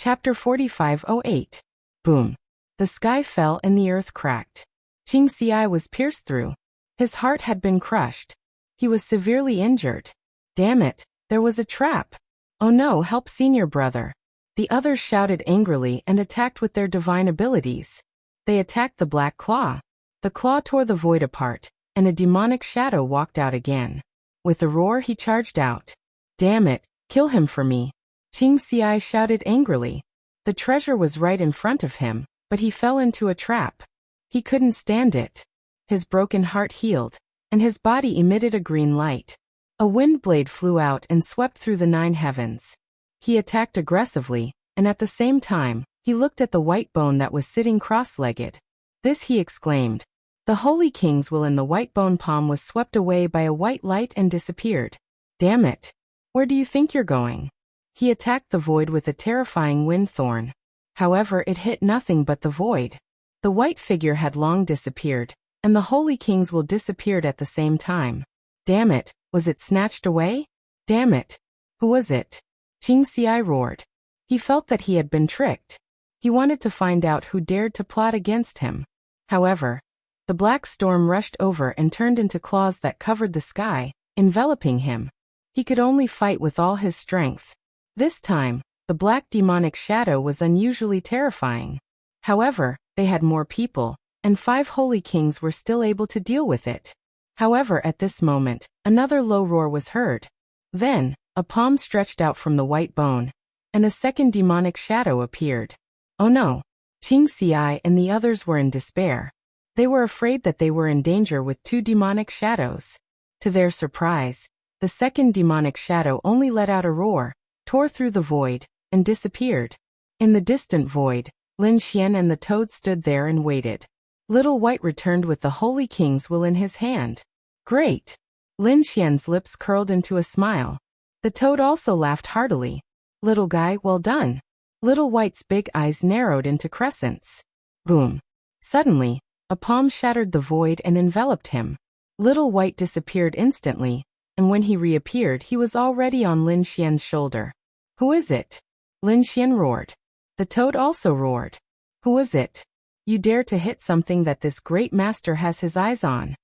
Chapter 4508. Boom. The sky fell and the earth cracked. Qing's eye was pierced through. His heart had been crushed. He was severely injured. Damn it, there was a trap. Oh no, help senior brother. The others shouted angrily and attacked with their divine abilities. They attacked the black claw. The claw tore the void apart, and a demonic shadow walked out again. With a roar he charged out. Damn it, kill him for me. Qing's eye shouted angrily. The treasure was right in front of him, but he fell into a trap. He couldn't stand it. His broken heart healed, and his body emitted a green light. A wind blade flew out and swept through the 9 heavens. He attacked aggressively, and at the same time, he looked at the white bone that was sitting cross-legged. This he exclaimed. The holy king's will in the white bone palm was swept away by a white light and disappeared. Damn it. Where do you think you're going? He attacked the void with a terrifying wind thorn. However, it hit nothing but the void. The white figure had long disappeared, and the holy king's will disappeared at the same time. Damn it, was it snatched away? Damn it. Who was it? Qing's eye roared. He felt that he had been tricked. He wanted to find out who dared to plot against him. However, the black storm rushed over and turned into claws that covered the sky, enveloping him. He could only fight with all his strength. This time, the black demonic shadow was unusually terrifying. However, they had more people, and 5 holy kings were still able to deal with it. However, at this moment, another low roar was heard. Then, a palm stretched out from the white bone, and a second demonic shadow appeared. Oh no! Qing's eye and the others were in despair. They were afraid that they were in danger with 2 demonic shadows. To their surprise, the second demonic shadow only let out a roar, tore through the void, and disappeared. In the distant void, Lin Xian and the toad stood there and waited. Little White returned with the Holy King's will in his hand. Great! Lin Xian's lips curled into a smile. The toad also laughed heartily. Little guy, well done. Little White's big eyes narrowed into crescents. Boom! Suddenly, a palm shattered the void and enveloped him. Little White disappeared instantly, and when he reappeared he was already on Lin Xian's shoulder. Who is it? Lin Xian roared. The toad also roared. Who is it? You dare to hit something that this great master has his eyes on.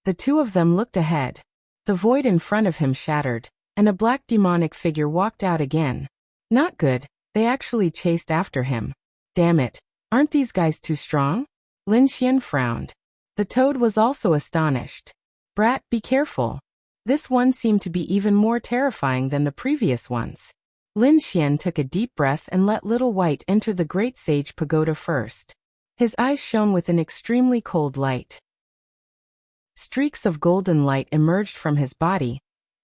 The two of them looked ahead. The void in front of him shattered, and a black demonic figure walked out again. Not good, they actually chased after him. Damn it, aren't these guys too strong? Lin Xian frowned. The toad was also astonished. Brat, be careful. This one seemed to be even more terrifying than the previous ones. Lin Xian took a deep breath and let Little White enter the Great Sage Pagoda first. His eyes shone with an extremely cold light. Streaks of golden light emerged from his body,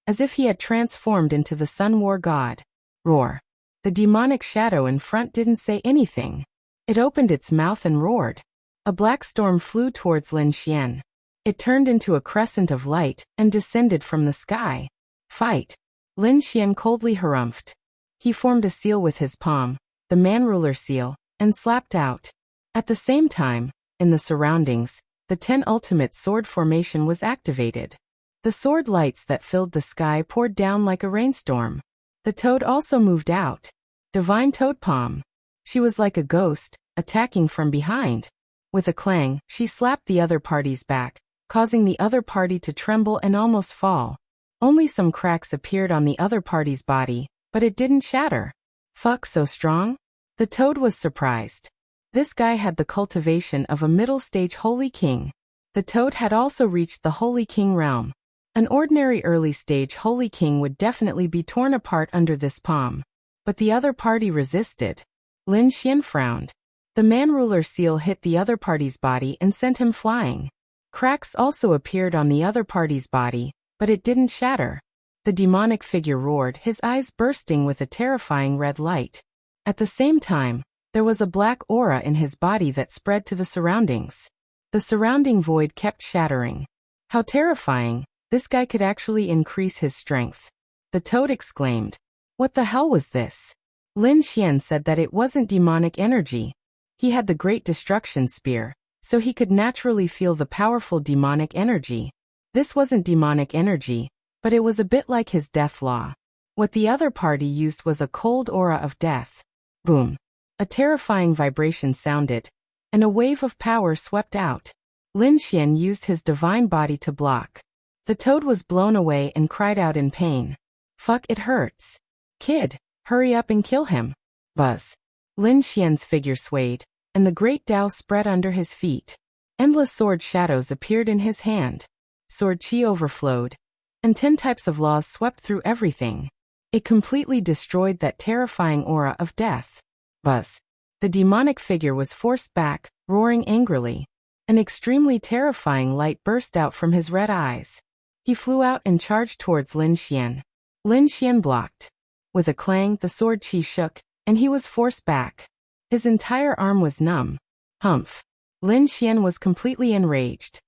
as if he had transformed into the Sun War god. Roar. The demonic shadow in front didn't say anything. It opened its mouth and roared. A black storm flew towards Lin Xian. It turned into a crescent of light and descended from the sky. Fight! Lin Xian coldly harumphed. He formed a seal with his palm, the man-ruler seal, and slapped out. At the same time, in the surroundings, the 10 ultimate sword formation was activated. The sword lights that filled the sky poured down like a rainstorm. The toad also moved out. Divine Toad Palm. She was like a ghost, attacking from behind. With a clang, she slapped the other party's back, causing the other party to tremble and almost fall. Only some cracks appeared on the other party's body, but it didn't shatter. Fuck, so strong? The toad was surprised. This guy had the cultivation of a middle-stage Holy King. The toad had also reached the Holy King realm. An ordinary early-stage Holy King would definitely be torn apart under this palm. But the other party resisted. Lin Xian frowned. The man-ruler seal hit the other party's body and sent him flying. Cracks also appeared on the other party's body, but it didn't shatter. The demonic figure roared, his eyes bursting with a terrifying red light. At the same time, there was a black aura in his body that spread to the surroundings. The surrounding void kept shattering. How terrifying! This guy could actually increase his strength. The toad exclaimed. What the hell was this? Lin Xian said that it wasn't demonic energy. He had the Great Destruction Spear, so he could naturally feel the powerful demonic energy. This wasn't demonic energy, but it was a bit like his death law. What the other party used was a cold aura of death. Boom. A terrifying vibration sounded, and a wave of power swept out. Lin Xian used his divine body to block. The toad was blown away and cried out in pain. Fuck, it hurts. Kid, hurry up and kill him. Buzz. Lin Xian's figure swayed, and the great Tao spread under his feet. Endless sword shadows appeared in his hand. Sword chi overflowed, and 10 types of laws swept through everything. It completely destroyed that terrifying aura of death. Buzz. The demonic figure was forced back, roaring angrily. An extremely terrifying light burst out from his red eyes. He flew out and charged towards Lin Xian. Lin Xian blocked. With a clang, the sword chi shook, and he was forced back. His entire arm was numb. Humph. Lin Xian was completely enraged.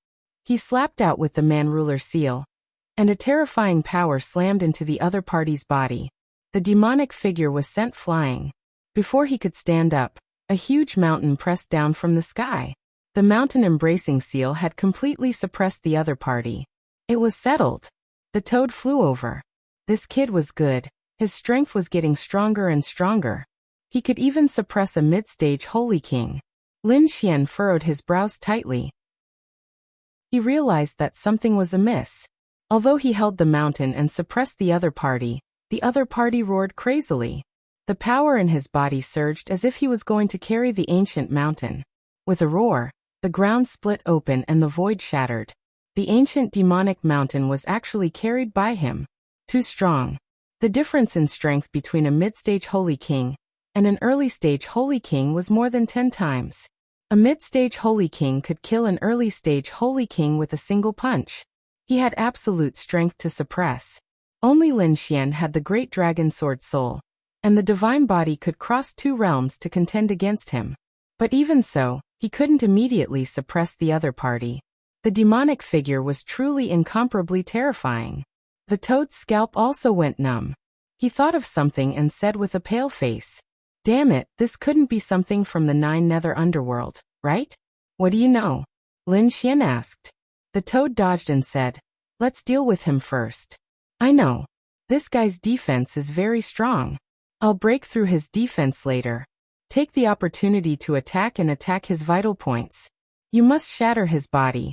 He slapped out with the man-ruler seal, and a terrifying power slammed into the other party's body. The demonic figure was sent flying. Before he could stand up, a huge mountain pressed down from the sky. The mountain-embracing seal had completely suppressed the other party. It was settled. The toad flew over. This kid was good. His strength was getting stronger and stronger. He could even suppress a mid-stage holy king. Lin Xian furrowed his brows tightly. He realized that something was amiss. Although he held the mountain and suppressed the other party roared crazily. The power in his body surged as if he was going to carry the ancient mountain. With a roar, the ground split open and the void shattered. The ancient demonic mountain was actually carried by him. Too strong. The difference in strength between a mid-stage holy king and an early-stage holy king was more than 10 times. A mid-stage holy king could kill an early-stage holy king with a single punch. He had absolute strength to suppress. Only Lin Xian had the great dragon sword soul, and the divine body could cross 2 realms to contend against him. But even so, he couldn't immediately suppress the other party. The demonic figure was truly incomparably terrifying. The toad's scalp also went numb. He thought of something and said with a pale face, "Damn it, this couldn't be something from the 9 nether underworld, right?" "What do you know?" Lin Xian asked. The toad dodged and said, "Let's deal with him first." "I know. This guy's defense is very strong. I'll break through his defense later. Take the opportunity to attack his vital points. You must shatter his body."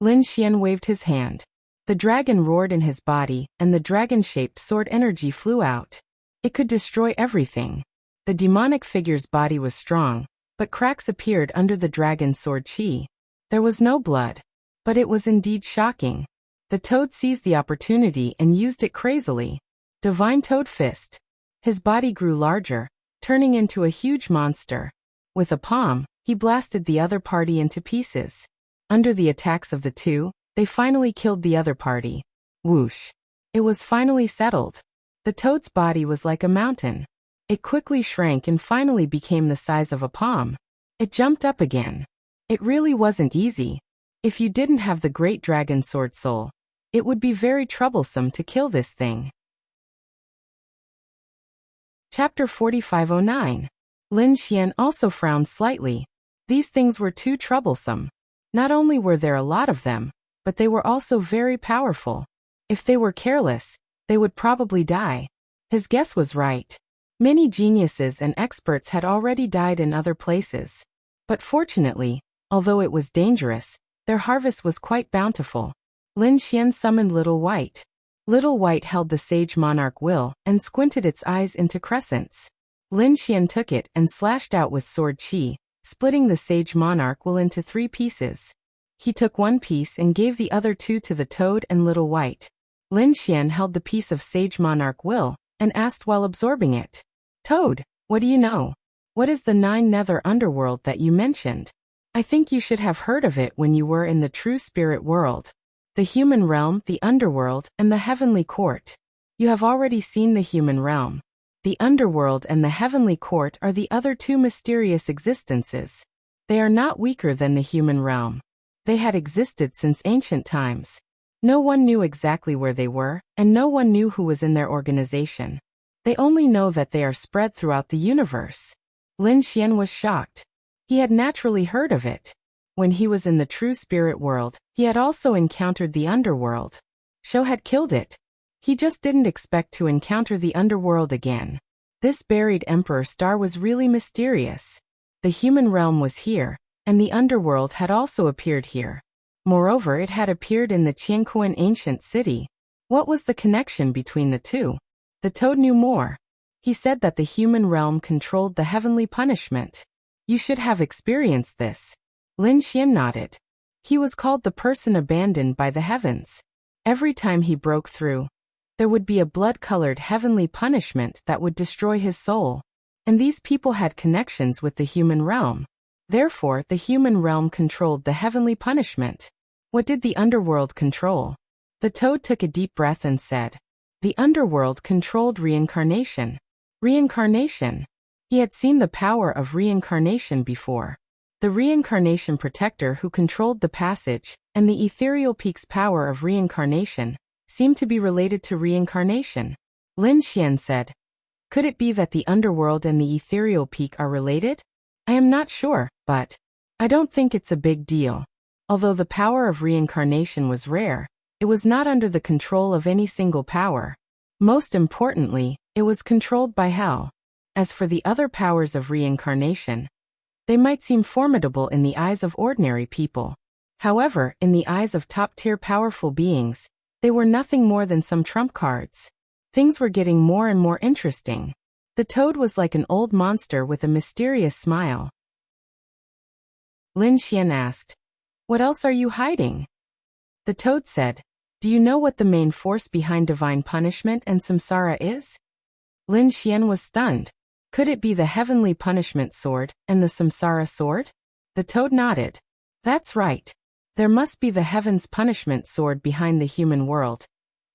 Lin Xian waved his hand. The dragon roared in his body, and the dragon-shaped sword energy flew out. It could destroy everything. The demonic figure's body was strong, but cracks appeared under the dragon's sword chi. There was no blood. But it was indeed shocking. The toad seized the opportunity and used it crazily. Divine Toad Fist. His body grew larger, turning into a huge monster. With a palm, he blasted the other party into pieces. Under the attacks of the two, they finally killed the other party. Whoosh. It was finally settled. The toad's body was like a mountain. It quickly shrank and finally became the size of a palm. It jumped up again. It really wasn't easy. If you didn't have the great dragon sword soul, it would be very troublesome to kill this thing. Chapter 4509. Lin Xian also frowned slightly. These things were too troublesome. Not only were there a lot of them, but they were also very powerful. If they were careless, they would probably die. His guess was right. Many geniuses and experts had already died in other places. But fortunately, although it was dangerous, their harvest was quite bountiful. Lin Xian summoned Little White. Little White held the Sage Monarch will and squinted its eyes into crescents. Lin Xian took it and slashed out with sword chi, splitting the Sage Monarch will into 3 pieces. He took 1 piece and gave the other 2 to the toad and Little White. Lin Xian held the piece of Sage Monarch will and asked while absorbing it, "Toad, what do you know? What is the 9 nether underworld that you mentioned? I think you should have heard of it when you were in the true spirit world. The human realm, the underworld, and the heavenly court. You have already seen the human realm. The underworld and the heavenly court are the other 2 mysterious existences. They are not weaker than the human realm. They had existed since ancient times. No one knew exactly where they were, and no one knew who was in their organization. They only know that they are spread throughout the universe." Lin Xian was shocked. He had naturally heard of it. When he was in the true spirit world, he had also encountered the underworld. Shou had killed it. He just didn't expect to encounter the underworld again. This buried emperor star was really mysterious. The human realm was here, and the underworld had also appeared here. Moreover, it had appeared in the Qianquan ancient city. What was the connection between the two? The toad knew more. He said that the human realm controlled the heavenly punishment. You should have experienced this. Lin Xian nodded. He was called the person abandoned by the heavens. Every time he broke through, there would be a blood-colored heavenly punishment that would destroy his soul. And these people had connections with the human realm. Therefore, the human realm controlled the heavenly punishment. What did the underworld control? The toad took a deep breath and said, the underworld controlled reincarnation. Reincarnation. He had seen the power of reincarnation before. The reincarnation protector who controlled the passage, and the ethereal peak's power of reincarnation, seemed to be related to reincarnation. Lin Xian said, could it be that the underworld and the ethereal peak are related? I am not sure, but I don't think it's a big deal. Although the power of reincarnation was rare, it was not under the control of any single power. Most importantly, it was controlled by hell. As for the other powers of reincarnation, they might seem formidable in the eyes of ordinary people. However, in the eyes of top-tier powerful beings, they were nothing more than some trump cards. Things were getting more and more interesting. The toad was like an old monster with a mysterious smile. Lin Xian asked, what else are you hiding? The toad said, do you know what the main force behind divine punishment and samsara is? Lin Xian was stunned. Could it be the heavenly punishment sword and the samsara sword? The toad nodded. That's right. There must be the heaven's punishment sword behind the human world.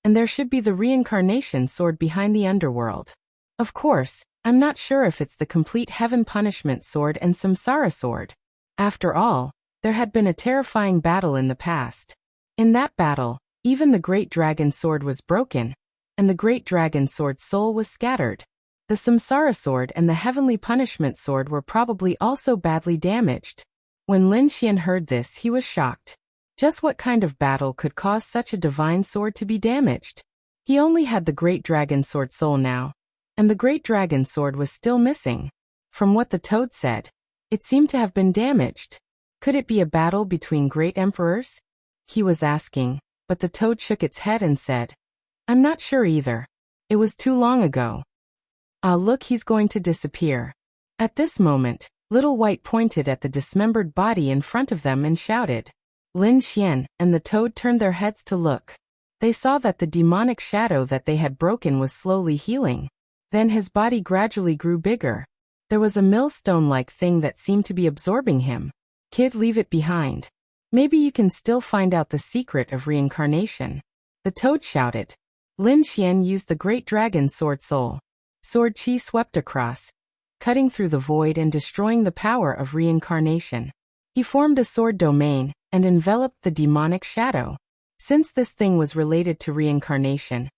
And there should be the reincarnation sword behind the underworld. Of course, I'm not sure if it's the complete heaven punishment sword and samsara sword. After all, there had been a terrifying battle in the past. In that battle, even the great dragon sword was broken, and the great dragon sword's soul was scattered. The samsara sword and the heavenly punishment sword were probably also badly damaged. When Lin Xian heard this, he was shocked. Just what kind of battle could cause such a divine sword to be damaged? He only had the great dragon sword soul now, and the great dragon sword was still missing. From what the toad said, it seemed to have been damaged. Could it be a battle between great emperors? He was asking, but the toad shook its head and said, I'm not sure either. It was too long ago. Ah, look, he's going to disappear. At this moment, Little White pointed at the dismembered body in front of them and shouted. Lin Xian and the toad turned their heads to look. They saw that the demonic shadow that they had broken was slowly healing. Then his body gradually grew bigger. There was a millstone-like thing that seemed to be absorbing him. Kid, leave it behind. Maybe you can still find out the secret of reincarnation. The toad shouted. Lin Xian used the great dragon sword soul. Sword chi swept across, cutting through the void and destroying the power of reincarnation. He formed a sword domain and enveloped the demonic shadow. Since this thing was related to reincarnation,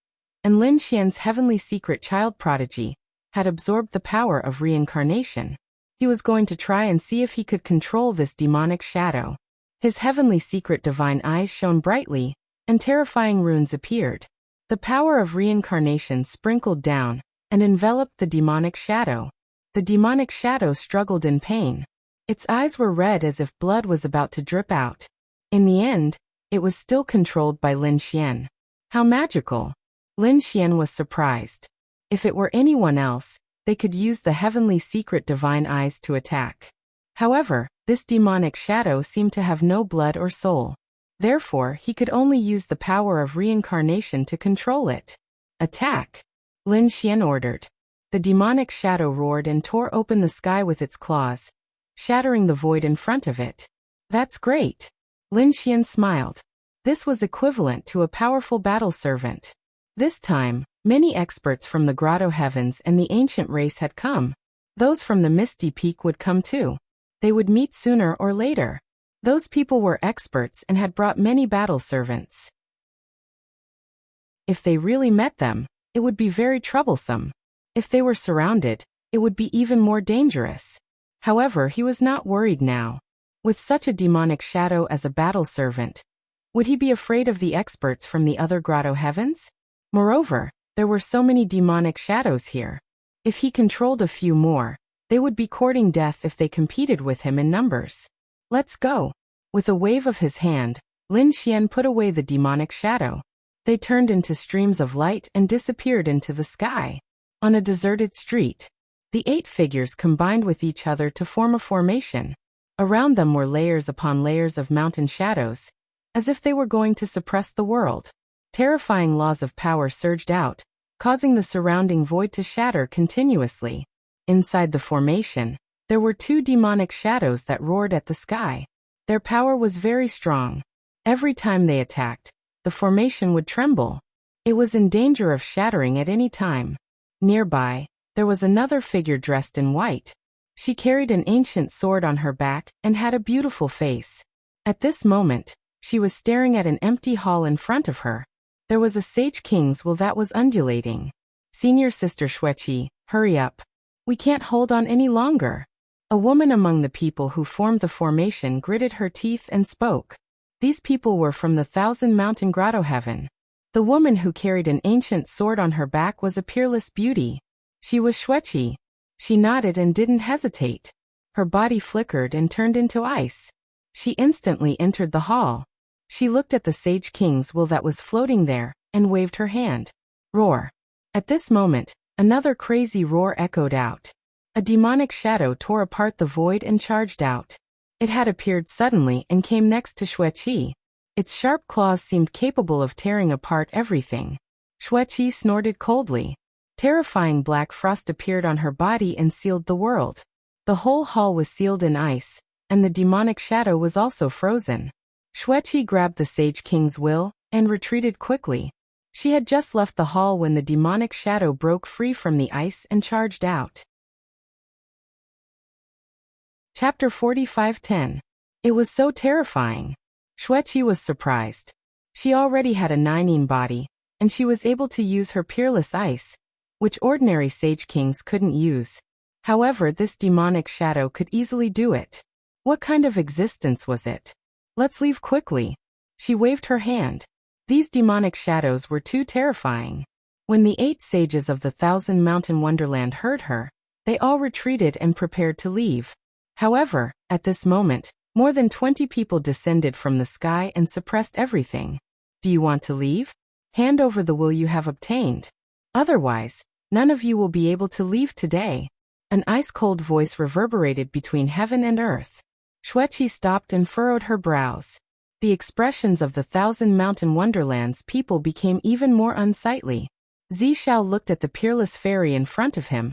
and Lin Xian's heavenly secret child prodigy had absorbed the power of reincarnation, he was going to try and see if he could control this demonic shadow. His heavenly secret divine eyes shone brightly, and terrifying runes appeared. The power of reincarnation sprinkled down and enveloped the demonic shadow. The demonic shadow struggled in pain. Its eyes were red as if blood was about to drip out. In the end, it was still controlled by Lin Xian. How magical! Lin Xian was surprised. If it were anyone else, they could use the heavenly secret divine eyes to attack. However, this demonic shadow seemed to have no blood or soul. Therefore, he could only use the power of reincarnation to control it. Attack! Lin Xian ordered. The demonic shadow roared and tore open the sky with its claws, shattering the void in front of it. That's great! Lin Xian smiled. This was equivalent to a powerful battle servant. This time, many experts from the Grotto Heavens and the ancient race had come. Those from the Misty Peak would come too. They would meet sooner or later. Those people were experts and had brought many battle servants. If they really met them, it would be very troublesome. If they were surrounded, it would be even more dangerous. However, he was not worried now. With such a demonic shadow as a battle servant, would he be afraid of the experts from the other Grotto Heavens? Moreover, there were so many demonic shadows here. If he controlled a few more, they would be courting death if they competed with him in numbers. Let's go. With a wave of his hand, Lin Xian put away the demonic shadow. They turned into streams of light and disappeared into the sky. On a deserted street, the 8 figures combined with each other to form a formation. Around them were layers upon layers of mountain shadows, as if they were going to suppress the world. Terrifying laws of power surged out, causing the surrounding void to shatter continuously. Inside the formation, there were 2 demonic shadows that roared at the sky. Their power was very strong. Every time they attacked, the formation would tremble. It was in danger of shattering at any time. Nearby, there was another figure dressed in white. She carried an ancient sword on her back and had a beautiful face. At this moment, she was staring at an empty hall in front of her. There was a sage king's will that was undulating. Senior Sister Xueqi, hurry up. We can't hold on any longer. A woman among the people who formed the formation gritted her teeth and spoke. These people were from the 1,000 Mountain Grotto Heaven. The woman who carried an ancient sword on her back was a peerless beauty. She was Xueqi. She nodded and didn't hesitate. Her body flickered and turned into ice. She instantly entered the hall. She looked at the Sage King's will that was floating there, and waved her hand. Roar. At this moment, another crazy roar echoed out. A demonic shadow tore apart the void and charged out. It had appeared suddenly and came next to Xueqi. Its sharp claws seemed capable of tearing apart everything. Xueqi snorted coldly. Terrifying black frost appeared on her body and sealed the world. The whole hall was sealed in ice, and the demonic shadow was also frozen. Xueqi grabbed the Sage King's will and retreated quickly. She had just left the hall when the demonic shadow broke free from the ice and charged out. Chapter 45:10. It was so terrifying. Xueqi was surprised. She already had a 9 body, and she was able to use her peerless ice, which ordinary Sage Kings couldn't use. However, this demonic shadow could easily do it. What kind of existence was it? Let's leave quickly. She waved her hand. These demonic shadows were too terrifying. When the 8 sages of the 1,000 Mountain Wonderland heard her, they all retreated and prepared to leave. However, at this moment, more than 20 people descended from the sky and suppressed everything. Do you want to leave? Hand over the will you have obtained. Otherwise, none of you will be able to leave today. An ice-cold voice reverberated between heaven and earth. Xueqi stopped and furrowed her brows. The expressions of the 1,000 Mountain Wonderland's people became even more unsightly. Zishao looked at the peerless fairy in front of him,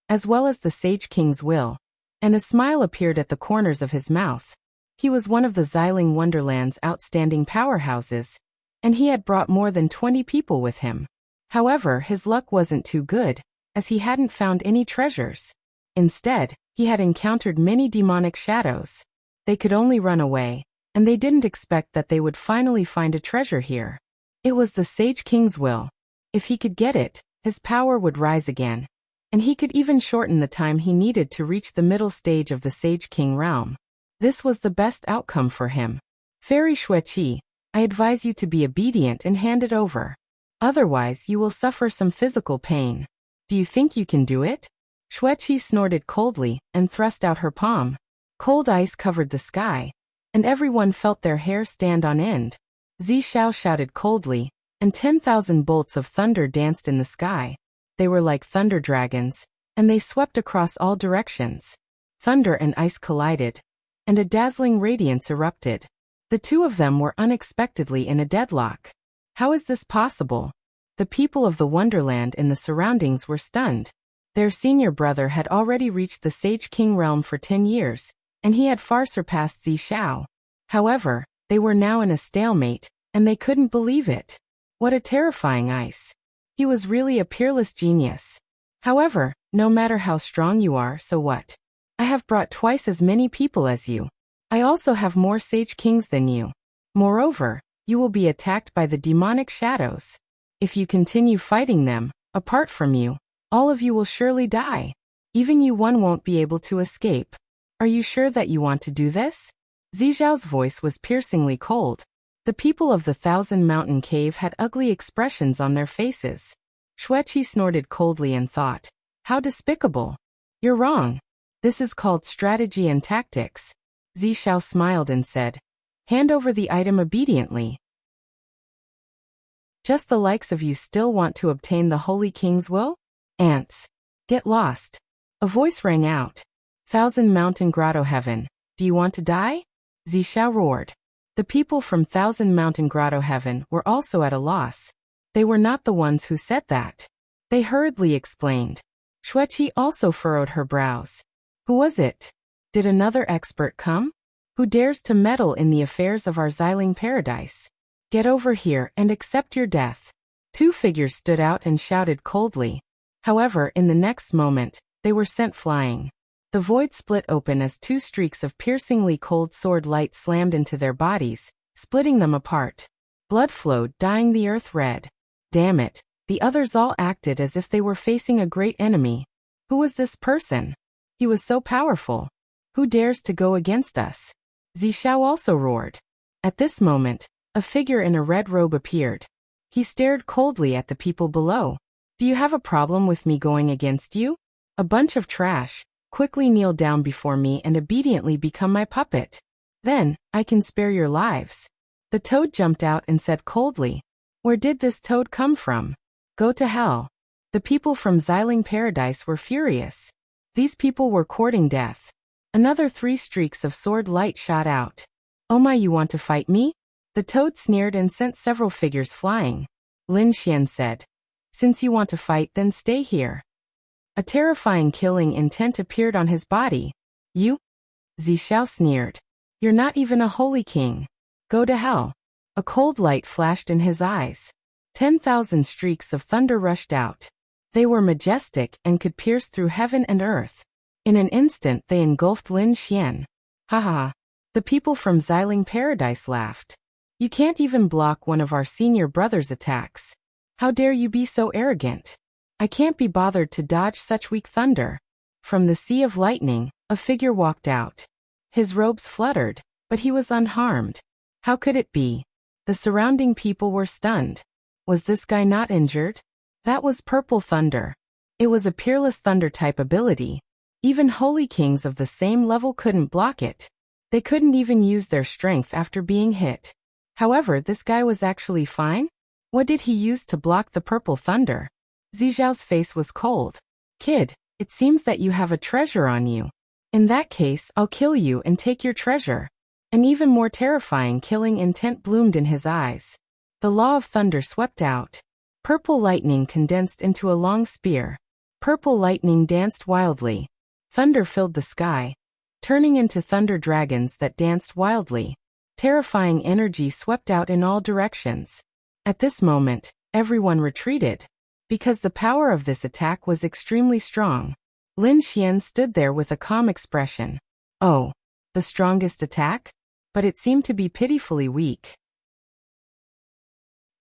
as well as the Sage King's will, and a smile appeared at the corners of his mouth. He was one of the Xiling Wonderland's outstanding powerhouses, and he had brought more than 20 people with him. However, his luck wasn't too good, as he hadn't found any treasures. Instead, he had encountered many demonic shadows. They could only run away, and they didn't expect that they would finally find a treasure here. It was the Sage King's will. If he could get it, his power would rise again, and he could even shorten the time he needed to reach the middle stage of the Sage King realm. This was the best outcome for him. Fairy Xueqi, I advise you to be obedient and hand it over. Otherwise, you will suffer some physical pain. Do you think you can do it? Xueqi snorted coldly and thrust out her palm. Cold ice covered the sky, and everyone felt their hair stand on end. Zishao shouted coldly, and 10,000 bolts of thunder danced in the sky. They were like thunder dragons, and they swept across all directions. Thunder and ice collided, and a dazzling radiance erupted. The two of them were unexpectedly in a deadlock. How is this possible? The people of the Wonderland in the surroundings were stunned. Their senior brother had already reached the Sage King realm for 10 years, and he had far surpassed Zishao. However, they were now in a stalemate, and they couldn't believe it. What a terrifying ice. He was really a peerless genius. However, no matter how strong you are, so what? I have brought twice as many people as you. I also have more Sage Kings than you. Moreover, you will be attacked by the demonic shadows. If you continue fighting them, apart from you, all of you will surely die. Even you one won't be able to escape. Are you sure that you want to do this? Zizhao's voice was piercingly cold. The people of the 1,000 Mountain Cave had ugly expressions on their faces. Xueqi snorted coldly and thought, How despicable. You're wrong. This is called strategy and tactics. Zishao smiled and said, hand over the item obediently. Just the likes of you still want to obtain the Holy King's will? Ants. Get lost. A voice rang out. Thousand Mountain Grotto Heaven, do you want to die? Zishao roared. The people from Thousand Mountain Grotto Heaven were also at a loss. They were not the ones who said that. They hurriedly explained. Xueqi also furrowed her brows. Who was it? Did another expert come? Who dares to meddle in the affairs of our Xiling paradise? Get over here and accept your death. Two figures stood out and shouted coldly. However, in the next moment, they were sent flying. The void split open as two streaks of piercingly cold sword light slammed into their bodies, splitting them apart. Blood flowed, dyeing the earth red. Damn it, the others all acted as if they were facing a great enemy. Who was this person? He was so powerful. Who dares to go against us? Zishao also roared. At this moment, a figure in a red robe appeared. He stared coldly at the people below. Do you have a problem with me going against you? A bunch of trash. Quickly kneel down before me and obediently become my puppet. Then, I can spare your lives. The toad jumped out and said coldly. Where did this toad come from? Go to hell. The people from Xiling Paradise were furious. These people were courting death. Another 3 streaks of sword light shot out. Oh my, you want to fight me? The toad sneered and sent several figures flying. Lin Xian said. Since you want to fight, then stay here. A terrifying killing intent appeared on his body. You? Zishao sneered. You're not even a holy king. Go to hell. A cold light flashed in his eyes. 10,000 streaks of thunder rushed out. They were majestic and could pierce through heaven and earth. In an instant they engulfed Lin Xian. Ha ha ha. The people from Xiling Paradise laughed. You can't even block one of our senior brother's attacks. How dare you be so arrogant? I can't be bothered to dodge such weak thunder. From the sea of lightning, a figure walked out. His robes fluttered, but he was unharmed. How could it be? The surrounding people were stunned. Was this guy not injured? That was purple thunder. It was a peerless thunder type ability. Even holy kings of the same level couldn't block it. They couldn't even use their strength after being hit. However, this guy was actually fine. What did he use to block the purple thunder? Zishao's face was cold. Kid, it seems that you have a treasure on you. In that case, I'll kill you and take your treasure. An even more terrifying killing intent bloomed in his eyes. The law of thunder swept out. Purple lightning condensed into a long spear. Purple lightning danced wildly. Thunder filled the sky, turning into thunder dragons that danced wildly. Terrifying energy swept out in all directions. At this moment, everyone retreated. Because the power of this attack was extremely strong. Lin Xian stood there with a calm expression. Oh, the strongest attack? But it seemed to be pitifully weak.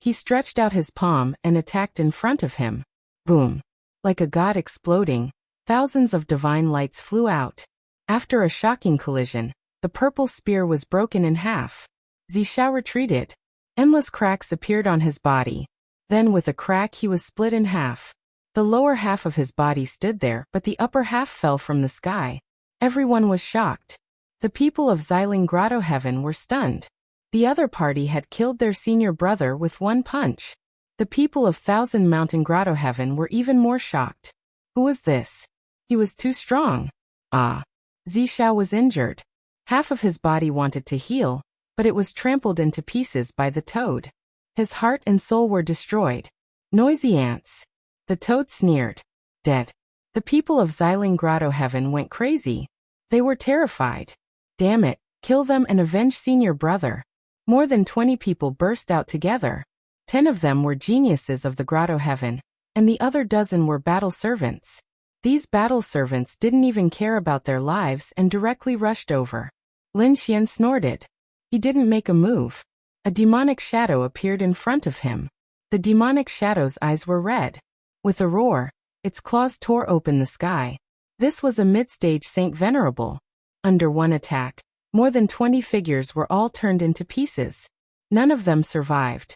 He stretched out his palm and attacked in front of him. Boom. Like a god exploding, thousands of divine lights flew out. After a shocking collision, the purple spear was broken in half. Zishao retreated. Endless cracks appeared on his body. Then with a crack he was split in half. The lower half of his body stood there, but the upper half fell from the sky. Everyone was shocked. The people of Xiling Grotto Heaven were stunned. The other party had killed their senior brother with one punch. The people of Thousand Mountain Grotto Heaven were even more shocked. Who was this? He was too strong. Ah. Zishao was injured. Half of his body wanted to heal, but it was trampled into pieces by the toad. His heart and soul were destroyed. Noisy ants. The toad sneered. Dead. The people of Xiling Grotto Heaven went crazy. They were terrified. Damn it, kill them and avenge senior brother. More than 20 people burst out together. 10 of them were geniuses of the Grotto Heaven, and the other dozen were battle servants. These battle servants didn't even care about their lives and directly rushed over. Lin Xian snorted. He didn't make a move. A demonic shadow appeared in front of him. The demonic shadow's eyes were red. With a roar, its claws tore open the sky. This was a mid-stage Saint Venerable. Under one attack, more than 20 figures were all turned into pieces. None of them survived.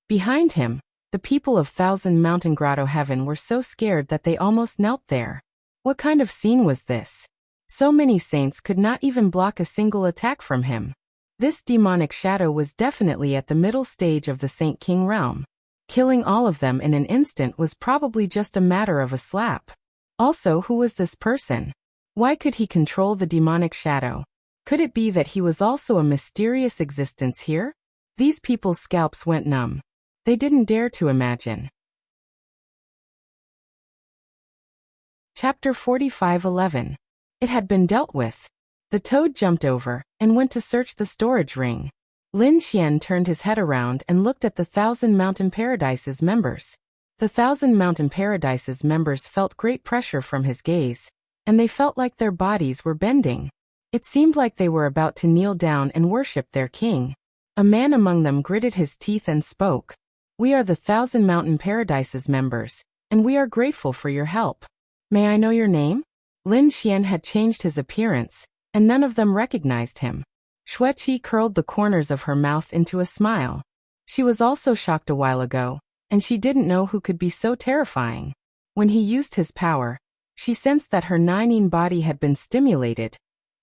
Behind him, The people of Thousand Mountain Grotto Heaven were so scared that they almost knelt there. What kind of scene was this? So many saints could not even block a single attack from him. This demonic shadow was definitely at the middle stage of the Saint King realm. Killing all of them in an instant was probably just a matter of a slap. Also, who was this person? Why could he control the demonic shadow? Could it be that he was also a mysterious existence here? These people's scalps went numb. They didn't dare to imagine. Chapter 45:11. It had been dealt with. The toad jumped over and went to search the storage ring. Lin Xian turned his head around and looked at the Thousand Mountain Paradise's members. The Thousand Mountain Paradise's members felt great pressure from his gaze, and they felt like their bodies were bending. It seemed like they were about to kneel down and worship their king. A man among them gritted his teeth and spoke. "We are the Thousand Mountain Paradise's members, and we are grateful for your help. May I know your name?" Lin Xian had changed his appearance, and none of them recognized him. Xueqi curled the corners of her mouth into a smile. She was also shocked a while ago, and she didn't know who could be so terrifying. When he used his power, she sensed that her nining body had been stimulated,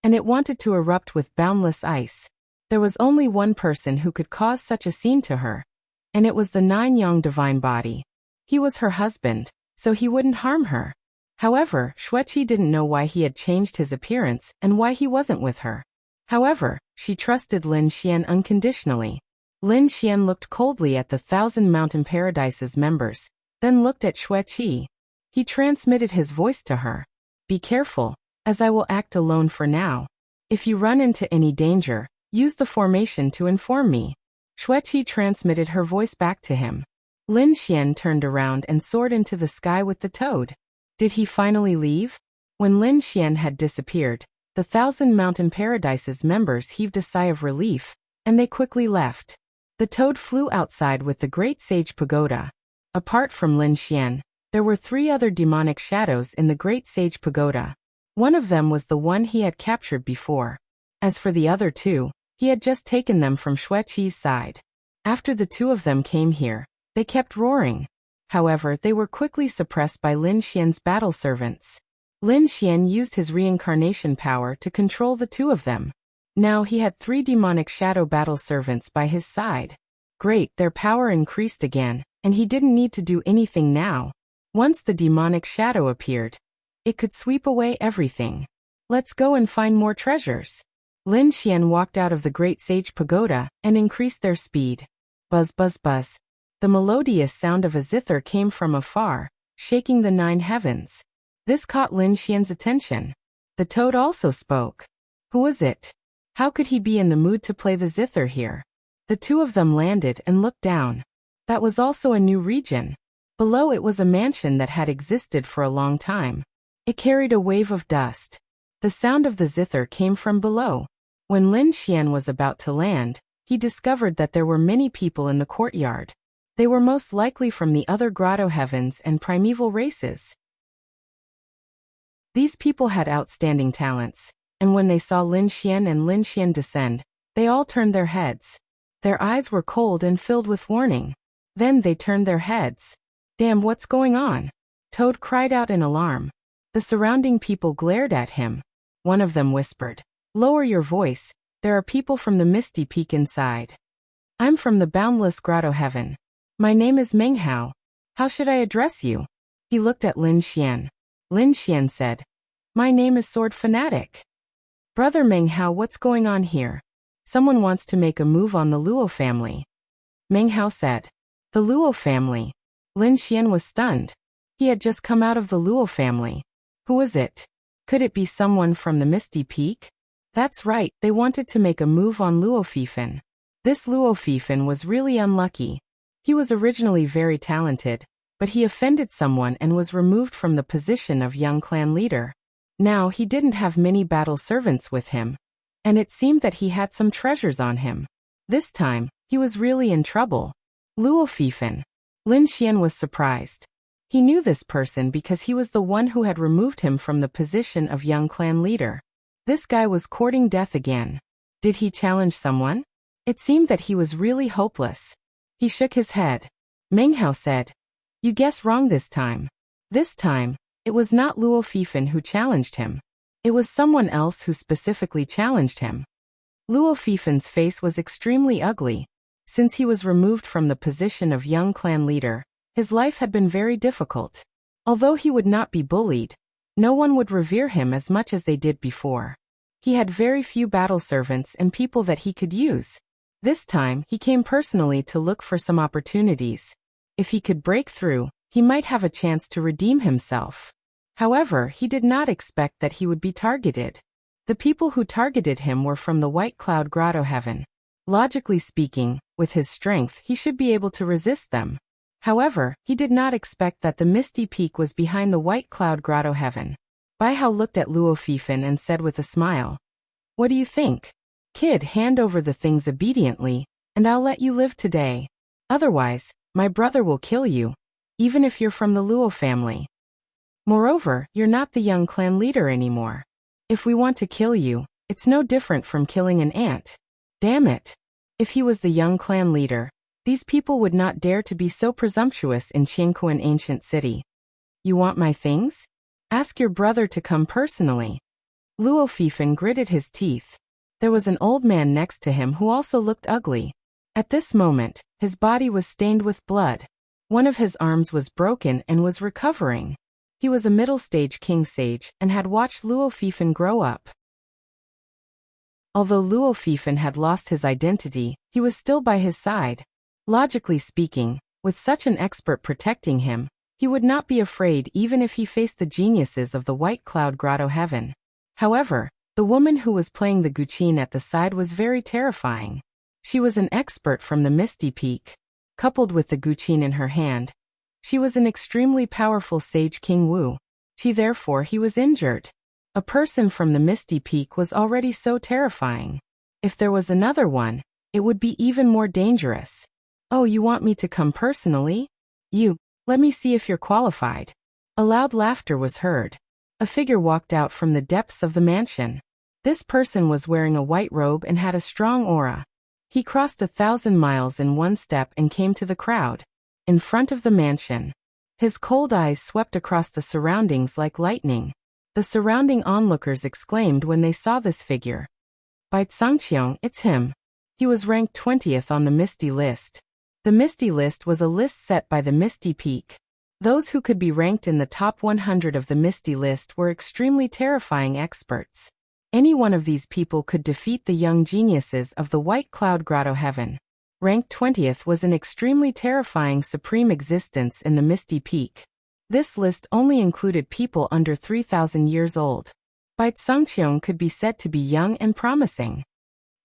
and it wanted to erupt with boundless ice. There was only one person who could cause such a scene to her, and it was the Nine-Yang divine body. He was her husband, so he wouldn't harm her. However, Xueqi didn't know why he had changed his appearance and why he wasn't with her. However, she trusted Lin Xian unconditionally. Lin Xian looked coldly at the Thousand Mountain Paradise's members, then looked at Xueqi. He transmitted his voice to her. "Be careful, as I will act alone for now. If you run into any danger, use the formation to inform me." Xueqi transmitted her voice back to him. Lin Xian turned around and soared into the sky with the toad. Did he finally leave? When Lin Xian had disappeared, the Thousand Mountain Paradise's members heaved a sigh of relief, and they quickly left. The toad flew outside with the Great Sage Pagoda. Apart from Lin Xian, there were 3 other demonic shadows in the Great Sage Pagoda. One of them was the one he had captured before. As for the other 2, he had just taken them from Xueqi's side. After the 2 of them came here, they kept roaring. However, they were quickly suppressed by Lin Xian's battle servants. Lin Xian used his reincarnation power to control the 2 of them. Now he had 3 demonic shadow battle servants by his side. Great, their power increased again, and he didn't need to do anything now. Once the demonic shadow appeared, it could sweep away everything. "Let's go and find more treasures." Lin Xian walked out of the Great Sage Pagoda and increased their speed. Buzz, buzz, buzz. The melodious sound of a zither came from afar, shaking the 9 heavens. This caught Lin Xian's attention. The toad also spoke. Who was it? How could he be in the mood to play the zither here? The 2 of them landed and looked down. That was also a new region. Below it was a mansion that had existed for a long time. It carried a wave of dust. The sound of the zither came from below. When Lin Xian was about to land, he discovered that there were many people in the courtyard. They were most likely from the other grotto heavens and primeval races. These people had outstanding talents, and when they saw Lin Xian and Lin Xian descend, they all turned their heads. Their eyes were cold and filled with warning. Then they turned their heads. "Damn, what's going on?" Toad cried out in alarm. The surrounding people glared at him. One of them whispered, "Lower your voice, there are people from the misty peak inside." "I'm from the boundless grotto heaven. My name is Meng Hao. How should I address you?" He looked at Lin Xian. Lin Xian said, "My name is Sword Fanatic." "Brother Meng Hao, what's going on here? Someone wants to make a move on the Luo family." Meng Hao said, "The Luo family?" Lin Xian was stunned. He had just come out of the Luo family. Who was it? Could it be someone from the Misty Peak? That's right, they wanted to make a move on Luo Fifan. This Luo Fifan was really unlucky. He was originally very talented, but he offended someone and was removed from the position of young clan leader. Now he didn't have many battle servants with him, and it seemed that he had some treasures on him. This time, he was really in trouble. Luo Fifan. Lin Xian was surprised. He knew this person because he was the one who had removed him from the position of young clan leader. This guy was courting death again. Did he challenge someone? It seemed that he was really hopeless. He shook his head. Meng Hao said. You guess wrong this time. This time, it was not Luo Fifan who challenged him. It was someone else who specifically challenged him. Luo Fifan's face was extremely ugly. Since he was removed from the position of young clan leader, his life had been very difficult. Although he would not be bullied, no one would revere him as much as they did before. He had very few battle servants and people that he could use. This time, he came personally to look for some opportunities. If he could break through, he might have a chance to redeem himself. However, he did not expect that he would be targeted. The people who targeted him were from the White Cloud Grotto Heaven. Logically speaking, with his strength, he should be able to resist them. However, he did not expect that the Misty Peak was behind the White Cloud Grotto Heaven. Bai Hao looked at Luo Fifan and said with a smile, "What do you think? Kid, hand over the things obediently, and I'll let you live today. Otherwise, my brother will kill you, even if you're from the Luo family. Moreover, you're not the young clan leader anymore. If we want to kill you, it's no different from killing an ant. Damn it. If he was the young clan leader, these people would not dare to be so presumptuous in Qiankuan ancient city. You want my things? Ask your brother to come personally." Luo Fifan gritted his teeth. There was an old man next to him who also looked ugly. At this moment, his body was stained with blood. One of his arms was broken and was recovering. He was a middle-stage king sage and had watched Luo Fifan grow up. Although Luo Fifan had lost his identity, he was still by his side. Logically speaking, with such an expert protecting him, he would not be afraid even if he faced the geniuses of the White Cloud Grotto Heaven. However, the woman who was playing the guqin at the side was very terrifying. She was an expert from the Misty Peak. Coupled with the guqin in her hand, she was an extremely powerful sage King Wu. Therefore he was injured. A person from the Misty Peak was already so terrifying. If there was another one, it would be even more dangerous. "Oh, you want me to come personally? Let me see if you're qualified." A loud laughter was heard. A figure walked out from the depths of the mansion. This person was wearing a white robe and had a strong aura. He crossed 1,000 miles in one step and came to the crowd. In front of the mansion. His cold eyes swept across the surroundings like lightning. The surrounding onlookers exclaimed when they saw this figure. "Bai Zhangqiong, it's him." He was ranked 20th on the Misty list. The Misty list was a list set by the Misty Peak. Those who could be ranked in the top 100 of the Misty list were extremely terrifying experts. Any one of these people could defeat the young geniuses of the White Cloud Grotto Heaven. Ranked 20th was an extremely terrifying supreme existence in the Misty Peak. This list only included people under 3,000 years old. Bai Zhangqiong could be said to be young and promising.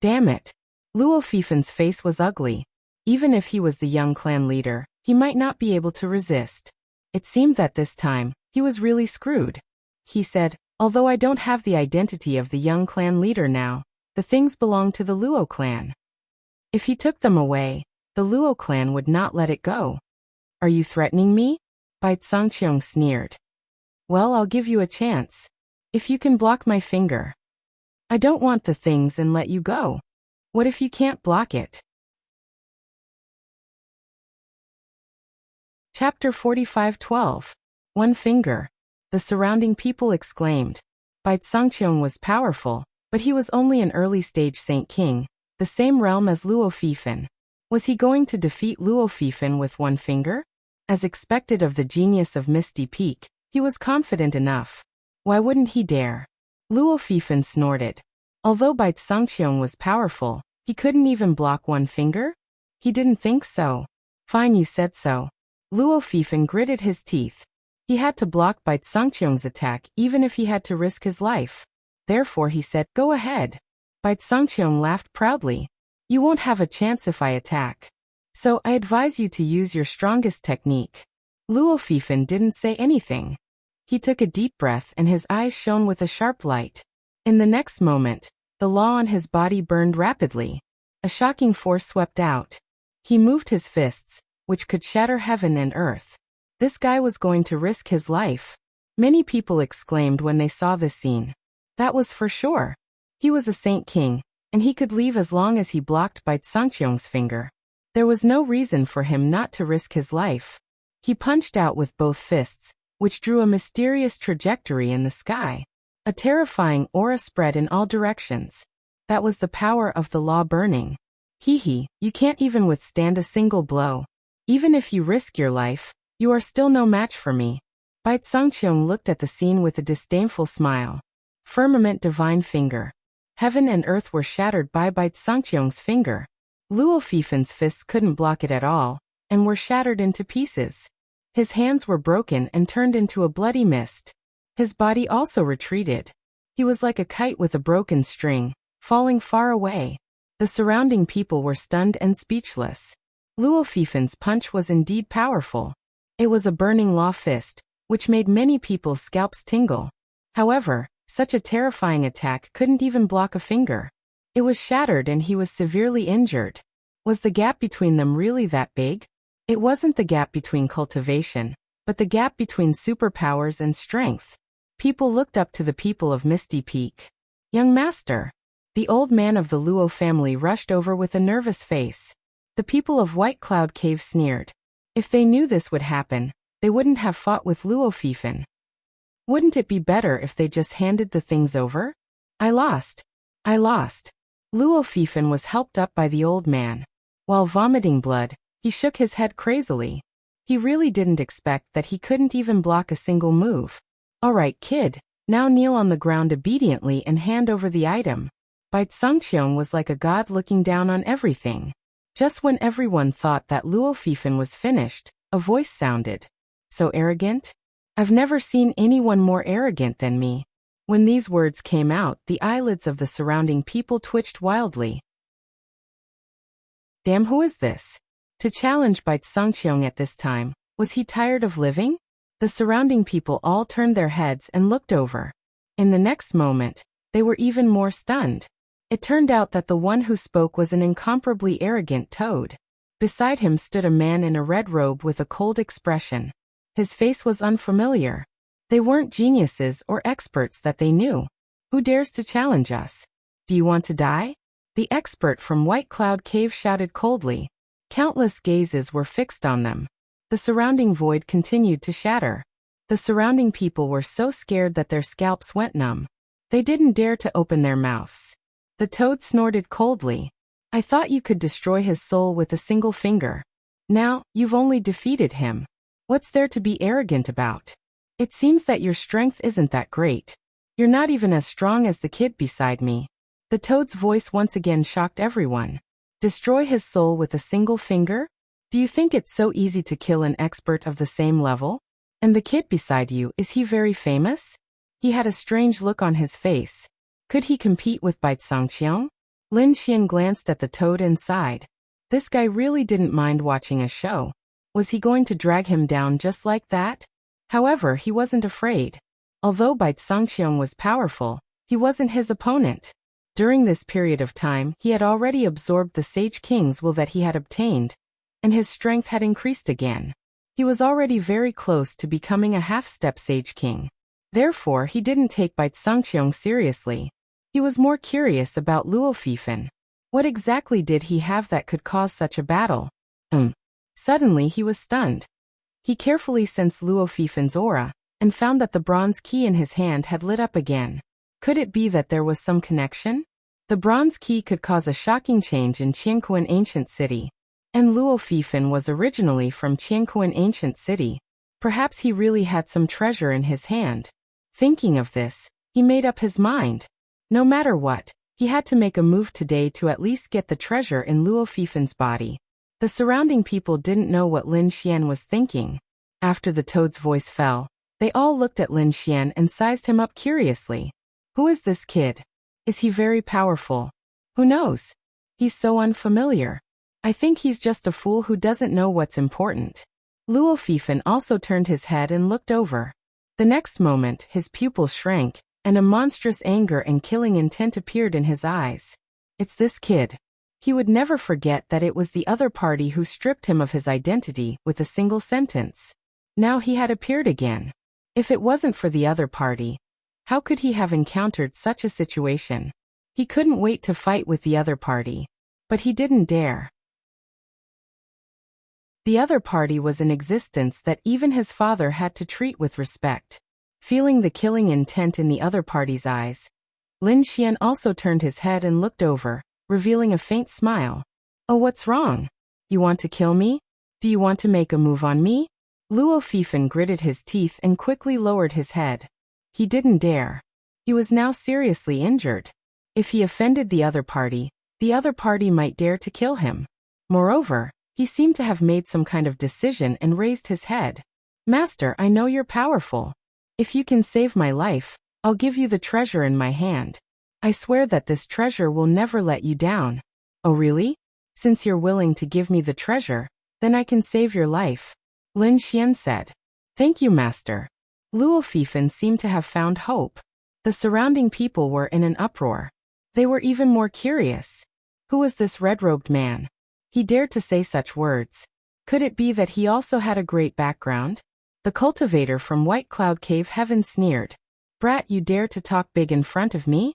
Damn it. Luo Fifan's face was ugly. Even if he was the young clan leader, he might not be able to resist. It seemed that this time, he was really screwed. He said, "Although I don't have the identity of the young clan leader now, the things belong to the Luo clan. If he took them away, the Luo clan would not let it go." "Are you threatening me?" Bai Zhangqiong sneered. "Well, I'll give you a chance. If you can block my finger. I don't want the things and let you go. What if you can't block it?" Chapter 45:12. One finger. The surrounding people exclaimed. Bai Zhangqiong was powerful, but he was only an early-stage Saint King, the same realm as Luo Fifan. Was he going to defeat Luo Fifan with one finger? As expected of the genius of Misty Peak, he was confident enough. Why wouldn't he dare? Luo Fifan snorted. Although Bai Zhangqiong was powerful, he couldn't even block one finger? He didn't think so. Fine, you said so. Luo Fifan gritted his teeth. He had to block Bai Zhangqiong's attack even if he had to risk his life. Therefore he said, "Go ahead." Bai Zhangqiong laughed proudly. "You won't have a chance if I attack. So I advise you to use your strongest technique." Luo Fifan didn't say anything. He took a deep breath and his eyes shone with a sharp light. In the next moment, the law on his body burned rapidly. A shocking force swept out. He moved his fists, which could shatter heaven and earth. This guy was going to risk his life. Many people exclaimed when they saw this scene. That was for sure. He was a Saint King, and he could leave as long as he blocked Bai Zhangqiong's finger. There was no reason for him not to risk his life. He punched out with both fists, which drew a mysterious trajectory in the sky. A terrifying aura spread in all directions. That was the power of the law burning. Hee, you can't even withstand a single blow. Even if you risk your life, you are still no match for me. Bai Sangqiong looked at the scene with a disdainful smile. Firmament divine finger. Heaven and earth were shattered by Bai Sangqiong's finger. Luo Fifen's fists couldn't block it at all, and were shattered into pieces. His hands were broken and turned into a bloody mist. His body also retreated. He was like a kite with a broken string, falling far away. The surrounding people were stunned and speechless. Luo Fifen's punch was indeed powerful. It was a burning law fist, which made many people's scalps tingle. However, such a terrifying attack couldn't even block a finger. It was shattered and he was severely injured. Was the gap between them really that big? It wasn't the gap between cultivation, but the gap between superpowers and strength. People looked up to the people of Misty Peak. Young master. The old man of the Luo family rushed over with a nervous face. The people of White Cloud Cave sneered. If they knew this would happen, they wouldn't have fought with Luo Fifen. Wouldn't it be better if they just handed the things over? I lost. Luo Fifen was helped up by the old man. While vomiting blood, he shook his head crazily. He really didn't expect that he couldn't even block a single move. All right, kid, now kneel on the ground obediently and hand over the item. Bai Sangqiong was like a god looking down on everything. Just when everyone thought that Luo Fifen was finished, a voice sounded. So arrogant? I've never seen anyone more arrogant than me. When these words came out, the eyelids of the surrounding people twitched wildly. Damn, who is this? To challenge Bai Sangqiong at this time, was he tired of living? The surrounding people all turned their heads and looked over. In the next moment, they were even more stunned. It turned out that the one who spoke was an incomparably arrogant toad. Beside him stood a man in a red robe with a cold expression. His face was unfamiliar. They weren't geniuses or experts that they knew. Who dares to challenge us? Do you want to die? The expert from White Cloud Cave shouted coldly. Countless gazes were fixed on them. The surrounding void continued to shatter. The surrounding people were so scared that their scalps went numb. They didn't dare to open their mouths. The toad snorted coldly. I thought you could destroy his soul with a single finger. Now, you've only defeated him. What's there to be arrogant about? It seems that your strength isn't that great. You're not even as strong as the kid beside me. The toad's voice once again shocked everyone. Destroy his soul with a single finger? Do you think it's so easy to kill an expert of the same level? And the kid beside you, is he very famous? He had a strange look on his face. Could he compete with Bai Sangqiong? Lin Xian glanced at the toad and sighed. This guy really didn't mind watching a show. Was he going to drag him down just like that? However, he wasn't afraid. Although Bai Sangqiong was powerful, he wasn't his opponent. During this period of time, he had already absorbed the Sage King's will that he had obtained, and his strength had increased again. He was already very close to becoming a half-step Sage King. Therefore, he didn't take Bai Sangqiong seriously. He was more curious about Luo Fifen. What exactly did he have that could cause such a battle? Suddenly he was stunned. He carefully sensed Luo Fifen's aura, and found that the bronze key in his hand had lit up again. Could it be that there was some connection? The bronze key could cause a shocking change in Qianquan Ancient City. And Luo Fifen was originally from Qianquan Ancient City. Perhaps he really had some treasure in his hand. Thinking of this, he made up his mind. No matter what, he had to make a move today to at least get the treasure in Luo Fifen's body. The surrounding people didn't know what Lin Xian was thinking. After the toad's voice fell, they all looked at Lin Xian and sized him up curiously. Who is this kid? Is he very powerful? Who knows? He's so unfamiliar. I think he's just a fool who doesn't know what's important. Luo Fifen also turned his head and looked over. The next moment, his pupils shrank, and a monstrous anger and killing intent appeared in his eyes. It's this kid. He would never forget that it was the other party who stripped him of his identity with a single sentence. Now he had appeared again. If it wasn't for the other party, how could he have encountered such a situation? He couldn't wait to fight with the other party. But he didn't dare. The other party was an existence that even his father had to treat with respect. Feeling the killing intent in the other party's eyes, Lin Xian also turned his head and looked over, revealing a faint smile. Oh, what's wrong? You want to kill me? Do you want to make a move on me? Luo Fifan gritted his teeth and quickly lowered his head. He didn't dare. He was now seriously injured. If he offended the other party might dare to kill him. Moreover, he seemed to have made some kind of decision and raised his head. Master, I know you're powerful. If you can save my life, I'll give you the treasure in my hand. I swear that this treasure will never let you down. Oh really? Since you're willing to give me the treasure, then I can save your life. Lin Xian said. Thank you, Master. Luo Fifan seemed to have found hope. The surrounding people were in an uproar. They were even more curious. Who was this red-robed man? He dared to say such words. Could it be that he also had a great background? The cultivator from White Cloud Cave Heaven sneered. Brat, you dare to talk big in front of me?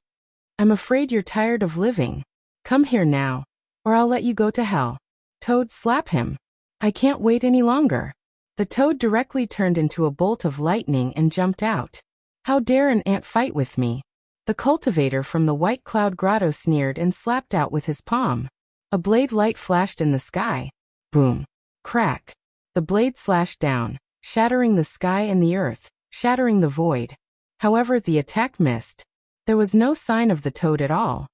I'm afraid you're tired of living. Come here now, or I'll let you go to hell. Toad, slap him. I can't wait any longer. The toad directly turned into a bolt of lightning and jumped out. How dare an ant fight with me? The cultivator from the White Cloud Grotto sneered and slapped out with his palm. A blade light flashed in the sky. Boom. Crack. The blade slashed down, shattering the sky and the earth, shattering the void. However, the attack missed. There was no sign of the toad at all.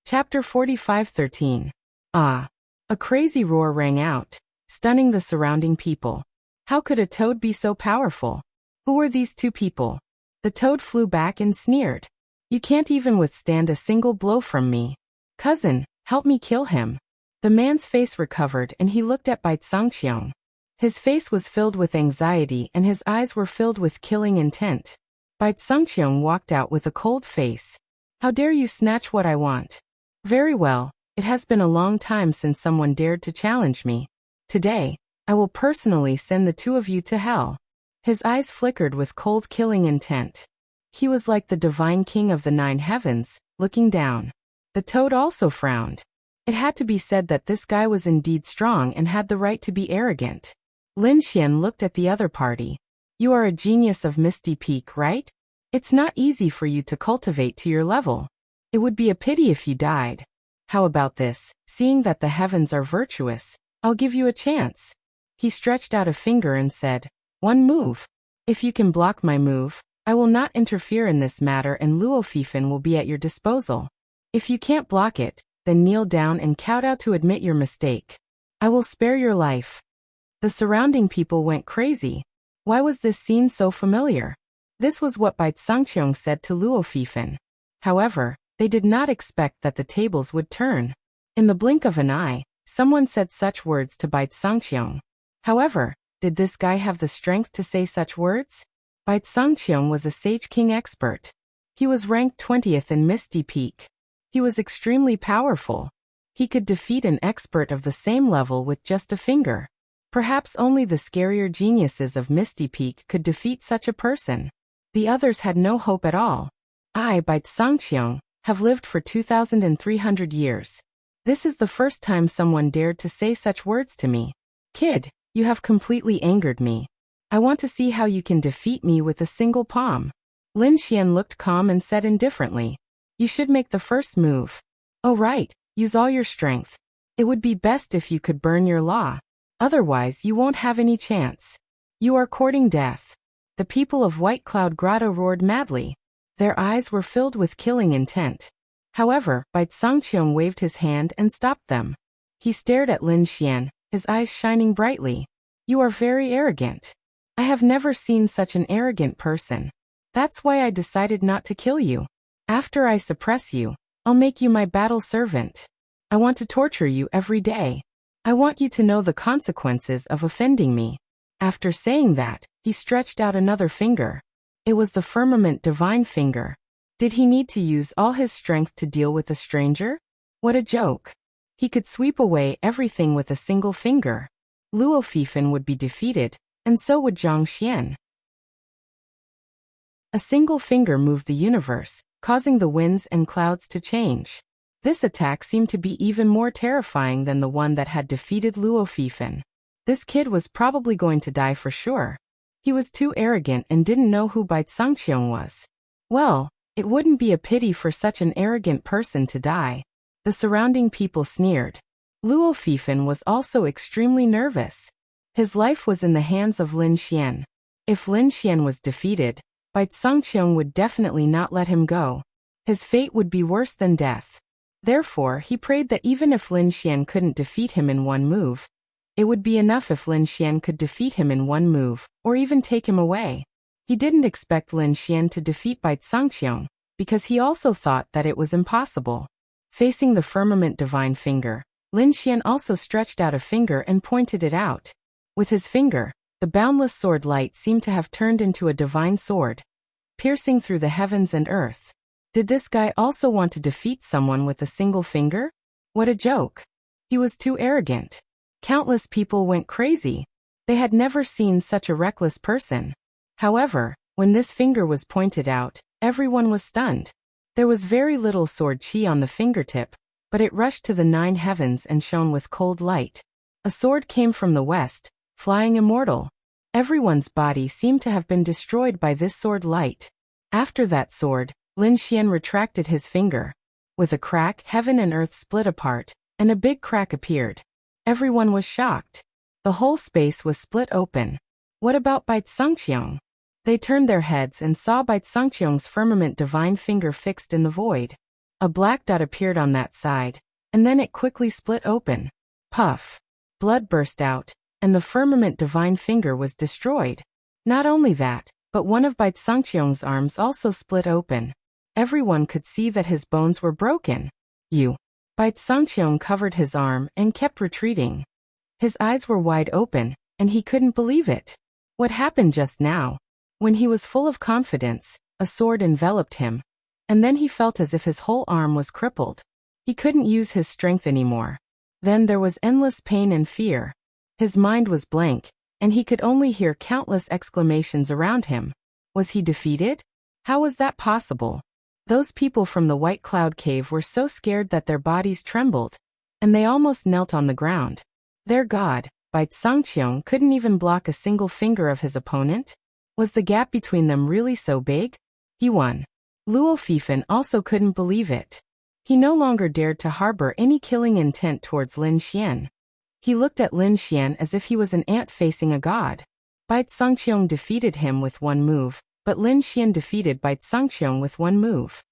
Chapter 45:13. Ah. A crazy roar rang out, stunning the surrounding people. How could a toad be so powerful? Who were these two people? The toad flew back and sneered. You can't even withstand a single blow from me. Cousin, help me kill him. The man's face recovered and he looked at Bai Tsangqiang. His face was filled with anxiety and his eyes were filled with killing intent. Bai Tsangqiang walked out with a cold face. How dare you snatch what I want? Very well, it has been a long time since someone dared to challenge me. Today, I will personally send the two of you to hell. His eyes flickered with cold killing intent. He was like the divine king of the 9 heavens, looking down. The toad also frowned. It had to be said that this guy was indeed strong and had the right to be arrogant. Lin Xian looked at the other party. You are a genius of Misty Peak, right? It's not easy for you to cultivate to your level. It would be a pity if you died. How about this? Seeing that the heavens are virtuous, I'll give you a chance. He stretched out a finger and said, one move. If you can block my move, I will not interfere in this matter and Luo Fifan will be at your disposal. If you can't block it, then kneel down and kowtow to admit your mistake. I will spare your life. The surrounding people went crazy. Why was this scene so familiar? This was what Bai Tsangqiang said to Luo Fifan. However, they did not expect that the tables would turn. In the blink of an eye, someone said such words to Bai Tsangqiang. However, did this guy have the strength to say such words? Bai Tsangqiang was a Sage King expert. He was ranked 20th in Misty Peak. He was extremely powerful. He could defeat an expert of the same level with just a finger. Perhaps only the scarier geniuses of Misty Peak could defeat such a person. The others had no hope at all. I, Bai Tsangqiang, have lived for 2,300 years. This is the first time someone dared to say such words to me. Kid, you have completely angered me. I want to see how you can defeat me with a single palm. Lin Xian looked calm and said indifferently. You should make the first move. Oh right, use all your strength. It would be best if you could burn your law. Otherwise you won't have any chance. You are courting death. The people of White Cloud Grotto roared madly. Their eyes were filled with killing intent. However, Bai Tsangqiang waved his hand and stopped them. He stared at Lin Xian, his eyes shining brightly. You are very arrogant. I have never seen such an arrogant person. That's why I decided not to kill you. After I suppress you, I'll make you my battle servant. I want to torture you every day. I want you to know the consequences of offending me. After saying that, he stretched out another finger. It was the firmament divine finger. Did he need to use all his strength to deal with a stranger? What a joke. He could sweep away everything with a single finger. Luo Fifan would be defeated, and so would Zhang Xian. A single finger moved the universe, causing the winds and clouds to change. This attack seemed to be even more terrifying than the one that had defeated Luo Fifan. This kid was probably going to die for sure. He was too arrogant and didn't know who Bai Zhangqiong was. Well, it wouldn't be a pity for such an arrogant person to die. The surrounding people sneered. Luo Fifan was also extremely nervous. His life was in the hands of Lin Xian. If Lin Xian was defeated, Bai Zhangqiong would definitely not let him go. His fate would be worse than death. Therefore, he prayed that even if Lin Xian couldn't defeat him in one move, it would be enough if Lin Xian could defeat him in one move, or even take him away. He didn't expect Lin Xian to defeat Bai Zhangqiong, because he also thought that it was impossible. Facing the firmament divine finger, Lin Xian also stretched out a finger and pointed it out. With his finger, the boundless sword light seemed to have turned into a divine sword, piercing through the heavens and earth. Did this guy also want to defeat someone with a single finger? What a joke. He was too arrogant. Countless people went crazy. They had never seen such a reckless person. However, when this finger was pointed out, everyone was stunned. There was very little sword chi on the fingertip, but it rushed to the 9 heavens and shone with cold light. A sword came from the west, flying immortal. Everyone's body seemed to have been destroyed by this sword light. After that sword, Lin Xian retracted his finger. With a crack, heaven and earth split apart, and a big crack appeared. Everyone was shocked. The whole space was split open. What about Bai Zhangqiong? They turned their heads and saw Bai Zhangqiong's firmament divine finger fixed in the void. A black dot appeared on that side, and then it quickly split open. Puff. Blood burst out, and the firmament divine finger was destroyed. Not only that, but one of Bai Zhangqiong's arms also split open. Everyone could see that his bones were broken. Bai Zhangqiong covered his arm and kept retreating. His eyes were wide open, and he couldn't believe it. What happened just now? When he was full of confidence, a sword enveloped him, and then he felt as if his whole arm was crippled. He couldn't use his strength anymore. Then there was endless pain and fear. His mind was blank, and he could only hear countless exclamations around him. Was he defeated? How was that possible? Those people from the White Cloud Cave were so scared that their bodies trembled, and they almost knelt on the ground. Their god, Bai Zhangqiong, couldn't even block a single finger of his opponent? Was the gap between them really so big? He won. Luo Fifan also couldn't believe it. He no longer dared to harbor any killing intent towards Lin Xian. He looked at Lin Xian as if he was an ant facing a god. Bai Zhangqiong defeated him with one move, but Lin Xian defeated Bai Zhangqiong with one move.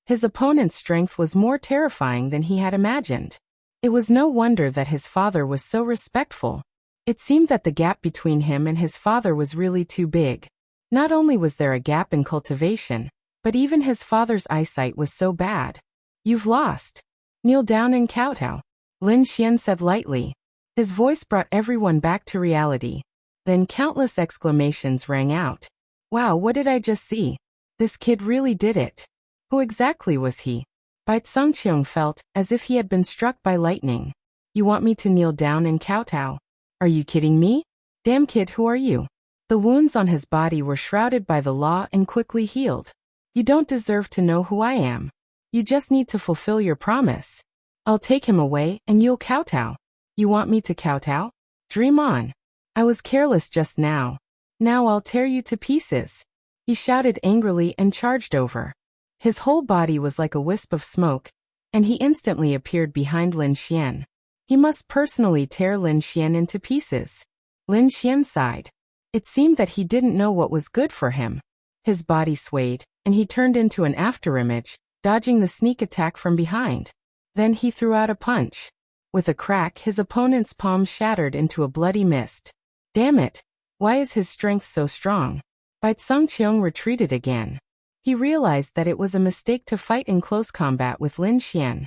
His opponent's strength was more terrifying than he had imagined. It was no wonder that his father was so respectful. It seemed that the gap between him and his father was really too big. Not only was there a gap in cultivation, but even his father's eyesight was so bad. You've lost. Kneel down and kowtow, Lin Xian said lightly. His voice brought everyone back to reality. Then countless exclamations rang out. Wow, what did I just see? This kid really did it. Who exactly was he? Bai Zhangqiong felt as if he had been struck by lightning. You want me to kneel down and kowtow? Are you kidding me? Damn kid, who are you? The wounds on his body were shrouded by the law and quickly healed. You don't deserve to know who I am. You just need to fulfill your promise. I'll take him away and you'll kowtow. You want me to kowtow? Dream on. I was careless just now. Now I'll tear you to pieces. He shouted angrily and charged over. His whole body was like a wisp of smoke, and he instantly appeared behind Lin Xian. He must personally tear Lin Xian into pieces. Lin Xian sighed. It seemed that he didn't know what was good for him. His body swayed, and he turned into an afterimage, dodging the sneak attack from behind. Then he threw out a punch. With a crack, his opponent's palm shattered into a bloody mist. Damn it! Why is his strength so strong? Bai Zhangqiong retreated again. He realized that it was a mistake to fight in close combat with Lin Xian.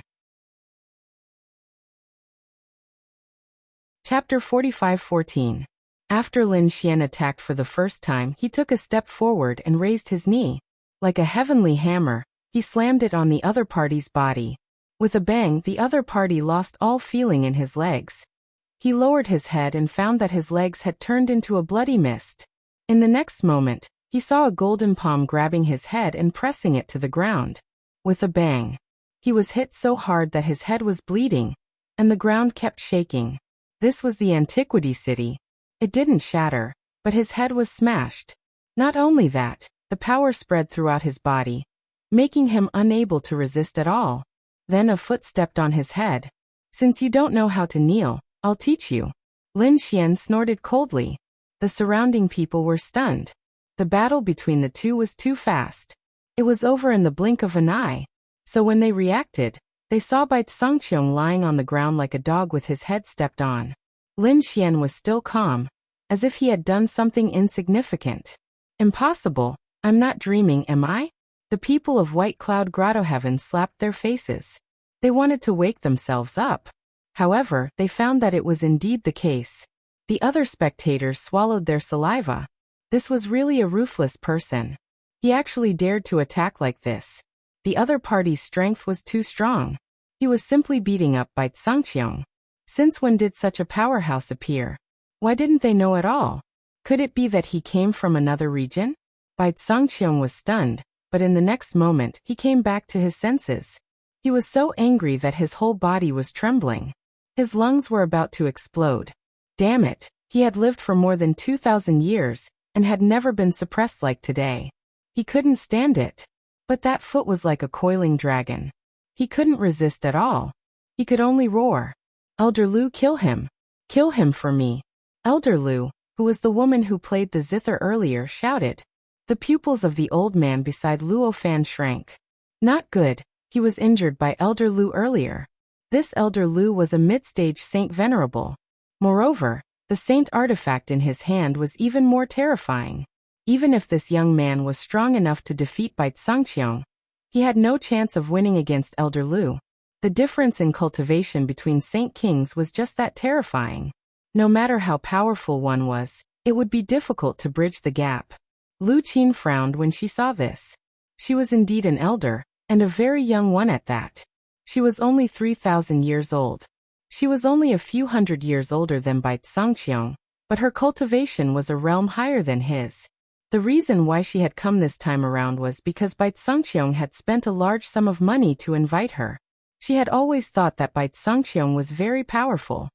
Chapter 45:14. After Lin Xian attacked for the first time, he took a step forward and raised his knee. Like a heavenly hammer, he slammed it on the other party's body. With a bang, the other party lost all feeling in his legs. He lowered his head and found that his legs had turned into a bloody mist. In the next moment, he saw a golden palm grabbing his head and pressing it to the ground. With a bang. He was hit so hard that his head was bleeding, and the ground kept shaking. This was the Antiquity City. It didn't shatter, but his head was smashed. Not only that, the power spread throughout his body, making him unable to resist at all. Then a foot stepped on his head. Since you don't know how to kneel, I'll teach you. Lin Xian snorted coldly. The surrounding people were stunned. The battle between the two was too fast. It was over in the blink of an eye. So when they reacted, they saw Bai Sangqiong lying on the ground like a dog with his head stepped on. Lin Xian was still calm, as if he had done something insignificant. Impossible. I'm not dreaming, am I? The people of White Cloud Grotto Heaven slapped their faces. They wanted to wake themselves up. However, they found that it was indeed the case. The other spectators swallowed their saliva. This was really a ruthless person. He actually dared to attack like this. The other party's strength was too strong. He was simply beating up Bai Sangqiong. Since when did such a powerhouse appear? Why didn't they know at all? Could it be that he came from another region? Bai Sangqiong was stunned, but in the next moment he came back to his senses. He was so angry that his whole body was trembling. His lungs were about to explode. Damn it, he had lived for more than 2,000 years, and had never been suppressed like today. He couldn't stand it. But that foot was like a coiling dragon. He couldn't resist at all. He could only roar. Elder Lu, kill him. Kill him for me. Elder Lu, who was the woman who played the zither earlier, shouted. The pupils of the old man beside Luo Fan shrank. Not good, he was injured by Elder Lu earlier. This Elder Lu was a mid-stage saint venerable. Moreover, the saint artifact in his hand was even more terrifying. Even if this young man was strong enough to defeat Bai Sangqiong, he had no chance of winning against Elder Lu. The difference in cultivation between Saint Kings was just that terrifying. No matter how powerful one was, it would be difficult to bridge the gap. Lu Qin frowned when she saw this. She was indeed an elder, and a very young one at that. She was only 3,000 years old. She was only a few hundred years older than Bai Sangqiong, but her cultivation was a realm higher than his. The reason why she had come this time around was because Bai Sangqiong had spent a large sum of money to invite her. She had always thought that Bai Sangqiong was very powerful.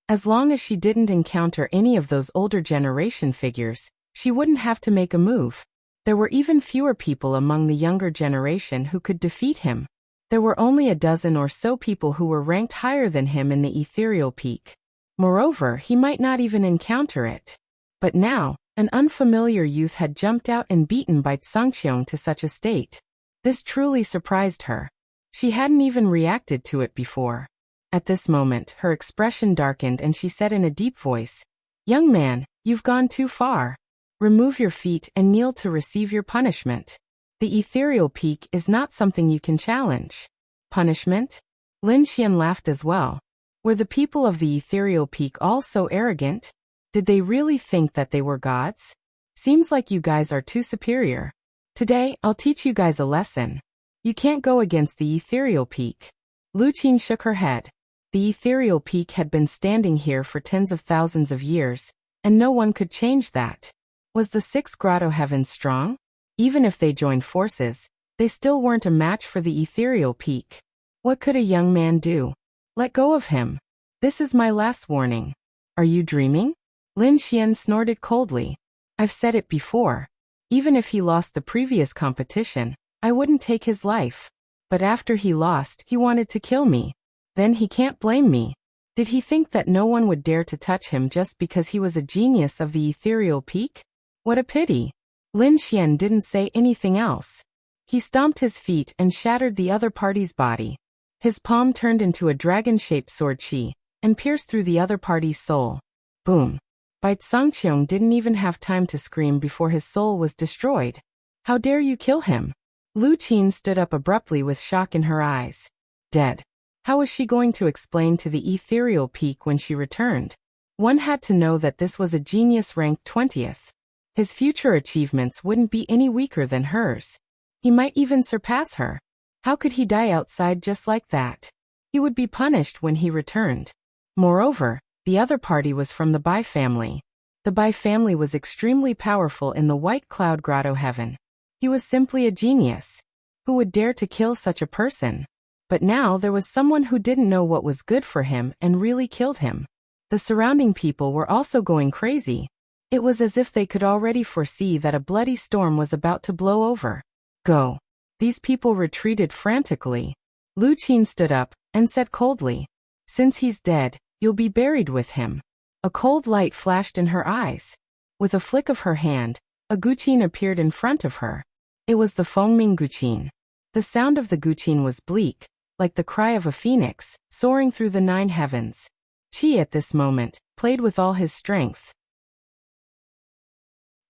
As long as she didn't encounter any of those older generation figures, she wouldn't have to make a move. There were even fewer people among the younger generation who could defeat him. There were only a dozen or so people who were ranked higher than him in the ethereal peak. Moreover, he might not even encounter it. But now, an unfamiliar youth had jumped out and beaten Bai Sangqiong to such a state. This truly surprised her. She hadn't even reacted to it before. At this moment, her expression darkened and she said in a deep voice, Young man, you've gone too far. Remove your feet and kneel to receive your punishment. The ethereal peak is not something you can challenge. Punishment? Lin Xian laughed as well. Were the people of the ethereal peak all so arrogant? Did they really think that they were gods? Seems like you guys are too superior. Today, I'll teach you guys a lesson. You can't go against the ethereal peak. Lu Qin shook her head. The ethereal peak had been standing here for tens of thousands of years, and no one could change that. Was the 6 Grotto Heavens strong? Even if they joined forces, they still weren't a match for the ethereal peak. What could a young man do? Let go of him. This is my last warning. Are you dreaming? Lin Xian snorted coldly. I've said it before. Even if he lost the previous competition, I wouldn't take his life. But after he lost, he wanted to kill me. Then he can't blame me. Did he think that no one would dare to touch him just because he was a genius of the ethereal peak? What a pity. Lin Xian didn't say anything else. He stomped his feet and shattered the other party's body. His palm turned into a dragon-shaped sword qi, and pierced through the other party's soul. Boom. Bai Sangqiong didn't even have time to scream before his soul was destroyed. How dare you kill him? Lu Qin stood up abruptly with shock in her eyes. Dead. How was she going to explain to the ethereal peak when she returned? One had to know that this was a genius ranked 20th. His future achievements wouldn't be any weaker than hers. He might even surpass her. How could he die outside just like that? He would be punished when he returned. Moreover, the other party was from the Bai family. The Bai family was extremely powerful in the White Cloud Grotto Heaven. He was simply a genius. Who would dare to kill such a person? But now there was someone who didn't know what was good for him and really killed him. The surrounding people were also going crazy. It was as if they could already foresee that a bloody storm was about to blow over. Go. These people retreated frantically. Lu Qin stood up and said coldly, "Since he's dead, you'll be buried with him." A cold light flashed in her eyes. With a flick of her hand, a guqin appeared in front of her. It was the Fengming guqin. The sound of the guqin was bleak, like the cry of a phoenix, soaring through the 9 heavens. Qi at this moment played with all his strength.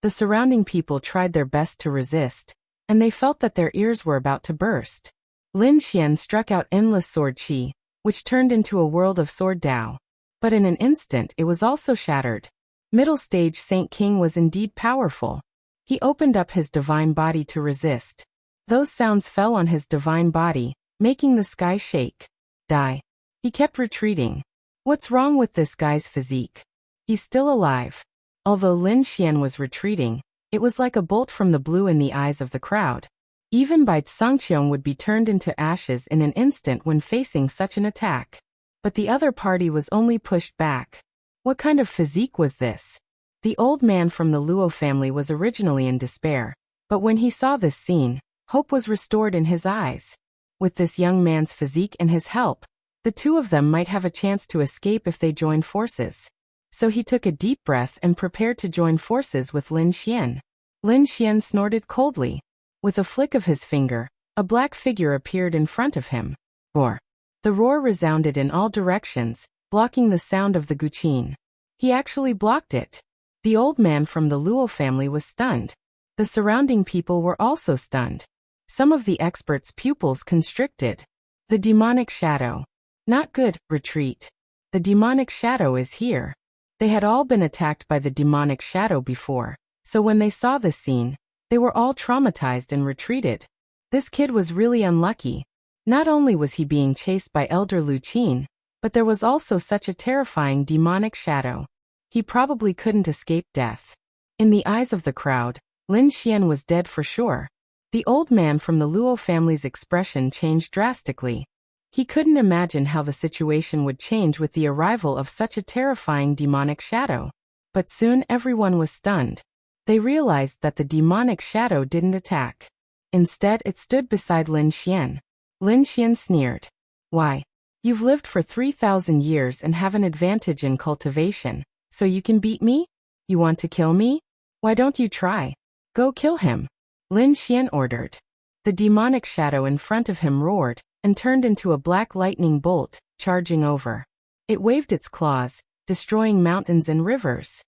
The surrounding people tried their best to resist, and they felt that their ears were about to burst. Lin Xian struck out endless sword qi, which turned into a world of sword Dao. But in an instant it was also shattered. Middle stage Saint King was indeed powerful. He opened up his divine body to resist. Those sounds fell on his divine body, making the sky shake. Die. He kept retreating. What's wrong with this guy's physique? He's still alive. Although Lin Xian was retreating, it was like a bolt from the blue in the eyes of the crowd. Even Bai Sangqiong would be turned into ashes in an instant when facing such an attack. But the other party was only pushed back. What kind of physique was this? The old man from the Luo family was originally in despair, but when he saw this scene, hope was restored in his eyes. With this young man's physique and his help, the two of them might have a chance to escape if they joined forces. So he took a deep breath and prepared to join forces with Lin Xian. Lin Xian snorted coldly. With a flick of his finger, a black figure appeared in front of him. Roar. The roar resounded in all directions, blocking the sound of the guqin. He actually blocked it. The old man from the Luo family was stunned. The surrounding people were also stunned. Some of the experts' pupils constricted. The demonic shadow. Not good, retreat. The demonic shadow is here. They had all been attacked by the demonic shadow before, so when they saw this scene, they were all traumatized and retreated. This kid was really unlucky. Not only was he being chased by Elder Lu Qin, but there was also such a terrifying demonic shadow. He probably couldn't escape death. In the eyes of the crowd, Lin Xian was dead for sure. The old man from the Luo family's expression changed drastically. He couldn't imagine how the situation would change with the arrival of such a terrifying demonic shadow. But soon everyone was stunned. They realized that the demonic shadow didn't attack. Instead, it stood beside Lin Xian. Lin Xian sneered. Why? You've lived for 3,000 years and have an advantage in cultivation, so you can beat me? You want to kill me? Why don't you try? Go kill him. Lin Xian ordered. The demonic shadow in front of him roared and turned into a black lightning bolt, charging over. It waved its claws, destroying mountains and rivers.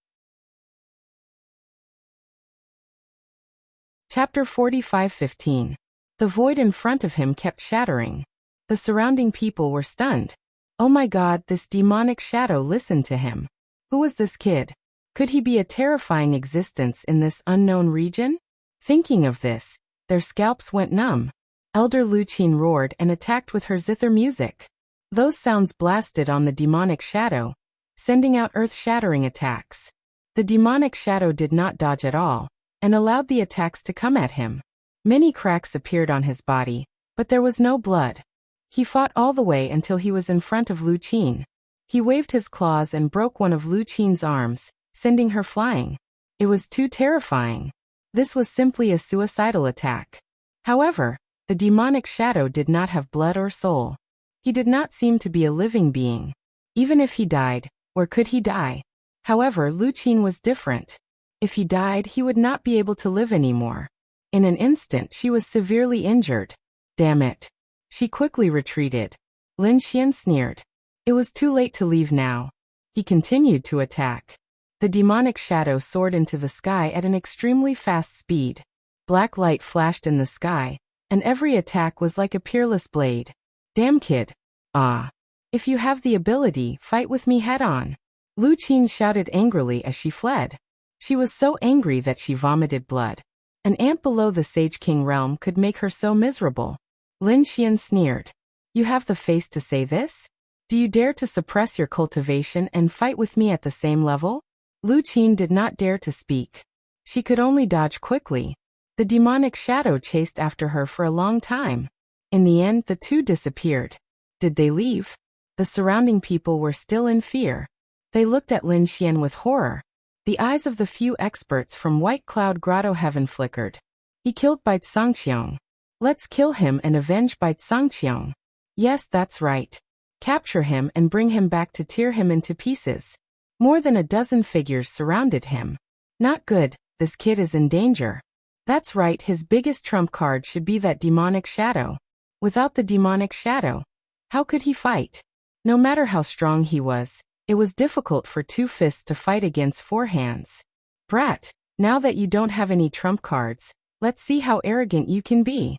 Chapter 45:15. The void in front of him kept shattering. The surrounding people were stunned. Oh my God, this demonic shadow listened to him. Who was this kid? Could he be a terrifying existence in this unknown region? Thinking of this, their scalps went numb. Elder Lu Qin roared and attacked with her zither music. Those sounds blasted on the demonic shadow, sending out earth-shattering attacks. The demonic shadow did not dodge at all, and allowed the attacks to come at him. Many cracks appeared on his body, but there was no blood. He fought all the way until he was in front of Lu Qin. He waved his claws and broke one of Lu Qin's arms, sending her flying. It was too terrifying. This was simply a suicidal attack. However, the demonic shadow did not have blood or soul. He did not seem to be a living being. Even if he died, where could he die? However, Lu Qin was different. If he died, he would not be able to live anymore. In an instant, she was severely injured. Damn it. She quickly retreated. Lin Xian sneered. It was too late to leave now. He continued to attack. The demonic shadow soared into the sky at an extremely fast speed. Black light flashed in the sky, and every attack was like a peerless blade. Damn kid. Ah. If you have the ability, fight with me head on. Lu Qin shouted angrily as she fled. She was so angry that she vomited blood. An ant below the Sage King realm could make her so miserable. Lin Xian sneered. You have the face to say this? Do you dare to suppress your cultivation and fight with me at the same level? Lu Qin did not dare to speak. She could only dodge quickly. The demonic shadow chased after her for a long time. In the end, the two disappeared. Did they leave? The surrounding people were still in fear. They looked at Lin Xian with horror. The eyes of the few experts from White Cloud Grotto Heaven flickered. He killed Bai Sangqiong. Let's kill him and avenge Bai Sangqiong. Yes, that's right. Capture him and bring him back to tear him into pieces. More than a dozen figures surrounded him. Not good, this kid is in danger. That's right, his biggest trump card should be that demonic shadow. Without the demonic shadow, how could he fight? No matter how strong he was, it was difficult for two fists to fight against four hands. Brat, now that you don't have any trump cards, let's see how arrogant you can be.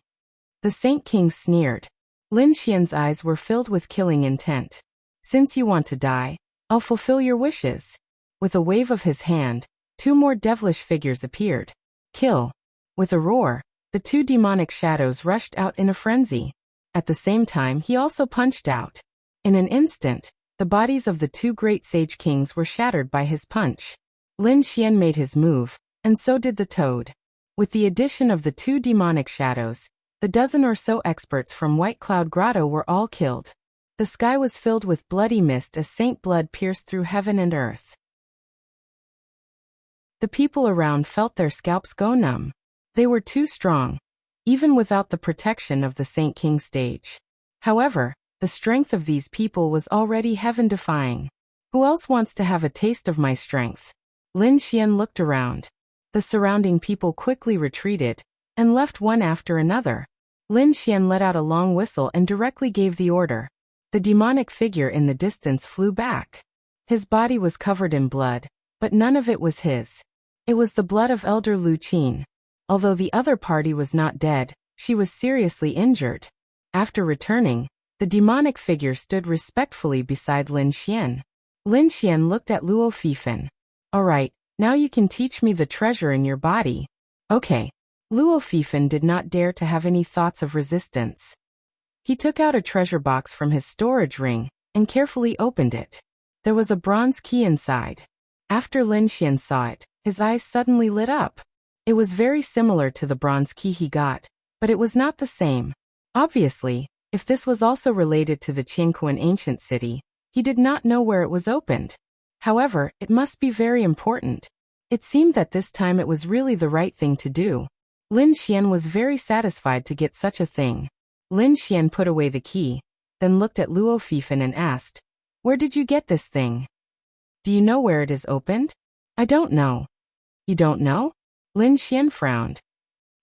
The Saint King sneered. Lin Xian's eyes were filled with killing intent. Since you want to die, I'll fulfill your wishes. With a wave of his hand, two more devilish figures appeared. Kill. With a roar, the two demonic shadows rushed out in a frenzy. At the same time, he also punched out. In an instant, the bodies of the two great sage kings were shattered by his punch. Lin Xian made his move, and so did the toad. With the addition of the two demonic shadows, the dozen or so experts from White Cloud Grotto were all killed. The sky was filled with bloody mist as Saint blood pierced through heaven and earth. The people around felt their scalps go numb. They were too strong, even without the protection of the Saint King stage. However, the strength of these people was already heaven-defying. Who else wants to have a taste of my strength? Lin Xian looked around. The surrounding people quickly retreated, and left one after another. Lin Xian let out a long whistle and directly gave the order. The demonic figure in the distance flew back. His body was covered in blood, but none of it was his. It was the blood of Elder Lu Qin. Although the other party was not dead, she was seriously injured. After returning, the demonic figure stood respectfully beside Lin Xian. Lin Xian looked at Luo Fifan. All right, now you can teach me the treasure in your body. Okay. Luo Fifan did not dare to have any thoughts of resistance. He took out a treasure box from his storage ring and carefully opened it. There was a bronze key inside. After Lin Xian saw it, his eyes suddenly lit up. It was very similar to the bronze key he got, but it was not the same. Obviously, if this was also related to the Qianquan ancient city, he did not know where it was opened. However, it must be very important. It seemed that this time it was really the right thing to do. Lin Xian was very satisfied to get such a thing. Lin Xian put away the key, then looked at Luo Fifan and asked, "Where did you get this thing? Do you know where it is opened?" "I don't know." "You don't know?" Lin Xian frowned.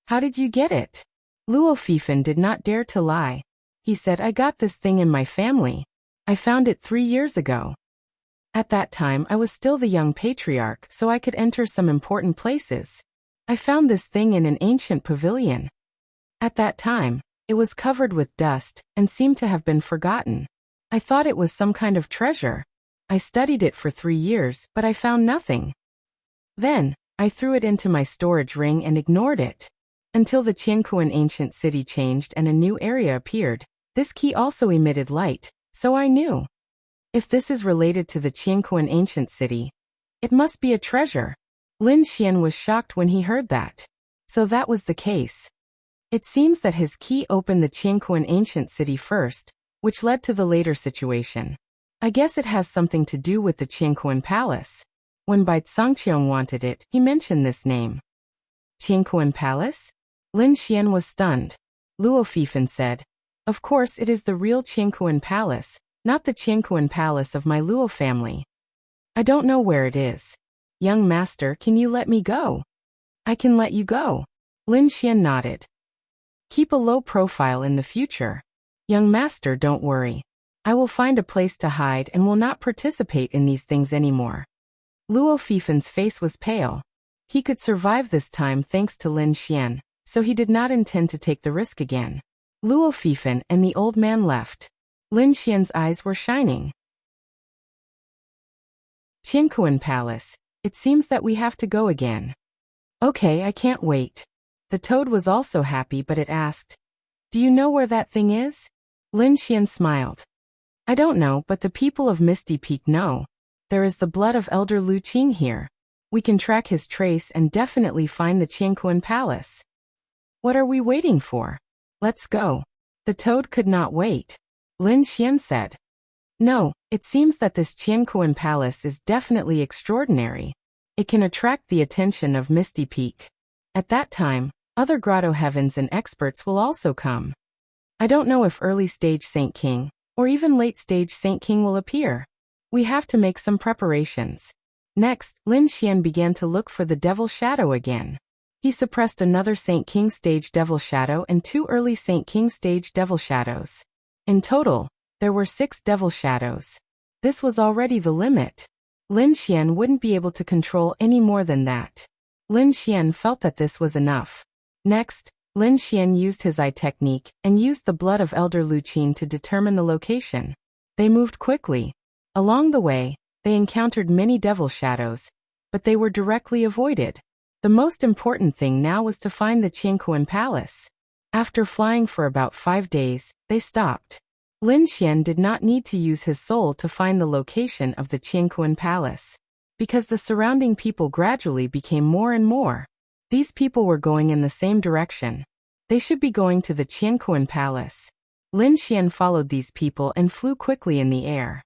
"How did you get it?" Luo Fifan did not dare to lie. He said, "I got this thing in my family. I found it 3 years ago. At that time I was still the young patriarch, so I could enter some important places. I found this thing in an ancient pavilion. At that time, it was covered with dust and seemed to have been forgotten. I thought it was some kind of treasure. I studied it for 3 years, but I found nothing. Then, I threw it into my storage ring and ignored it. Until the Qianquan ancient city changed and a new area appeared. This key also emitted light, so I knew. If this is related to the Qianquan ancient city, it must be a treasure." Lin Xian was shocked when he heard that. So that was the case. It seems that his key opened the Qianquan ancient city first, which led to the later situation. I guess it has something to do with the Qianquan palace. When Bai Sangqiong wanted it, he mentioned this name. Qianquan palace? Lin Xian was stunned. Luo Fifan said, "Of course it is the real Qianquan palace, not the Qianquan palace of my Luo family. I don't know where it is. Young master, can you let me go?" "I can let you go." Lin Xian nodded. "Keep a low profile in the future. Young master, don't worry. I will find a place to hide and will not participate in these things anymore." Luo Fifan's face was pale. He could survive this time thanks to Lin Xian, so he did not intend to take the risk again. Luo Fifan and the old man left. Lin Xian's eyes were shining. Qianquan Palace. It seems that we have to go again. Okay, I can't wait. The toad was also happy, but it asked, "Do you know where that thing is?" Lin Xian smiled. "I don't know, but the people of Misty Peak know. There is the blood of Elder Lu Qin here. We can track his trace and definitely find the Qianquan Palace." What are we waiting for? Let's go. The toad could not wait. Lin Xian said. No, it seems that this Qianquan palace is definitely extraordinary. It can attract the attention of Misty Peak. At that time, other grotto heavens and experts will also come. I don't know if early stage Saint King, or even late stage Saint King will appear. We have to make some preparations. Next, Lin Xian began to look for the Devil Shadow again. He suppressed another Saint King stage Devil Shadow and 2 early Saint King stage Devil Shadows. In total, there were 6 Devil Shadows. This was already the limit. Lin Xian wouldn't be able to control any more than that. Lin Xian felt that this was enough. Next, Lin Xian used his eye technique and used the blood of Elder Lu Qin to determine the location. They moved quickly. Along the way, they encountered many Devil Shadows, but they were directly avoided. The most important thing now was to find the Qianquan Palace. After flying for about 5 days, they stopped. Lin Xian did not need to use his soul to find the location of the Qianquan Palace, because the surrounding people gradually became more and more. These people were going in the same direction. They should be going to the Qianquan Palace. Lin Xian followed these people and flew quickly in the air.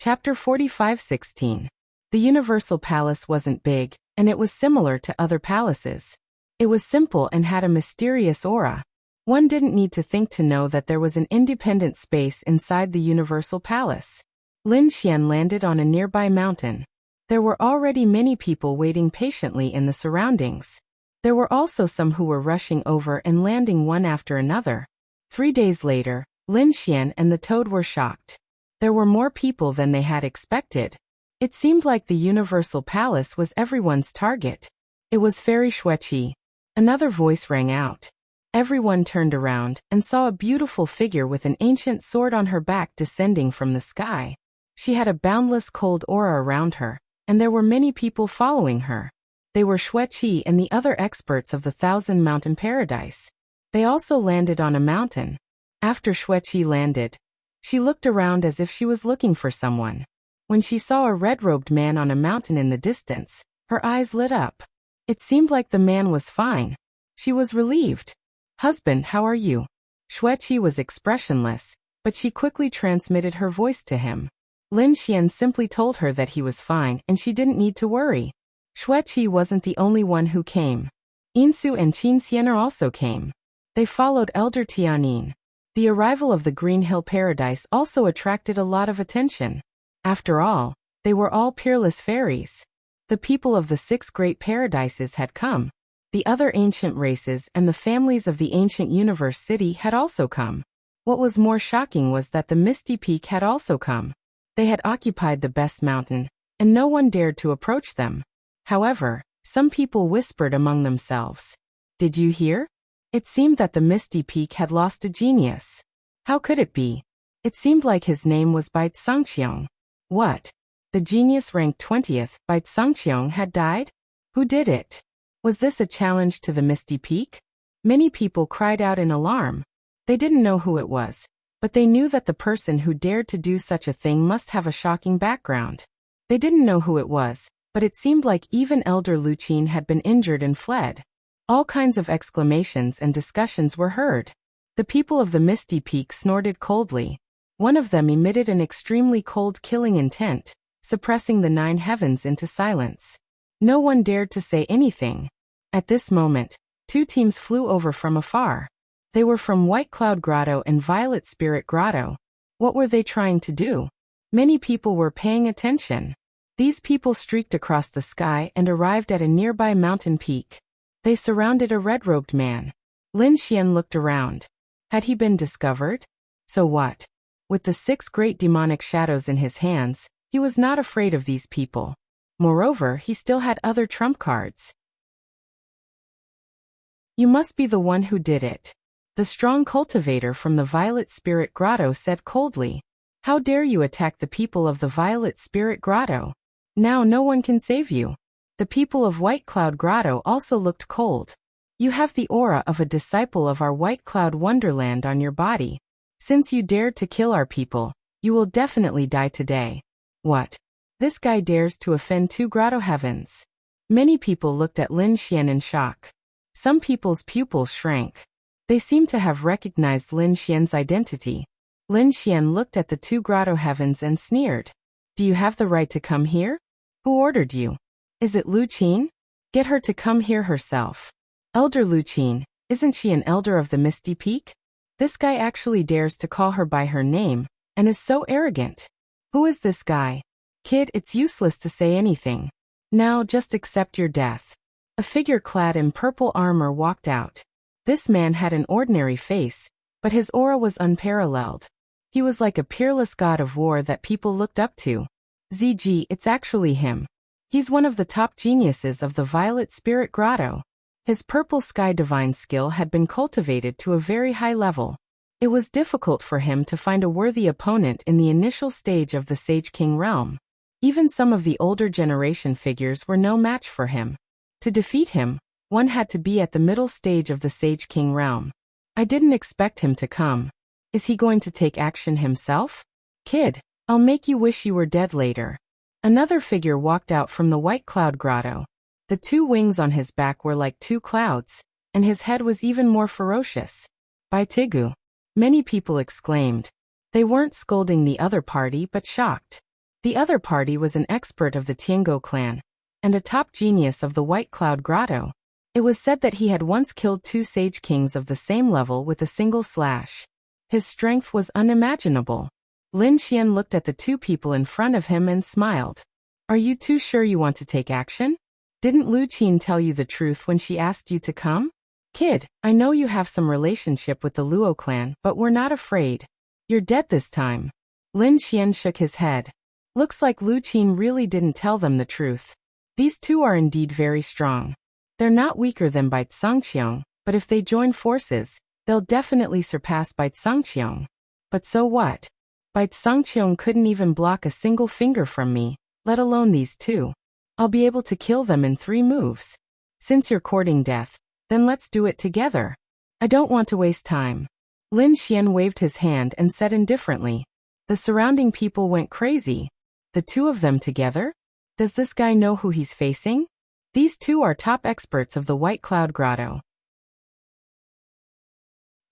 Chapter 45:16. The Universal Palace wasn't big, and it was similar to other palaces. It was simple and had a mysterious aura. One didn't need to think to know that there was an independent space inside the Universal Palace. Lin Xian landed on a nearby mountain. There were already many people waiting patiently in the surroundings. There were also some who were rushing over and landing one after another. 3 days later, Lin Xian and the toad were shocked. There were more people than they had expected. It seemed like the Universal Palace was everyone's target. It was Fairy Xueqi. Another voice rang out. Everyone turned around and saw a beautiful figure with an ancient sword on her back descending from the sky. She had a boundless cold aura around her, and there were many people following her. They were Xueqi and the other experts of the Thousand Mountain Paradise. They also landed on a mountain. After Xueqi landed, she looked around as if she was looking for someone. When she saw a red-robed man on a mountain in the distance, her eyes lit up. It seemed like the man was fine. She was relieved. "Husband, how are you?" Xueqi was expressionless, but she quickly transmitted her voice to him. Lin Xian simply told her that he was fine and she didn't need to worry. Xueqi wasn't the only one who came. Yinsu and Qin Xianer also came. They followed Elder Tianin. The arrival of the Green Hill Paradise also attracted a lot of attention. After all, they were all peerless fairies. The people of the 6 great paradises had come. The other ancient races and the families of the ancient universe city had also come. What was more shocking was that the Misty Peak had also come. They had occupied the best mountain, and no one dared to approach them. However, some people whispered among themselves. "Did you hear? It seemed that the Misty Peak had lost a genius." How could it be? It seemed like his name was Bai Tsangqiang. What? The genius ranked 20th, Bai Tsangqiang, had died? Who did it? Was this a challenge to the Misty Peak? Many people cried out in alarm. They didn't know who it was, but they knew that the person who dared to do such a thing must have a shocking background. They didn't know who it was, but it seemed like even Elder Lu Qin had been injured and fled. All kinds of exclamations and discussions were heard. The people of the Misty Peak snorted coldly. One of them emitted an extremely cold killing intent, suppressing the 9 heavens into silence. No one dared to say anything. At this moment, 2 teams flew over from afar. They were from White Cloud Grotto and Violet Spirit Grotto. What were they trying to do? Many people were paying attention. These people streaked across the sky and arrived at a nearby mountain peak. They surrounded a red-robed man. Lin Xian looked around. Had he been discovered? So what? With the 6 great demonic shadows in his hands, he was not afraid of these people. Moreover, he still had other trump cards. "You must be the one who did it," the strong cultivator from the Violet Spirit Grotto said coldly. "How dare you attack the people of the Violet Spirit Grotto? Now no one can save you." The people of White Cloud Grotto also looked cold. "You have the aura of a disciple of our White Cloud Wonderland on your body. Since you dared to kill our people, you will definitely die today." What? This guy dares to offend 2 grotto heavens. Many people looked at Lin Xian in shock. Some people's pupils shrank. They seemed to have recognized Lin Xian's identity. Lin Xian looked at the two grotto heavens and sneered. Do you have the right to come here? Who ordered you? Is it Lu Qin? Get her to come here herself. Elder Lu Qin, isn't she an elder of the Misty Peak? This guy actually dares to call her by her name, and is so arrogant. Who is this guy? Kid, it's useless to say anything. Now just accept your death. A figure clad in purple armor walked out. This man had an ordinary face, but his aura was unparalleled. He was like a peerless god of war that people looked up to. ZG, it's actually him. He's one of the top geniuses of the Violet Spirit Grotto. His purple sky divine skill had been cultivated to a very high level. It was difficult for him to find a worthy opponent in the initial stage of the Sage King realm. Even some of the older generation figures were no match for him. To defeat him, one had to be at the middle stage of the Sage King realm. I didn't expect him to come. Is he going to take action himself? Kid, I'll make you wish you were dead later. Another figure walked out from the White Cloud Grotto. The two wings on his back were like two clouds, and his head was even more ferocious. By Tigu! Many people exclaimed. They weren't scolding the other party but shocked. The other party was an expert of the Tiango clan, and a top genius of the White Cloud Grotto. It was said that he had once killed two Sage Kings of the same level with a single slash. His strength was unimaginable. Lin Xian looked at the two people in front of him and smiled. Are you too sure you want to take action? Didn't Lu Qin tell you the truth when she asked you to come? Kid, I know you have some relationship with the Luo clan, but we're not afraid. You're dead this time. Lin Xian shook his head. Looks like Lu Qin really didn't tell them the truth. These two are indeed very strong. They're not weaker than Bai Sangqiong, but if they join forces, they'll definitely surpass Bai Sangqiong. But so what? Bai Sangqiong couldn't even block a single finger from me, let alone these two. I'll be able to kill them in 3 moves. Since you're courting death, then let's do it together. I don't want to waste time. Lin Xian waved his hand and said indifferently. The surrounding people went crazy. The two of them together? Does this guy know who he's facing? These two are top experts of the White Cloud Grotto.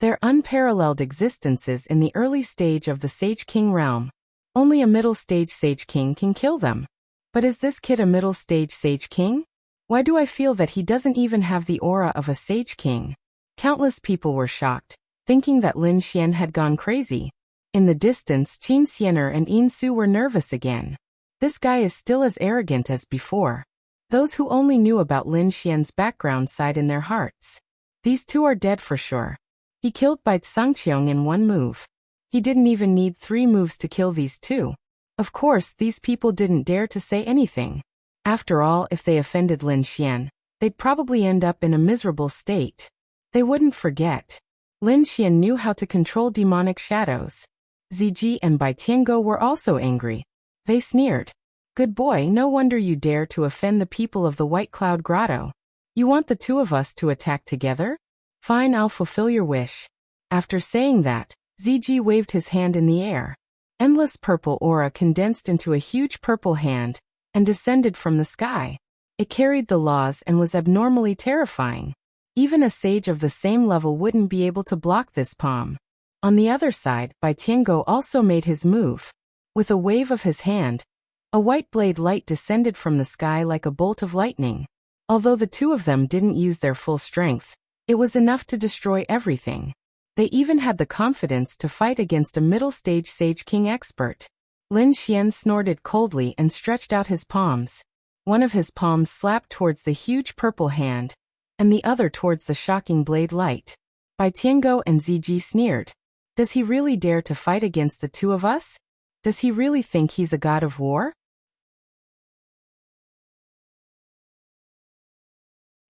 Their unparalleled existences in the early stage of the Sage King realm. Only a middle stage Sage King can kill them. But is this kid a middle stage Sage King? Why do I feel that he doesn't even have the aura of a Sage King? Countless people were shocked, thinking that Lin Xian had gone crazy. In the distance, Qin Xiener and Yin Su were nervous again. This guy is still as arrogant as before. Those who only knew about Lin Xian's background sighed in their hearts. These two are dead for sure. He killed Bai Sangqiong in 1 move. He didn't even need 3 moves to kill these two. Of course, these people didn't dare to say anything. After all, if they offended Lin Xian, they'd probably end up in a miserable state. They wouldn't forget. Lin Xian knew how to control demonic shadows. Ziji and Bai Tiango were also angry. They sneered. Good boy, no wonder you dare to offend the people of the White Cloud Grotto. You want the two of us to attack together? Fine, I'll fulfill your wish. After saying that, Ziji waved his hand in the air. Endless purple aura condensed into a huge purple hand and descended from the sky. It carried the laws and was abnormally terrifying. Even a sage of the same level wouldn't be able to block this palm. On the other side, Bai Tiango also made his move. With a wave of his hand, a white blade light descended from the sky like a bolt of lightning. Although the two of them didn't use their full strength, it was enough to destroy everything. They even had the confidence to fight against a middle-stage Sage King expert. Lin Xian snorted coldly and stretched out his palms. One of his palms slapped towards the huge purple hand, and the other towards the shocking blade light. Bai Tiango and Ziji sneered. Does he really dare to fight against the two of us? Does he really think he's a god of war?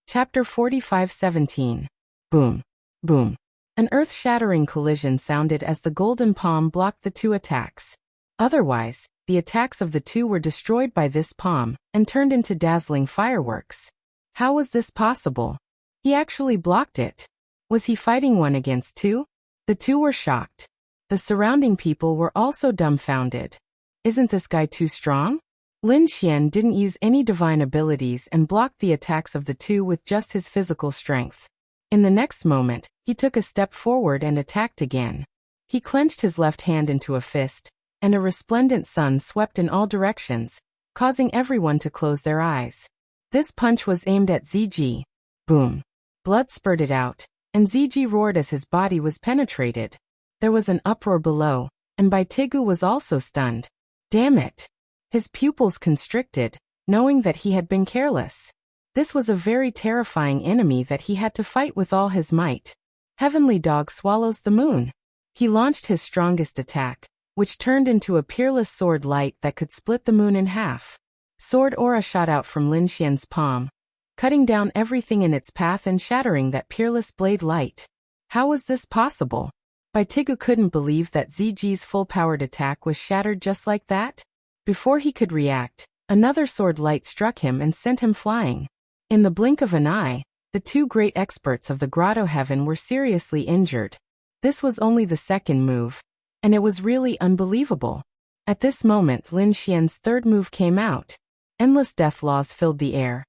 Chapter 45:17. Boom. Boom. An earth-shattering collision sounded as the golden palm blocked the two attacks. Otherwise, the attacks of the two were destroyed by this palm and turned into dazzling fireworks. How was this possible? He actually blocked it. Was he fighting 1 against 2? The two were shocked. The surrounding people were also dumbfounded. Isn't this guy too strong? Lin Xian didn't use any divine abilities and blocked the attacks of the two with just his physical strength. In the next moment, he took a step forward and attacked again. He clenched his left hand into a fist, and a resplendent sun swept in all directions, causing everyone to close their eyes. This punch was aimed at ZG. Boom. Blood spurted out, and ZG roared as his body was penetrated. There was an uproar below, and Baitigu was also stunned. Damn it! His pupils constricted, knowing that he had been careless. This was a very terrifying enemy that he had to fight with all his might. Heavenly Dog swallows the moon. He launched his strongest attack, which turned into a peerless sword light that could split the moon in half. Sword aura shot out from Lin Xian's palm, cutting down everything in its path and shattering that peerless blade light. How was this possible? Baitigu couldn't believe that ZG's full-powered attack was shattered just like that. Before he could react, another sword light struck him and sent him flying. In the blink of an eye, the two great experts of the Grotto Heaven were seriously injured. This was only the second move, and it was really unbelievable. At this moment, Lin Xian's third move came out. Endless death laws filled the air,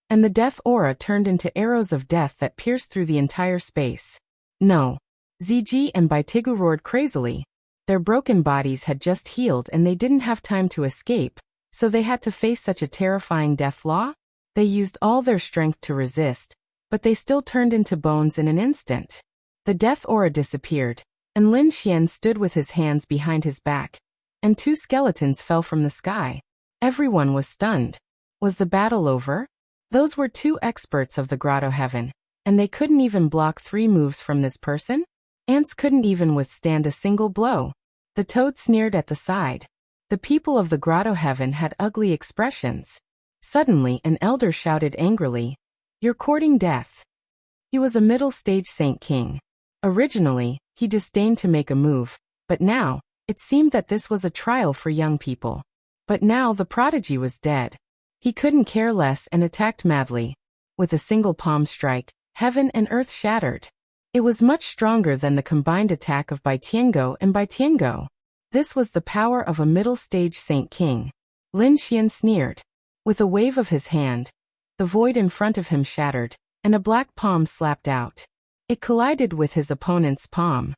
and the death aura turned into arrows of death that pierced through the entire space. No. ZG and Baitigu roared crazily. Their broken bodies had just healed and they didn't have time to escape, so they had to face such a terrifying death law? They used all their strength to resist, but they still turned into bones in an instant. The death aura disappeared, and Lin Xian stood with his hands behind his back, and two skeletons fell from the sky. Everyone was stunned. Was the battle over? Those were two experts of the Grotto Heaven, and they couldn't even block 3 moves from this person? Ants couldn't even withstand a single blow. The toad sneered at the side. The people of the Grotto Heaven had ugly expressions. Suddenly, an elder shouted angrily, "You're courting death." He was a middle-stage Saint King. Originally, he disdained to make a move, but now, it seemed that this was a trial for young people. But now the prodigy was dead. He couldn't care less and attacked madly. With a single palm strike, heaven and earth shattered. It was much stronger than the combined attack of Baitiengo and Baitiengo. This was the power of a middle-stage Saint King. Lin Xian sneered. With a wave of his hand, the void in front of him shattered, and a black palm slapped out. It collided with his opponent's palm.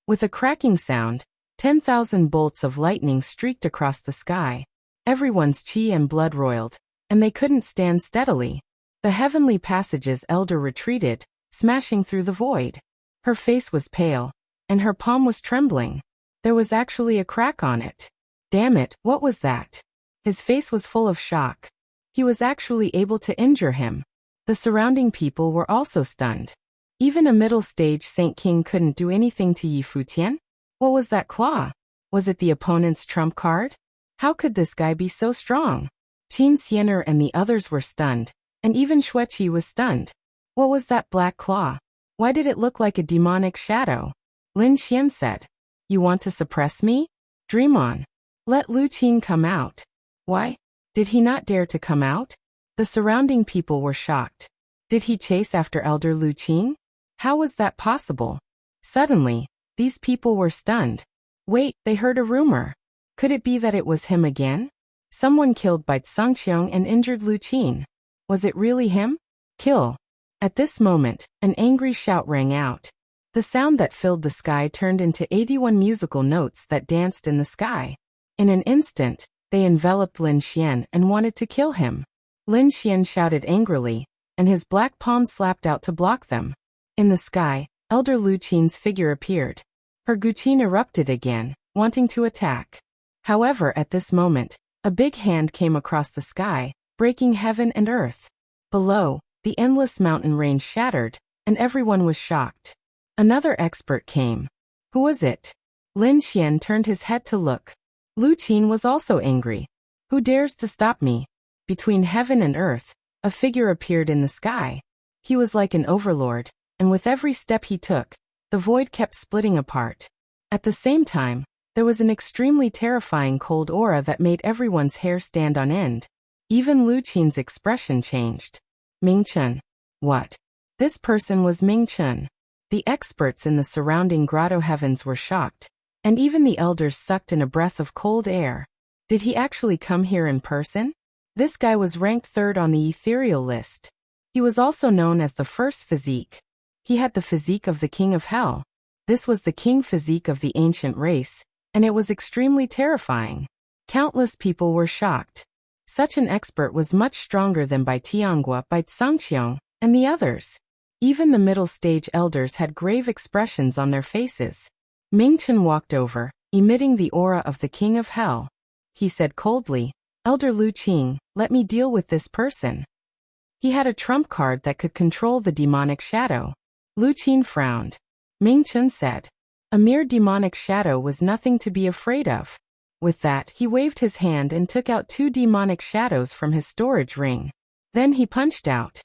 With a cracking sound, 10,000 bolts of lightning streaked across the sky. Everyone's chi and blood roiled, and they couldn't stand steadily. The heavenly passage's elder retreated, smashing through the void. Her face was pale, and her palm was trembling. There was actually a crack on it. Damn it, what was that? His face was full of shock. He was actually able to injure him. The surrounding people were also stunned. Even a middle-stage Saint King couldn't do anything to Yi Futian? What was that claw? Was it the opponent's trump card? How could this guy be so strong? Qin Xiener and the others were stunned, and even Xueqi was stunned. What was that black claw? Why did it look like a demonic shadow? Lin Xian said, "You want to suppress me? Dream on. Let Lu Qin come out." Why? Did he not dare to come out? The surrounding people were shocked. Did he chase after Elder Lu Qin? How was that possible? Suddenly, these people were stunned. Wait, they heard a rumor. Could it be that it was him again? Someone killed Bai Sangqiong and injured Lu Qin. Was it really him? Kill. At this moment, an angry shout rang out. The sound that filled the sky turned into 81 musical notes that danced in the sky. In an instant, they enveloped Lin Xian and wanted to kill him. Lin Xian shouted angrily, and his black palm slapped out to block them. In the sky, Elder Lu Qin's figure appeared. Her guqin erupted again, wanting to attack. However, at this moment, a big hand came across the sky, breaking heaven and earth. Below, the endless mountain range shattered, and everyone was shocked. Another expert came. Who was it? Lin Xian turned his head to look. Lu Qin was also angry. Who dares to stop me? Between heaven and earth, a figure appeared in the sky. He was like an overlord, and with every step he took, the void kept splitting apart. At the same time, there was an extremely terrifying cold aura that made everyone's hair stand on end. Even Lu Qin's expression changed. Ming Chen. What? This person was Ming Chen. The experts in the surrounding grotto heavens were shocked, and even the elders sucked in a breath of cold air. Did he actually come here in person? This guy was ranked third on the ethereal list. He was also known as the first physique. He had the physique of the king of hell. This was the king physique of the ancient race, and it was extremely terrifying. Countless people were shocked. Such an expert was much stronger than Bai Tianghua, Bai Tsangqiang, and the others. Even the middle stage elders had grave expressions on their faces. Ming Chen walked over, emitting the aura of the king of hell. He said coldly, "Elder Lu Qing, let me deal with this person." He had a trump card that could control the demonic shadow. Lu Qing frowned. Ming Chen said, "A mere demonic shadow was nothing to be afraid of." With that, he waved his hand and took out 2 demonic shadows from his storage ring. Then he punched out.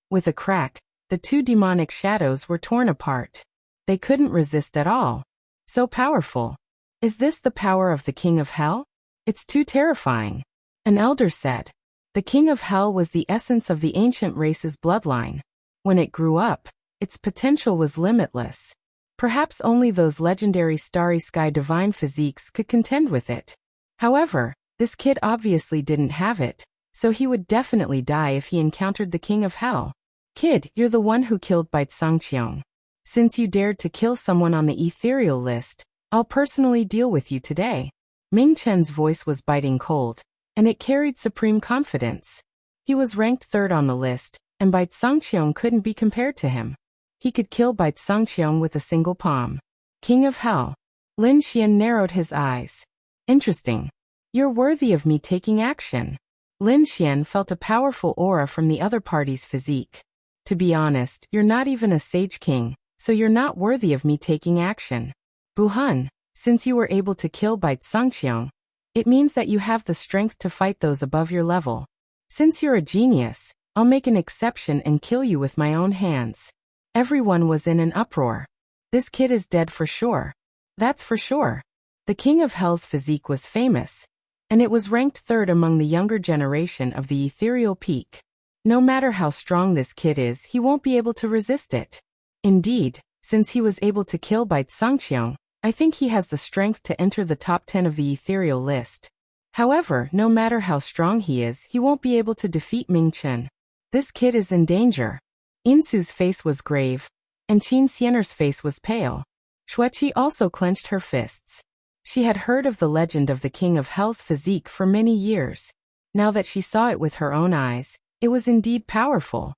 With a crack, the 2 demonic shadows were torn apart. They couldn't resist at all. So powerful. Is this the power of the king of hell? It's too terrifying. An elder said. The king of hell was the essence of the ancient race's bloodline. When it grew up, its potential was limitless. Perhaps only those legendary starry sky divine physiques could contend with it. However, this kid obviously didn't have it, so he would definitely die if he encountered the king of hell. Kid, you're the one who killed Bai Tsangqiang. Since you dared to kill someone on the ethereal list, I'll personally deal with you today. Ming Chen's voice was biting cold, and it carried supreme confidence. He was ranked third on the list, and Bai Tsangqiang couldn't be compared to him. He could kill Bai Tsangqiang with a single palm. King of hell. Lin Xian narrowed his eyes. Interesting. You're worthy of me taking action. Lin Xian felt a powerful aura from the other party's physique. To be honest, you're not even a sage king, so you're not worthy of me taking action. Buhan, since you were able to kill Bai Tsangqiang, it means that you have the strength to fight those above your level. Since you're a genius, I'll make an exception and kill you with my own hands. Everyone was in an uproar. This kid is dead for sure. That's for sure. The king of hell's physique was famous, and it was ranked third among the younger generation of the ethereal peak. No matter how strong this kid is, he won't be able to resist it. Indeed, since he was able to kill Bai Tsangqiang, I think he has the strength to enter the top 10 of the ethereal list. However, no matter how strong he is, he won't be able to defeat Ming Chen. This kid is in danger. Insu's face was grave, and Qin Xiener's face was pale. Xueqi also clenched her fists. She had heard of the legend of the king of hell's physique for many years. Now that she saw it with her own eyes, it was indeed powerful.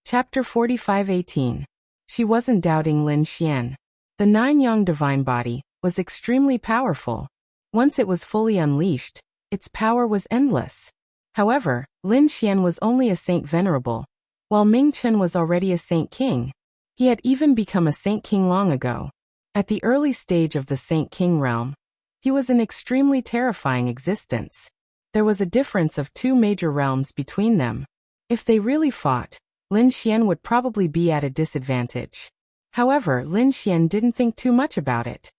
Chapter 45:18. She wasn't doubting Lin Xian. The nine-yang divine body was extremely powerful. Once it was fully unleashed, its power was endless. However, Lin Xian was only a saint venerable, while Ming Chen was already a saint king. He had even become a saint king long ago. At the early stage of the saint king realm, he was an extremely terrifying existence. There was a difference of 2 major realms between them. If they really fought, Lin Xian would probably be at a disadvantage. However, Lin Xian didn't think too much about it.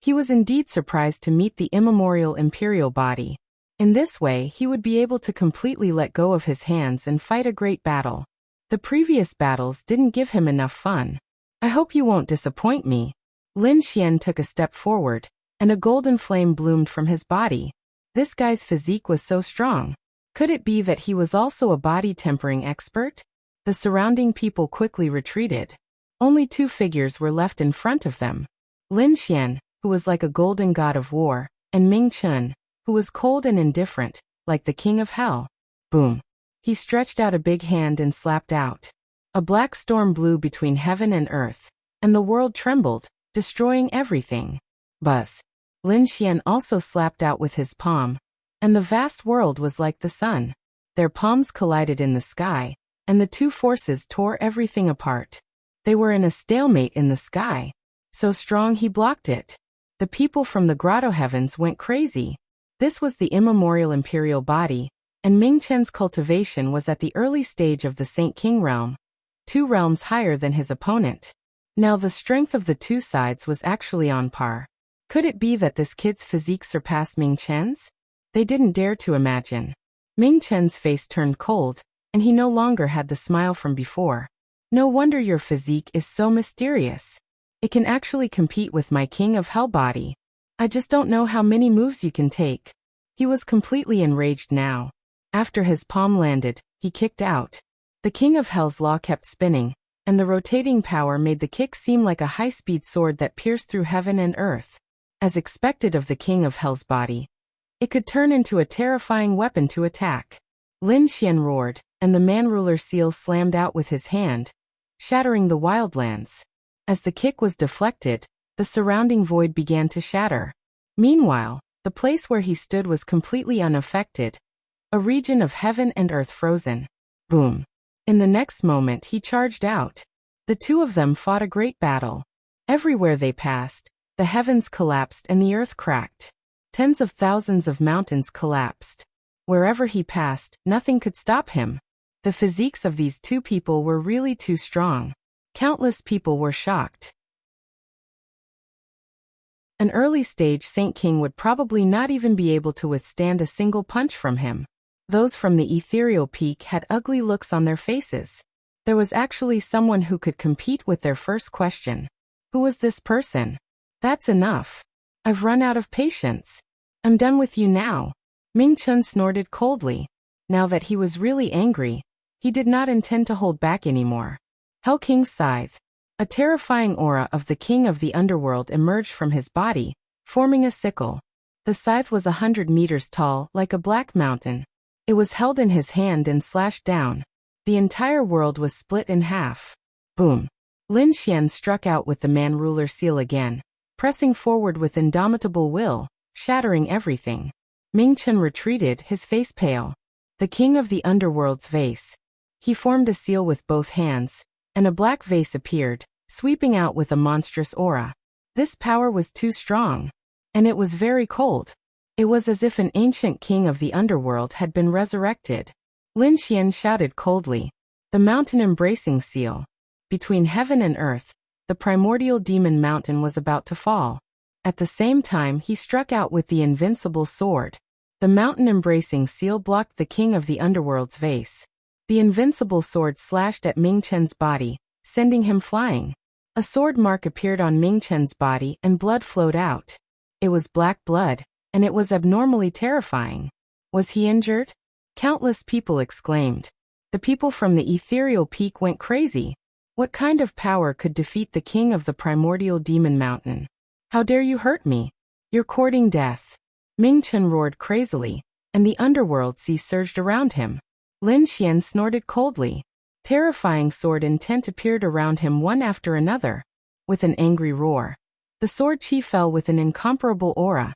He was indeed surprised to meet the immemorial imperial body. In this way, he would be able to completely let go of his hands and fight a great battle. The previous battles didn't give him enough fun. I hope you won't disappoint me. Lin Xian took a step forward, and a golden flame bloomed from his body. This guy's physique was so strong. Could it be that he was also a body tempering expert? The surrounding people quickly retreated. Only 2 figures were left in front of them. Lin Xian, who was like a golden god of war, and Ming Chen, who was cold and indifferent, like the king of hell. Boom. He stretched out a big hand and slapped out. A black storm blew between heaven and earth, and the world trembled, destroying everything. Buzz. Lin Xian also slapped out with his palm, and the vast world was like the sun. Their palms collided in the sky, and the 2 forces tore everything apart. They were in a stalemate in the sky. So strong he blocked it. The people from the grotto heavens went crazy. This was the immemorial imperial body, and Ming Chen's cultivation was at the early stage of the Saint King realm, 2 realms higher than his opponent. Now the strength of the 2 sides was actually on par. Could it be that this kid's physique surpassed Ming Chen's? They didn't dare to imagine. Ming Chen's face turned cold, and he no longer had the smile from before. No wonder your physique is so mysterious. It can actually compete with my king of hell body. I just don't know how many moves you can take. He was completely enraged now. After his palm landed, he kicked out. The king of hell's law kept spinning, and the rotating power made the kick seem like a high-speed sword that pierced through heaven and earth. As expected of the king of hell's body, it could turn into a terrifying weapon to attack. Lin Xian roared, and the man-ruler seal slammed out with his hand, shattering the wildlands. As the kick was deflected, the surrounding void began to shatter. Meanwhile, the place where he stood was completely unaffected, a region of heaven and earth frozen. Boom. In the next moment he charged out. The two of them fought a great battle. Everywhere they passed, the heavens collapsed and the earth cracked. Tens of thousands of mountains collapsed. Wherever he passed, nothing could stop him. The physiques of these two people were really too strong. Countless people were shocked. An early-stage Saint King would probably not even be able to withstand a single punch from him. Those from the ethereal peak had ugly looks on their faces. There was actually someone who could compete with their first question. Who was this person? That's enough. I've run out of patience. I'm done with you now. Ming Chen snorted coldly. Now that he was really angry, he did not intend to hold back anymore. Hell King's Scythe. A terrifying aura of the king of the underworld emerged from his body, forming a sickle. The scythe was 100 meters tall, like a black mountain. It was held in his hand and slashed down. The entire world was split in half. Boom. Lin Xian struck out with the man-ruler seal again, pressing forward with indomitable will, shattering everything. Ming Chen retreated, his face pale. The king of the underworld's vase. He formed a seal with both hands, and a black vase appeared, sweeping out with a monstrous aura. This power was too strong. And it was very cold. It was as if an ancient king of the underworld had been resurrected. Lin Xian shouted coldly. The mountain-embracing seal. Between heaven and earth, the primordial demon mountain was about to fall. At the same time he struck out with the invincible sword. The mountain-embracing seal blocked the king of the underworld's vase. The invincible sword slashed at Ming Chen's body, sending him flying. A sword mark appeared on Ming Chen's body and blood flowed out. It was black blood, and it was abnormally terrifying. Was he injured? Countless people exclaimed. The people from the ethereal peak went crazy. What kind of power could defeat the king of the primordial demon mountain? How dare you hurt me? You're courting death. Ming Chen roared crazily, and the underworld sea surged around him. Lin Xian snorted coldly. Terrifying sword intent appeared around him one after another. With an angry roar, the sword chi fell with an incomparable aura,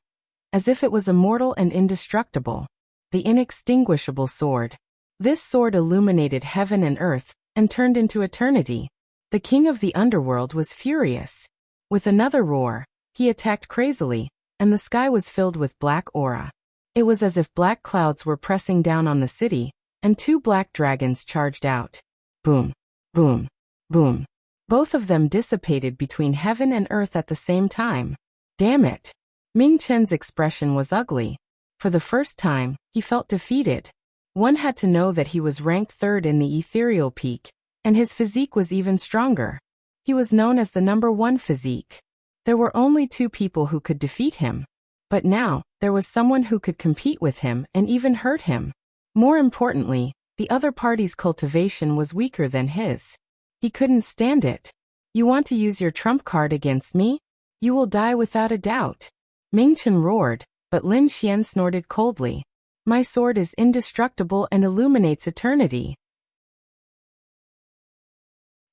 as if it was immortal and indestructible. The inextinguishable sword. This sword illuminated heaven and earth, and turned into eternity. The king of the underworld was furious. With another roar, he attacked crazily, and the sky was filled with black aura. It was as if black clouds were pressing down on the city, and two black dragons charged out. Boom, boom, boom. Both of them dissipated between heaven and earth at the same time. Damn it. Ming Chen's expression was ugly. For the first time, he felt defeated. One had to know that he was ranked third in the ethereal peak, and his physique was even stronger. He was known as the #1 physique. There were only two people who could defeat him. But now, there was someone who could compete with him and even hurt him. More importantly, the other party's cultivation was weaker than his. He couldn't stand it. You want to use your trump card against me? You will die without a doubt. Ming Chen roared, but Lin Xian snorted coldly. My sword is indestructible and illuminates eternity.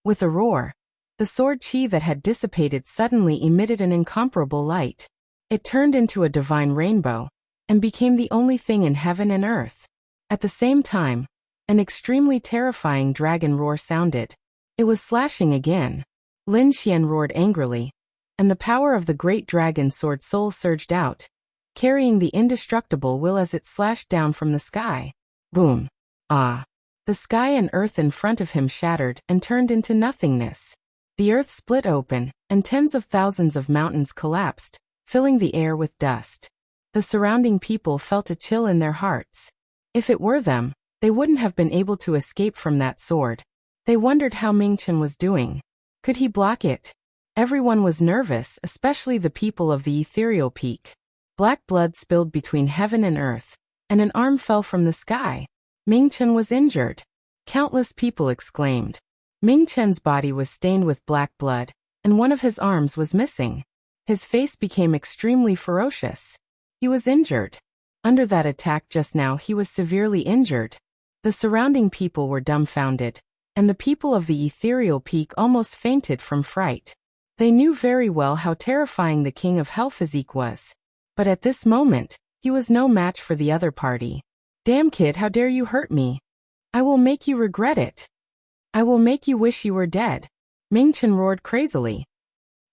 With a roar, the sword chi that had dissipated suddenly emitted an incomparable light. It turned into a divine rainbow, and became the only thing in heaven and earth. At the same time, an extremely terrifying dragon roar sounded. It was slashing again. Lin Xian roared angrily, and the power of the great dragon sword soul surged out, carrying the indestructible will as it slashed down from the sky. Boom. Ah. The sky and earth in front of him shattered and turned into nothingness. The earth split open, and tens of thousands of mountains collapsed, filling the air with dust. The surrounding people felt a chill in their hearts. If it were them, they wouldn't have been able to escape from that sword. They wondered how Ming Chen was doing. Could he block it? Everyone was nervous, especially the people of the ethereal peak. Black blood spilled between heaven and earth, and an arm fell from the sky. Ming Chen was injured. Countless people exclaimed. Ming Chen's body was stained with black blood, and one of his arms was missing. His face became extremely ferocious. He was injured. Under that attack just now he was severely injured. The surrounding people were dumbfounded, and the people of the ethereal peak almost fainted from fright. They knew very well how terrifying the king of hell physique was. But at this moment, he was no match for the other party. Damn kid, how dare you hurt me? I will make you regret it. I will make you wish you were dead. Ming Chen roared crazily.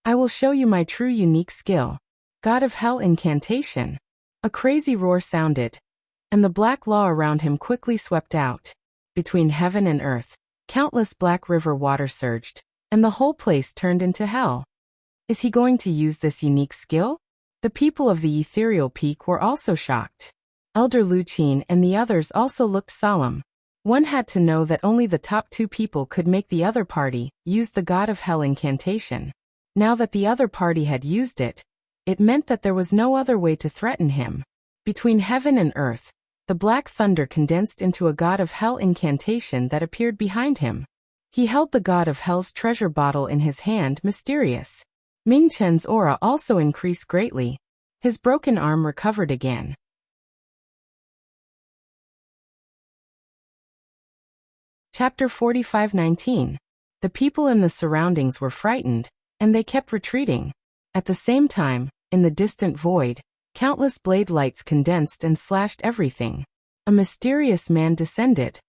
I will show you my true unique skill. God of Hell incantation. A crazy roar sounded, and the black law around him quickly swept out. Between heaven and earth, countless black river water surged, and the whole place turned into hell. Is he going to use this unique skill? The people of the ethereal peak were also shocked. Elder Lu Qin and the others also looked solemn. One had to know that only the top 2 people could make the other party use the God of Hell incantation. Now that the other party had used it, it meant that there was no other way to threaten him. Between heaven and earth, the black thunder condensed into a God of Hell incantation that appeared behind him. He held the God of Hell's treasure bottle in his hand, mysterious. Ming Chen's aura also increased greatly. His broken arm recovered again. Chapter 45:19. The people in the surroundings were frightened, and they kept retreating. At the same time, in the distant void, countless blade lights condensed and slashed everything. A mysterious man descended.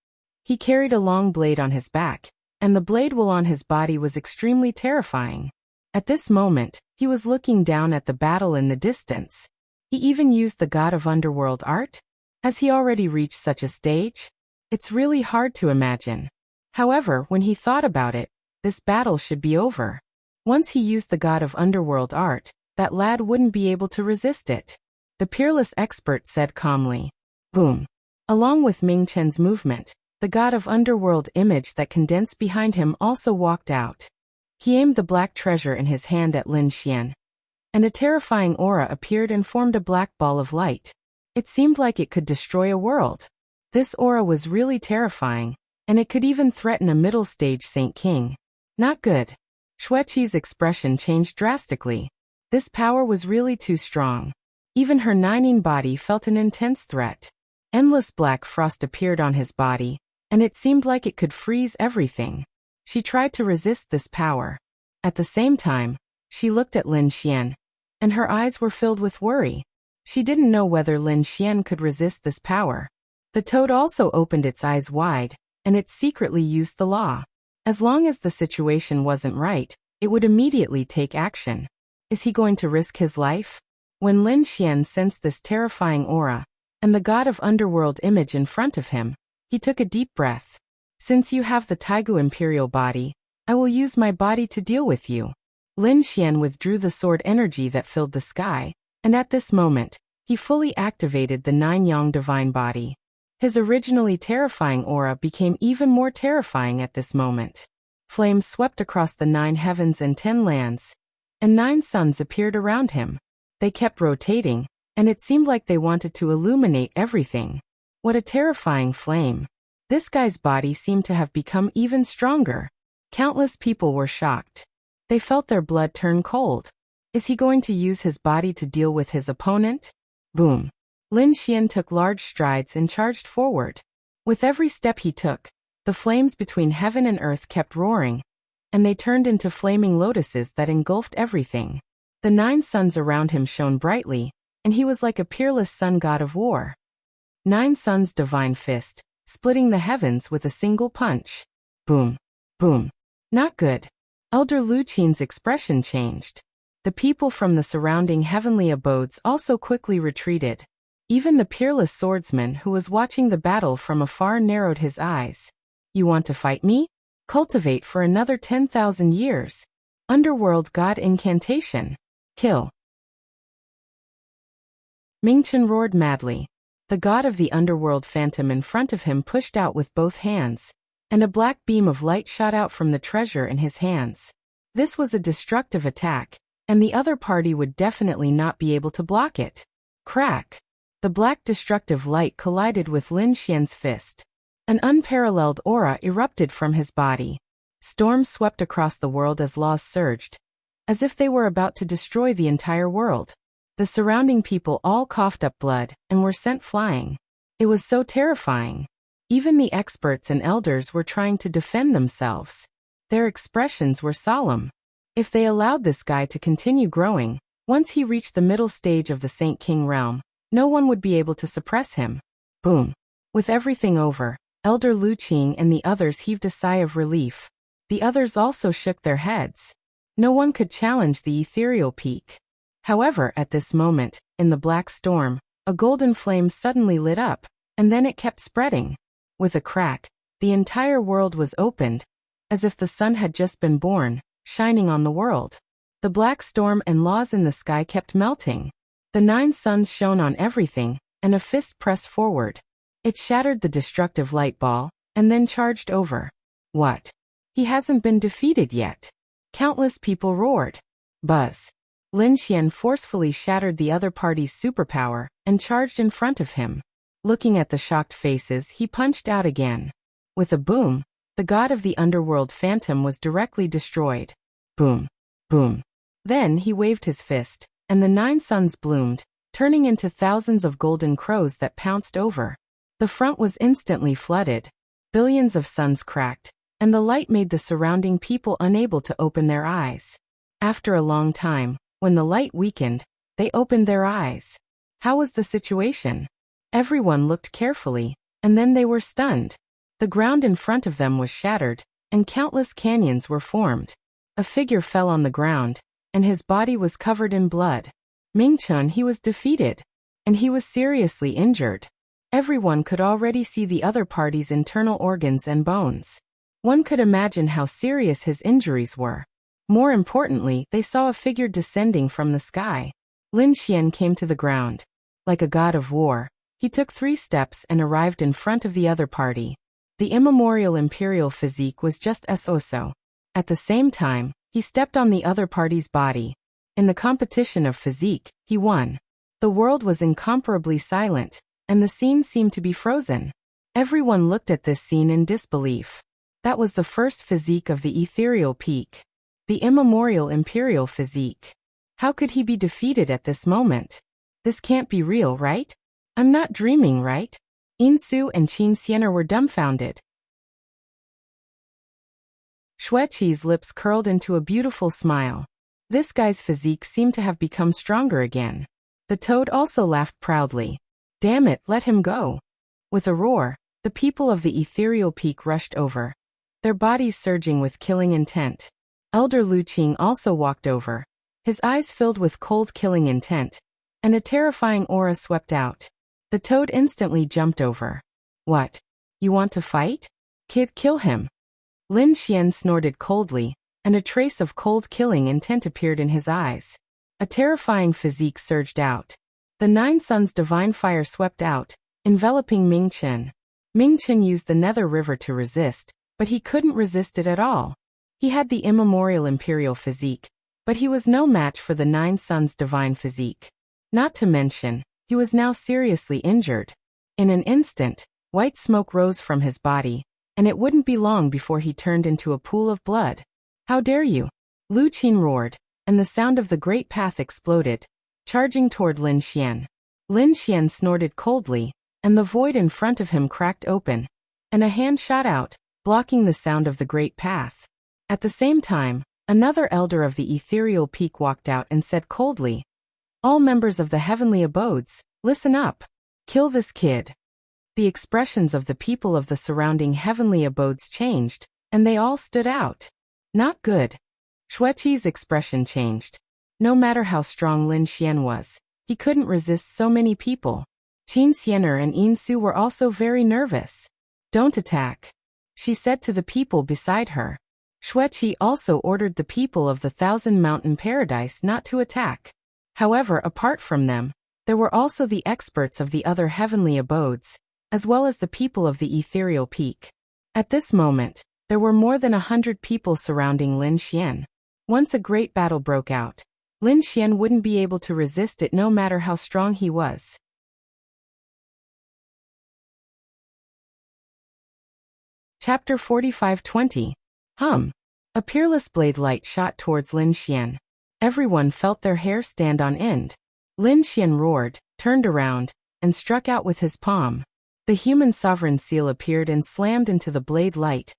He carried a long blade on his back, and the blade wool on his body was extremely terrifying. At this moment, he was looking down at the battle in the distance. He even used the God of Underworld art? Has he already reached such a stage? It's really hard to imagine. However, when he thought about it, this battle should be over. Once he used the God of Underworld art, that lad wouldn't be able to resist it. The peerless expert said calmly. Boom. Along with Ming Chen's movement, the God of Underworld image that condensed behind him also walked out. He aimed the black treasure in his hand at Lin Xian, and a terrifying aura appeared and formed a black ball of light. It seemed like it could destroy a world. This aura was really terrifying, and it could even threaten a middle-stage Saint King. Not good. Xueqi's expression changed drastically. This power was really too strong. Even her Nining body felt an intense threat. Endless black frost appeared on his body, and it seemed like it could freeze everything. She tried to resist this power. At the same time, she looked at Lin Xian, and her eyes were filled with worry. She didn't know whether Lin Xian could resist this power. The toad also opened its eyes wide, and it secretly used the law. As long as the situation wasn't right, it would immediately take action. Is he going to risk his life? When Lin Xian sensed this terrifying aura, and the God of Underworld image in front of him, he took a deep breath. Since you have the Taigu Imperial body, I will use my body to deal with you. Lin Xian withdrew the sword energy that filled the sky, and at this moment, he fully activated the Nine Yang Divine Body. His originally terrifying aura became even more terrifying at this moment. Flames swept across the 9 heavens and 10 lands, and 9 suns appeared around him. They kept rotating, and it seemed like they wanted to illuminate everything. What a terrifying flame. This guy's body seemed to have become even stronger. Countless people were shocked. They felt their blood turn cold. Is he going to use his body to deal with his opponent? Boom. Lin Xian took large strides and charged forward. With every step he took, the flames between heaven and earth kept roaring, and they turned into flaming lotuses that engulfed everything. The 9 suns around him shone brightly, and he was like a peerless sun god of war. 9 suns' divine fist, splitting the heavens with a single punch. Boom. Boom. Not good. Elder Lu Qin's expression changed. The people from the surrounding heavenly abodes also quickly retreated. Even the peerless swordsman who was watching the battle from afar narrowed his eyes. You want to fight me? Cultivate for another 10,000 years. Underworld God incantation. Kill. Ming Chen roared madly. The god of the underworld phantom in front of him pushed out with both hands, and a black beam of light shot out from the treasure in his hands. This was a destructive attack, and the other party would definitely not be able to block it. Crack! The black destructive light collided with Lin Xian's fist. An unparalleled aura erupted from his body. Storms swept across the world as laws surged, as if they were about to destroy the entire world. The surrounding people all coughed up blood and were sent flying. It was so terrifying. Even the experts and elders were trying to defend themselves. Their expressions were solemn. If they allowed this guy to continue growing, once he reached the middle stage of the Saint King realm, no one would be able to suppress him. Boom. With everything over, Elder Lu Qing and the others heaved a sigh of relief. The others also shook their heads. No one could challenge the ethereal peak. However, at this moment, in the black storm, a golden flame suddenly lit up, and then it kept spreading. With a crack, the entire world was opened, as if the sun had just been born, shining on the world. The black storm and laws in the sky kept melting. The 9 suns shone on everything, and a fist pressed forward. It shattered the destructive light ball, and then charged over. What? He hasn't been defeated yet. Countless people roared. Buzz. Lin Xian forcefully shattered the other party's superpower, and charged in front of him. Looking at the shocked faces, he punched out again. With a boom, the god of the underworld phantom was directly destroyed. Boom. Boom. Then he waved his fist, and the 9 suns bloomed, turning into thousands of golden crows that pounced over. The front was instantly flooded. Billions of suns cracked, and the light made the surrounding people unable to open their eyes. After a long time, when the light weakened, they opened their eyes. How was the situation? Everyone looked carefully, and then they were stunned. The ground in front of them was shattered, and countless canyons were formed. A figure fell on the ground, and his body was covered in blood. Ming Chun, he was defeated, and he was seriously injured. Everyone could already see the other party's internal organs and bones. One could imagine how serious his injuries were. More importantly, they saw a figure descending from the sky. Lin Xian came to the ground. Like a god of war, he took 3 steps and arrived in front of the other party. The immemorial imperial physique was just as also. At the same time, he stepped on the other party's body. In the competition of physique, he won. The world was incomparably silent, and the scene seemed to be frozen. Everyone looked at this scene in disbelief. That was the first physique of the ethereal peak. The immemorial imperial physique. How could he be defeated at this moment? This can't be real, right? I'm not dreaming, right? Insu and Qin Xianer were dumbfounded. Xueqi's lips curled into a beautiful smile. This guy's physique seemed to have become stronger again. The toad also laughed proudly. Damn it, let him go. With a roar, the people of the ethereal peak rushed over, their bodies surging with killing intent. Elder Lu Qing also walked over, his eyes filled with cold killing intent, and a terrifying aura swept out. The toad instantly jumped over. What? You want to fight? Kid, kill him. Lin Xian snorted coldly, and a trace of cold killing intent appeared in his eyes. A terrifying physique surged out. The 9 suns' divine fire swept out, enveloping Ming Chen. Ming Chen used the Nether River to resist, but he couldn't resist it at all. He had the immemorial imperial physique, but he was no match for the 9 suns' divine physique. Not to mention, he was now seriously injured. In an instant, white smoke rose from his body, and it wouldn't be long before he turned into a pool of blood. How dare you? Lu Qin roared, and the sound of the great path exploded, charging toward Lin Xian. Lin Xian snorted coldly, and the void in front of him cracked open, and a hand shot out, blocking the sound of the great path. At the same time, another elder of the ethereal peak walked out and said coldly, "All members of the heavenly abodes, listen up. Kill this kid." The expressions of the people of the surrounding heavenly abodes changed, and they all stood out. Not good. Xueqi's expression changed. No matter how strong Lin Xian was, he couldn't resist so many people. Qin Xianer and Insu were also very nervous. "Don't attack," she said to the people beside her. Xueqi also ordered the people of the Thousand Mountain Paradise not to attack. However, apart from them, there were also the experts of the other heavenly abodes, as well as the people of the ethereal peak. At this moment, there were more than 100 people surrounding Lin Xian. Once a great battle broke out, Lin Xian wouldn't be able to resist it no matter how strong he was. Chapter 45-20. A peerless blade light shot towards Lin Xian. Everyone felt their hair stand on end. Lin Xian roared, turned around, and struck out with his palm. The human sovereign seal appeared and slammed into the blade light,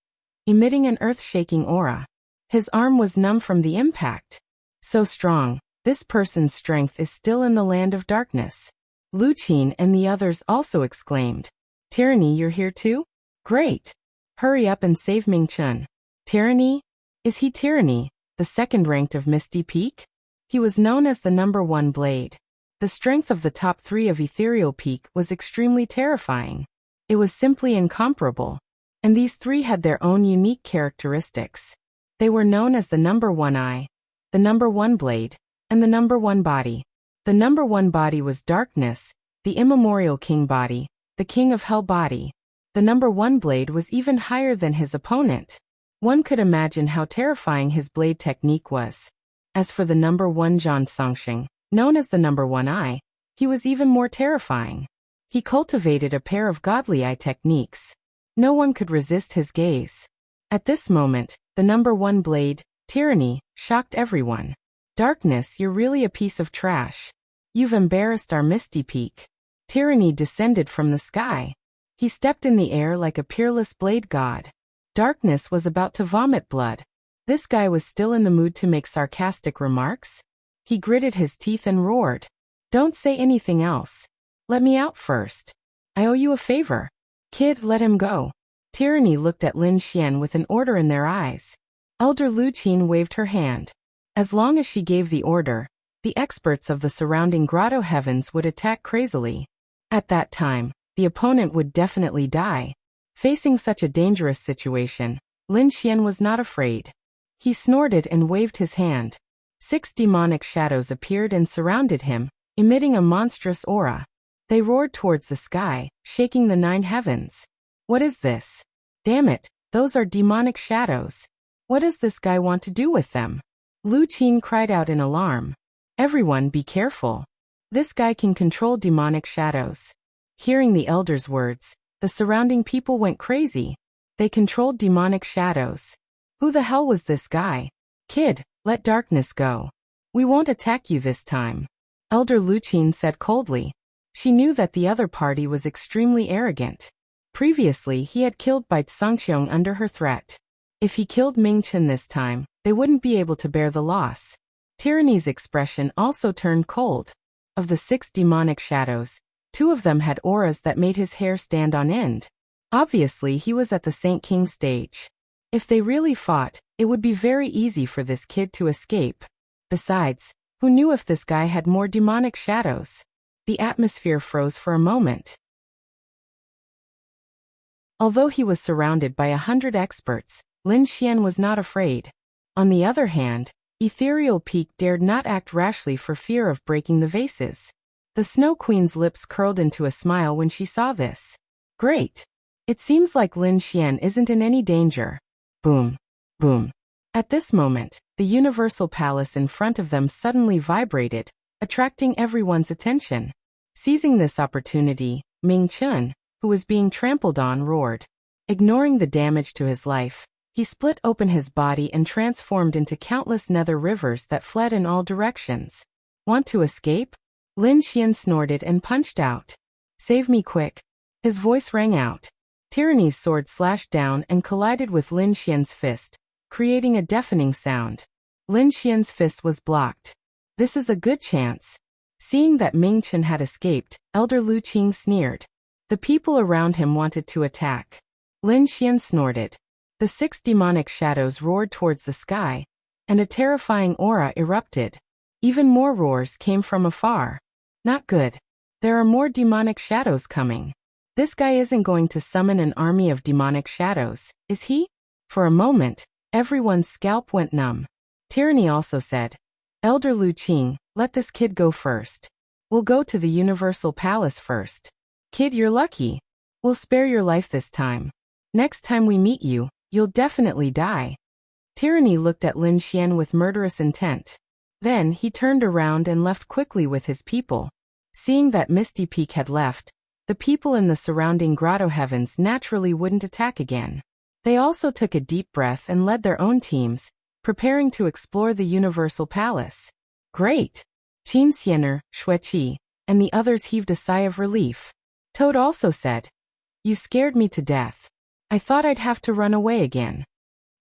emitting an earth-shaking aura. His arm was numb from the impact. So strong, this person's strength is still in the land of darkness. Lu Qin and the others also exclaimed. Tyranny, you're here too? Great! Hurry up and save Ming Chun. Tyranny? Is he Tyranny, the second ranked of Misty Peak? He was known as the #1 blade. The strength of the top 3 of Ethereal Peak was extremely terrifying. It was simply incomparable. And these 3 had their own unique characteristics. They were known as the #1 eye, the #1 blade, and the #1 body. The #1 body was darkness, the immemorial king body, the king of hell body. The #1 blade was even higher than his opponent. One could imagine how terrifying his blade technique was. As for the #1 Zhan Songxing, known as the #1 eye, he was even more terrifying. He cultivated a pair of godly eye techniques. No one could resist his gaze. At this moment, the #1 blade, Tyranny, shocked everyone. Darkness, you're really a piece of trash. You've embarrassed our Misty Peak. Tyranny descended from the sky. He stepped in the air like a peerless blade god. Darkness was about to vomit blood. This guy was still in the mood to make sarcastic remarks. He gritted his teeth and roared. Don't say anything else. Let me out first. I owe you a favor. Kid, let him go. Tyranny looked at Lin Xian with an order in their eyes. Elder Lu Qin waved her hand. As long as she gave the order, the experts of the surrounding grotto heavens would attack crazily. At that time, the opponent would definitely die. Facing such a dangerous situation, Lin Xian was not afraid. He snorted and waved his hand. 6 demonic shadows appeared and surrounded him, emitting a monstrous aura. They roared towards the sky, shaking the 9 heavens. What is this? Damn it, those are demonic shadows. What does this guy want to do with them? Lu Qin cried out in alarm. Everyone be careful. This guy can control demonic shadows. Hearing the elder's words, the surrounding people went crazy. They controlled demonic shadows. Who the hell was this guy? Kid, let darkness go. We won't attack you this time. Elder Lu Qin said coldly. She knew that the other party was extremely arrogant. Previously, he had killed Bai Sangxiong under her threat. If he killed Ming Chen this time, they wouldn't be able to bear the loss. Tyranny's expression also turned cold. Of the 6 demonic shadows, 2 of them had auras that made his hair stand on end. Obviously, he was at the Saint King stage. If they really fought, it would be very easy for this kid to escape. Besides, who knew if this guy had more demonic shadows? The atmosphere froze for a moment. Although he was surrounded by 100 experts, Lin Xian was not afraid. On the other hand, Ethereal Peak dared not act rashly for fear of breaking the vases. The Snow Queen's lips curled into a smile when she saw this. Great! It seems like Lin Xian isn't in any danger. Boom. Boom. At this moment, the Universal Palace in front of them suddenly vibrated, attracting everyone's attention. Seizing this opportunity, Ming Chun, who was being trampled on, roared. Ignoring the damage to his life, he split open his body and transformed into countless nether rivers that fled in all directions. Want to escape? Lin Xian snorted and punched out. Save me quick. His voice rang out. Tyranny's sword slashed down and collided with Lin Xian's fist, creating a deafening sound. Lin Xian's fist was blocked. This is a good chance. Seeing that Ming Chen had escaped, Elder Lu Qing sneered. The people around him wanted to attack. Lin Xian snorted. The 6 demonic shadows roared towards the sky, and a terrifying aura erupted. Even more roars came from afar. Not good. There are more demonic shadows coming. This guy isn't going to summon an army of demonic shadows, is he? For a moment, everyone's scalp went numb. Tyranny also said, Elder Lu Qing, let this kid go first. We'll go to the Universal Palace first. Kid, you're lucky. We'll spare your life this time. Next time we meet you, you'll definitely die. Tyranny looked at Lin Xian with murderous intent. Then he turned around and left quickly with his people. Seeing that Misty Peak had left, the people in the surrounding grotto heavens naturally wouldn't attack again. They also took a deep breath and led their own teams, preparing to explore the Universal Palace. Great! Qin Xiener, Xueqi, and the others heaved a sigh of relief. Toad also said, "You scared me to death. I thought I'd have to run away again."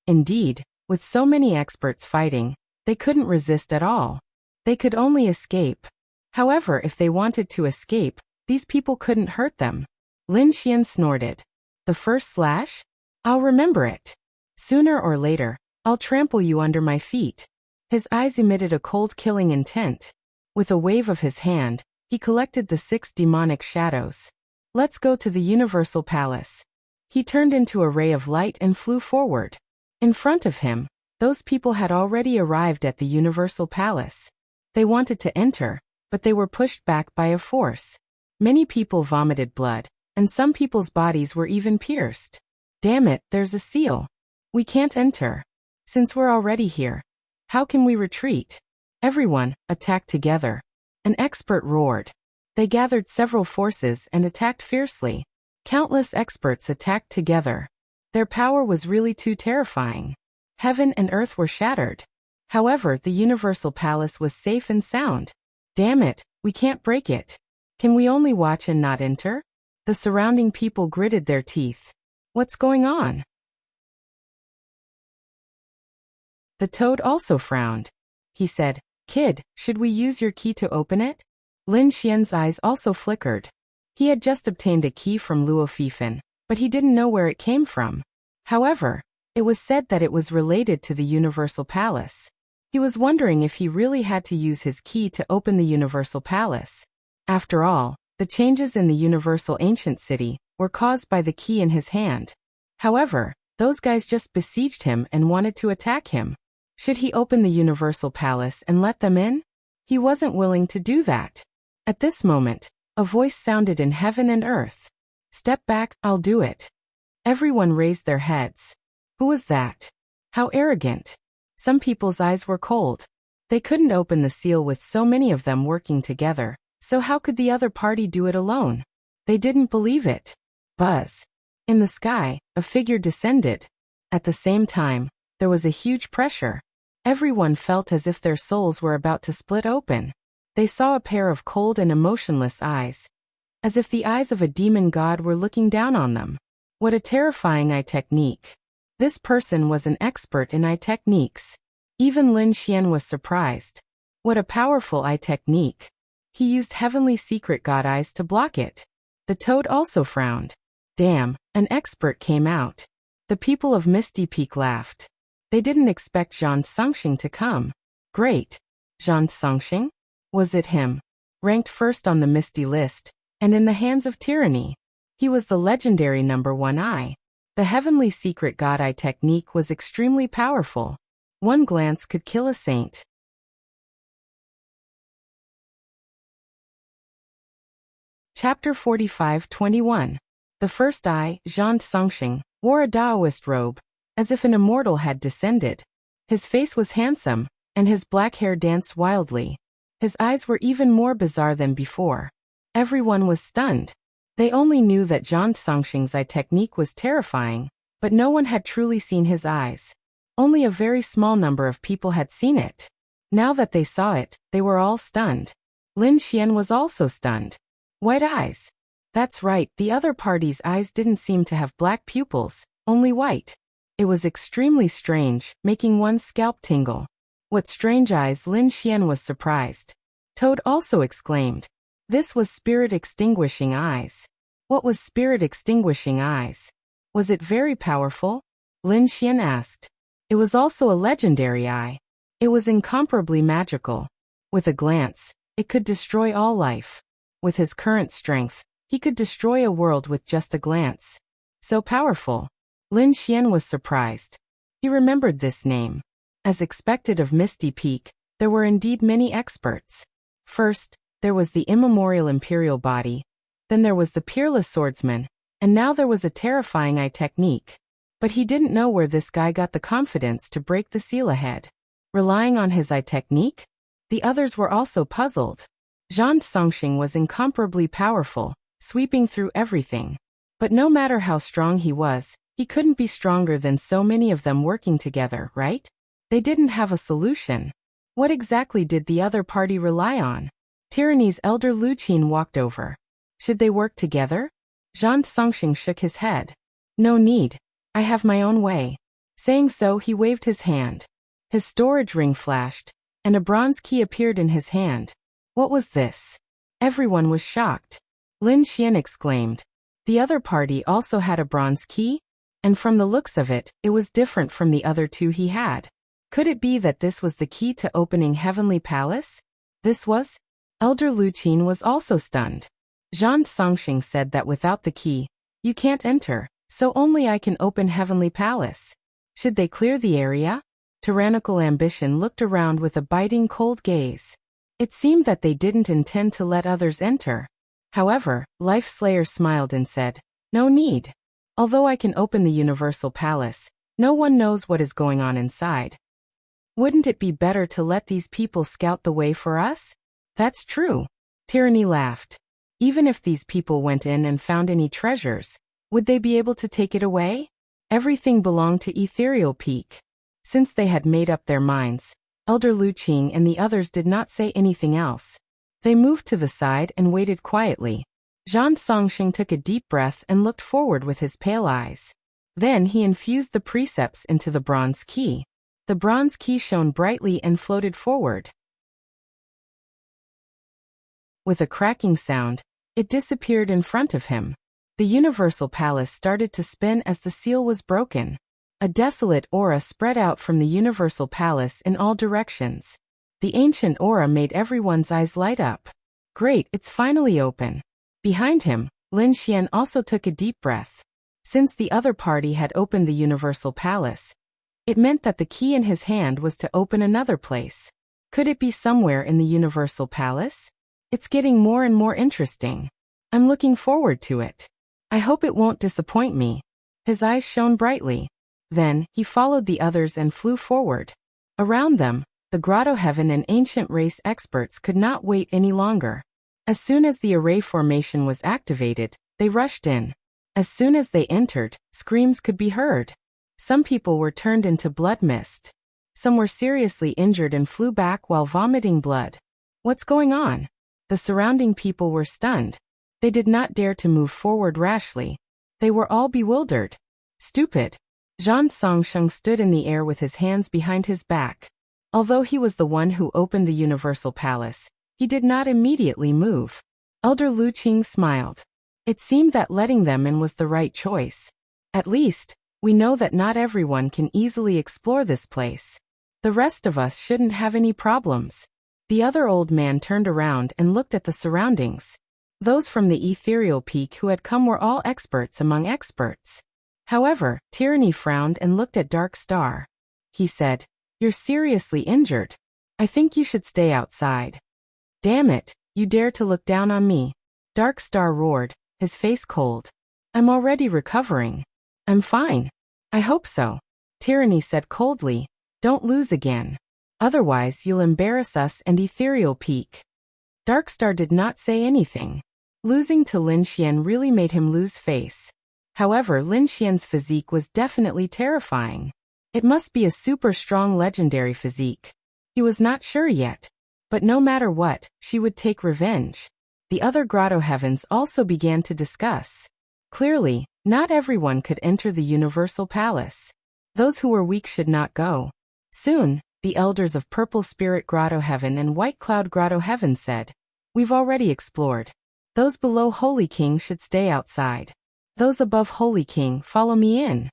Indeed, with so many experts fighting, they couldn't resist at all. They could only escape. However, if they wanted to escape, these people couldn't hurt them. Lin Xian snorted. "The first slash? I'll remember it. Sooner or later, I'll trample you under my feet." His eyes emitted a cold killing intent. With a wave of his hand, he collected the 6 demonic shadows. "Let's go to the Universal Palace." He turned into a ray of light and flew forward. In front of him, those people had already arrived at the Universal Palace. They wanted to enter, but they were pushed back by a force. Many people vomited blood, and some people's bodies were even pierced. "Damn it, there's a seal. We can't enter. Since we're already here, how can we retreat?" Everyone attacked together. An expert roared. They gathered several forces and attacked fiercely. Countless experts attacked together. Their power was really too terrifying. Heaven and earth were shattered. However, the Universal Palace was safe and sound. "Damn it, we can't break it. Can we only watch and not enter?" The surrounding people gritted their teeth. "What's going on?" The Toad also frowned. He said, "Kid, should we use your key to open it?" Lin Xian's eyes also flickered. He had just obtained a key from Luo Fifan, but he didn't know where it came from. However, it was said that it was related to the Universal Palace. He was wondering if he really had to use his key to open the Universal Palace. After all, the changes in the Universal Ancient City were caused by the key in his hand. However, those guys just besieged him and wanted to attack him. Should he open the Universal Palace and let them in? He wasn't willing to do that. At this moment, a voice sounded in heaven and earth. "Step back, I'll do it." Everyone raised their heads. Who was that? How arrogant. Some people's eyes were cold. They couldn't open the seal with so many of them working together, so how could the other party do it alone? They didn't believe it. Buzz. In the sky, a figure descended. At the same time, there was a huge pressure. Everyone felt as if their souls were about to split open. They saw a pair of cold and emotionless eyes, as if the eyes of a demon god were looking down on them. What a terrifying eye technique. This person was an expert in eye techniques. Even Lin Xian was surprised. What a powerful eye technique. He used heavenly secret god eyes to block it. The Toad also frowned. Damn, an expert came out. The people of Misty Peak laughed. They didn't expect Zhang Songxing to come. Great. Zhang Songxing? Was it him? Ranked first on the Misty list, and in the hands of tyranny. He was the legendary #1 eye. The heavenly secret god eye technique was extremely powerful. One glance could kill a saint. Chapter 45-21. The first eye, Zhang Songxing, wore a Daoist robe, as if an immortal had descended. His face was handsome, and his black hair danced wildly. His eyes were even more bizarre than before. Everyone was stunned. They only knew that Zhang Songxing's eye technique was terrifying, but no one had truly seen his eyes. Only a very small number of people had seen it. Now that they saw it, they were all stunned. Lin Xian was also stunned. White eyes. That's right, the other party's eyes didn't seem to have black pupils, only white. It was extremely strange, making one's scalp tingle. What strange eyes! Lin Xian was surprised. Toad also exclaimed. This was spirit-extinguishing eyes. What was spirit-extinguishing eyes? Was it very powerful? Lin Xian asked. It was also a legendary eye. It was incomparably magical. With a glance, it could destroy all life. With his current strength, he could destroy a world with just a glance. So powerful. Lin Xian was surprised. He remembered this name. As expected of Misty Peak, there were indeed many experts. First, there was the immemorial imperial body. Then there was the peerless swordsman, And now there was a terrifying eye technique. But he didn't know where this guy got the confidence to break the seal ahead. Relying on his eye technique? The others were also puzzled. Zhang Songxing was incomparably powerful, sweeping through everything. But no matter how strong he was, he couldn't be stronger than so many of them working together, right? They didn't have a solution. What exactly did the other party rely on? Tyranny's elder Lu Qin walked over. Should they work together? Zhang Songxing shook his head. No need. I have my own way. Saying so, he waved his hand. His storage ring flashed, and a bronze key appeared in his hand. What was this? Everyone was shocked. Lin Xian exclaimed. The other party also had a bronze key? And from the looks of it, it was different from the other two he had. Could it be that this was the key to opening Heavenly Palace? This was? Elder Lu Qin was also stunned. Zhang Songxing said that without the key, you can't enter, so only I can open Heavenly Palace. Should they clear the area? Tyrannical ambition looked around with a biting cold gaze. It seemed that they didn't intend to let others enter. However, Life Slayer smiled and said, no need. Although I can open the Universal Palace, no one knows what is going on inside. Wouldn't it be better to let these people scout the way for us? That's true. Tyranny laughed. Even if these people went in and found any treasures, would they be able to take it away? Everything belonged to Ethereal Peak. Since they had made up their minds, Elder Lu Qing and the others did not say anything else. They moved to the side and waited quietly. Zhang Songxing took a deep breath and looked forward with his pale eyes. Then he infused the precepts into the bronze key. The bronze key shone brightly and floated forward. With a cracking sound, it disappeared in front of him. The Universal Palace started to spin as the seal was broken. A desolate aura spread out from the Universal Palace in all directions. The ancient aura made everyone's eyes light up. Great, it's finally open. Behind him, Lin Xian also took a deep breath. Since the other party had opened the Universal Palace, it meant that the key in his hand was to open another place. Could it be somewhere in the Universal Palace? It's getting more and more interesting. I'm looking forward to it. I hope it won't disappoint me. His eyes shone brightly. Then, he followed the others and flew forward. Around them, the Grotto Heaven and Ancient Race experts could not wait any longer. As soon as the array formation was activated, they rushed in. As soon as they entered, screams could be heard. Some people were turned into blood mist. Some were seriously injured and flew back while vomiting blood. What's going on? The surrounding people were stunned. They did not dare to move forward rashly. They were all bewildered. Stupid. Zhang Songxing stood in the air with his hands behind his back. Although he was the one who opened the Universal Palace, he did not immediately move. Elder Lu Qing smiled. It seemed that letting them in was the right choice. At least, we know that not everyone can easily explore this place. The rest of us shouldn't have any problems. The other old man turned around and looked at the surroundings. Those from the Ethereal Peak who had come were all experts among experts. However, Tyranny frowned and looked at Dark Star. He said, "You're seriously injured. I think you should stay outside." "Damn it, you dare to look down on me." Dark Star roared, his face cold. "I'm already recovering. I'm fine." "I hope so," Tyranny said coldly. "Don't lose again. Otherwise you'll embarrass us and Ethereal Peak." Dark Star did not say anything. Losing to Lin Xian really made him lose face. However, Lin Xian's physique was definitely terrifying. It must be a super strong legendary physique. He was not sure yet. But no matter what, she would take revenge. The other Grotto Heavens also began to discuss. Clearly, not everyone could enter the Universal Palace. Those who were weak should not go. Soon, the elders of Purple Spirit Grotto Heaven and White Cloud Grotto Heaven said, "We've already explored. Those below Holy King should stay outside. Those above Holy King, follow me in."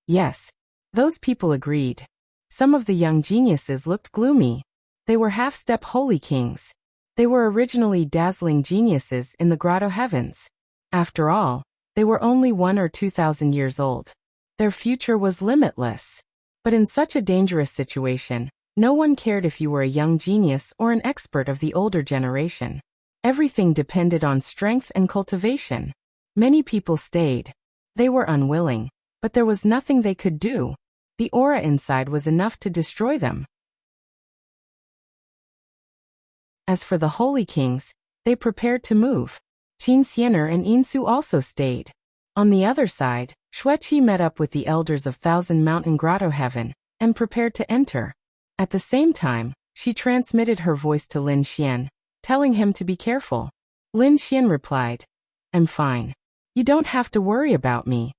Yes. Those people agreed. Some of the young geniuses looked gloomy. They were half-step Holy Kings. They were originally dazzling geniuses in the Grotto Heavens. After all, they were only 1,000 or 2,000 years old. Their future was limitless. But in such a dangerous situation, no one cared if you were a young genius or an expert of the older generation. Everything depended on strength and cultivation. Many people stayed. They were unwilling, but there was nothing they could do. The aura inside was enough to destroy them. As for the holy kings, they prepared to move. Qin Xianer and Yinsu also stayed. On the other side, Xueqi met up with the elders of Thousand Mountain Grotto Heaven and prepared to enter. At the same time, she transmitted her voice to Lin Xian, telling him to be careful. Lin Xian replied, "I'm fine. You don't have to worry about me.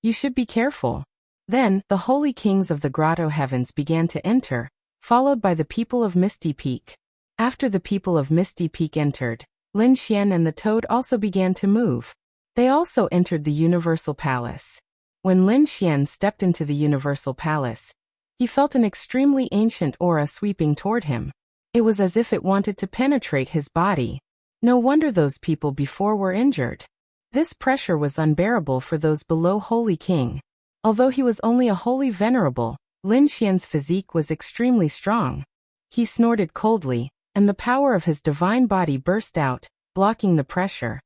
You should be careful." Then, the holy kings of the Grotto Heavens began to enter, followed by the people of Misty Peak. After the people of Misty Peak entered, Lin Xian and the toad also began to move. They also entered the Universal Palace. When Lin Xian stepped into the Universal Palace, he felt an extremely ancient aura sweeping toward him. It was as if it wanted to penetrate his body. No wonder those people before were injured. This pressure was unbearable for those below Holy King. Although he was only a holy venerable, Lin Xian's physique was extremely strong. He snorted coldly, and the power of his divine body burst out, blocking the pressure.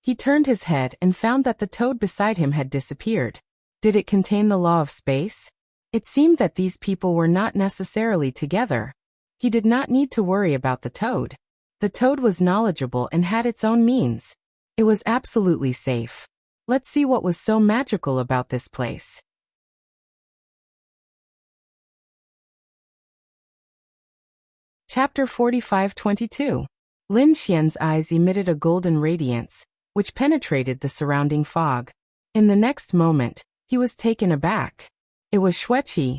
He turned his head and found that the toad beside him had disappeared. Did it contain the law of space? It seemed that these people were not necessarily together. He did not need to worry about the toad. The toad was knowledgeable and had its own means. It was absolutely safe. Let's see what was so magical about this place. Chapter 45-22. Lin Xian's eyes emitted a golden radiance, which penetrated the surrounding fog. In the next moment, he was taken aback. It was Xueqi.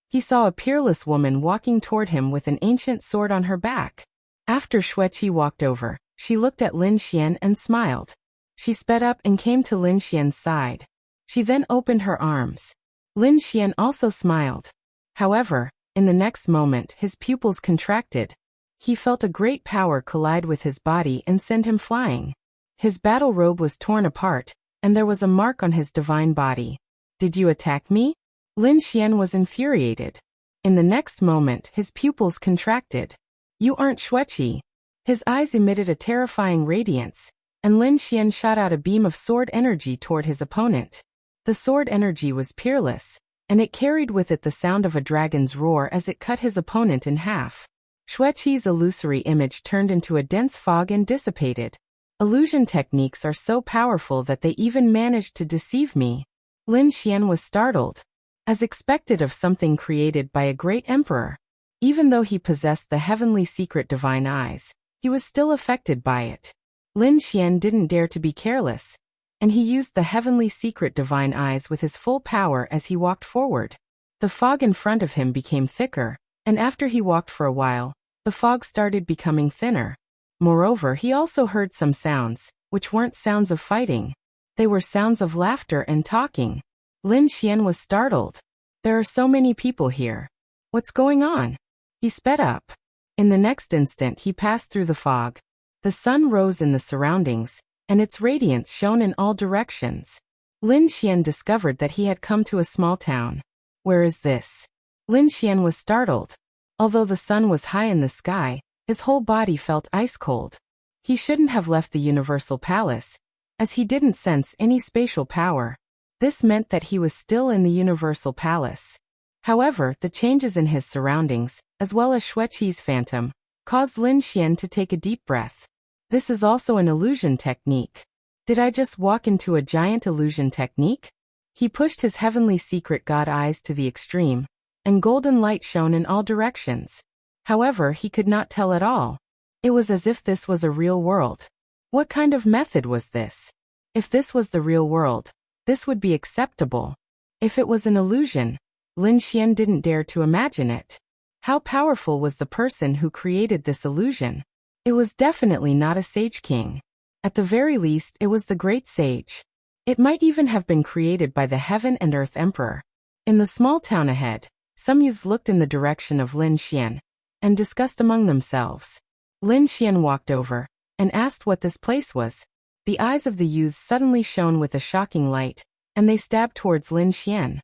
He saw a peerless woman walking toward him with an ancient sword on her back. After Xueqi walked over, she looked at Lin Xian and smiled. She sped up and came to Lin Xian's side. She then opened her arms. Lin Xian also smiled. However, in the next moment his pupils contracted. He felt a great power collide with his body and send him flying. His battle robe was torn apart, and there was a mark on his divine body. "Did you attack me?" Lin Xian was infuriated. In the next moment his pupils contracted. "You aren't Xueqi." His eyes emitted a terrifying radiance, and Lin Xian shot out a beam of sword energy toward his opponent. The sword energy was peerless, and it carried with it the sound of a dragon's roar as it cut his opponent in half. Xueqi's illusory image turned into a dense fog and dissipated. Illusion techniques are so powerful that they even managed to deceive me. Lin Xian was startled, as expected of something created by a great emperor. Even though he possessed the heavenly secret divine eyes, he was still affected by it. Lin Xian didn't dare to be careless, and he used the heavenly secret divine eyes with his full power as he walked forward. The fog in front of him became thicker, and after he walked for a while, the fog started becoming thinner. Moreover, he also heard some sounds, which weren't sounds of fighting. They were sounds of laughter and talking. Lin Xian was startled. There are so many people here. What's going on? He sped up. In the next instant he passed through the fog. The sun rose in the surroundings, and its radiance shone in all directions. Lin Xian discovered that he had come to a small town. Where is this? Lin Xian was startled. Although the sun was high in the sky, his whole body felt ice cold. He shouldn't have left the Universal Palace, as he didn't sense any spatial power. This meant that he was still in the Universal Palace. However, the changes in his surroundings, as well as Xueqi's phantom, caused Lin Xian to take a deep breath. This is also an illusion technique. Did I just walk into a giant illusion technique? He pushed his heavenly secret god eyes to the extreme, and golden light shone in all directions. However, he could not tell at all. It was as if this was a real world. What kind of method was this? If this was the real world, this would be acceptable. If it was an illusion, Lin Xian didn't dare to imagine it. How powerful was the person who created this illusion? It was definitely not a sage king. At the very least, it was the great sage. It might even have been created by the heaven and earth emperor. In the small town ahead, some youths looked in the direction of Lin Xian and discussed among themselves. Lin Xian walked over and asked what this place was. The eyes of the youths suddenly shone with a shocking light, and they stabbed towards Lin Xian.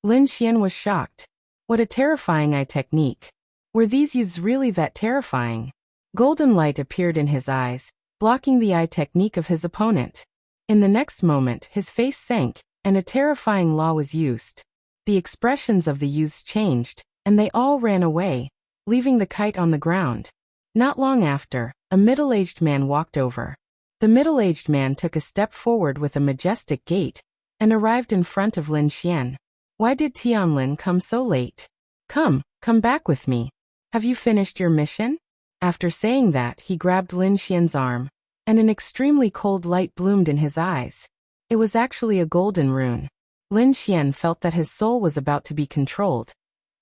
Lin Xian was shocked. What a terrifying eye technique. Were these youths really that terrifying? Golden light appeared in his eyes, blocking the eye technique of his opponent. In the next moment, his face sank, and a terrifying law was used. The expressions of the youths changed, and they all ran away, leaving the kite on the ground. Not long after, a middle-aged man walked over. The middle-aged man took a step forward with a majestic gait, and arrived in front of Lin Xian. Why did Tianlin come so late? Come back with me. Have you finished your mission? After saying that, he grabbed Lin Xian's arm, and an extremely cold light bloomed in his eyes. It was actually a golden rune. Lin Xian felt that his soul was about to be controlled,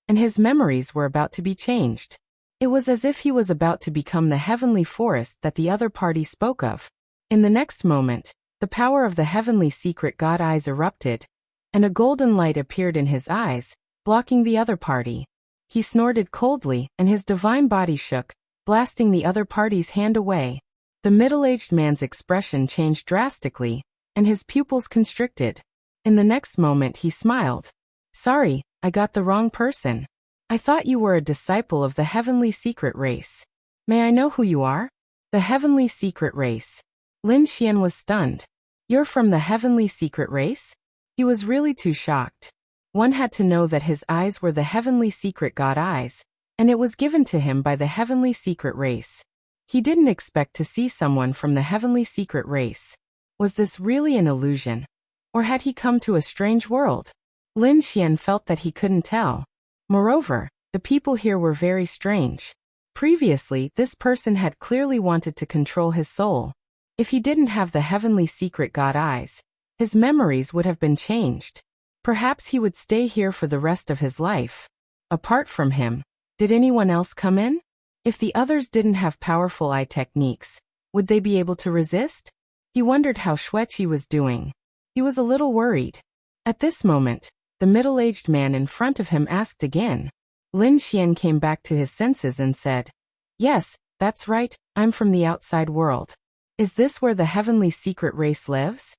and his memories were about to be changed. It was as if he was about to become the heavenly forest that the other party spoke of. In the next moment, the power of the heavenly secret god eyes erupted, and a golden light appeared in his eyes, blocking the other party. He snorted coldly, and his divine body shook, blasting the other party's hand away. The middle-aged man's expression changed drastically, and his pupils constricted. In the next moment he smiled. Sorry, I got the wrong person. I thought you were a disciple of the heavenly secret race. May I know who you are? The heavenly secret race. Lin Xian was stunned. You're from the heavenly secret race? He was really too shocked. One had to know that his eyes were the heavenly secret god eyes, and it was given to him by the heavenly secret race. He didn't expect to see someone from the heavenly secret race. Was this really an illusion? Or had he come to a strange world? Lin Xian felt that he couldn't tell. Moreover, the people here were very strange. Previously, this person had clearly wanted to control his soul. If he didn't have the heavenly secret god eyes, his memories would have been changed. Perhaps he would stay here for the rest of his life. Apart from him, did anyone else come in? If the others didn't have powerful eye techniques, would they be able to resist? He wondered how Xueqi was doing. He was a little worried. At this moment, the middle-aged man in front of him asked again. Lin Xian came back to his senses and said, Yes, that's right, I'm from the outside world. Is this where the heavenly secret race lives?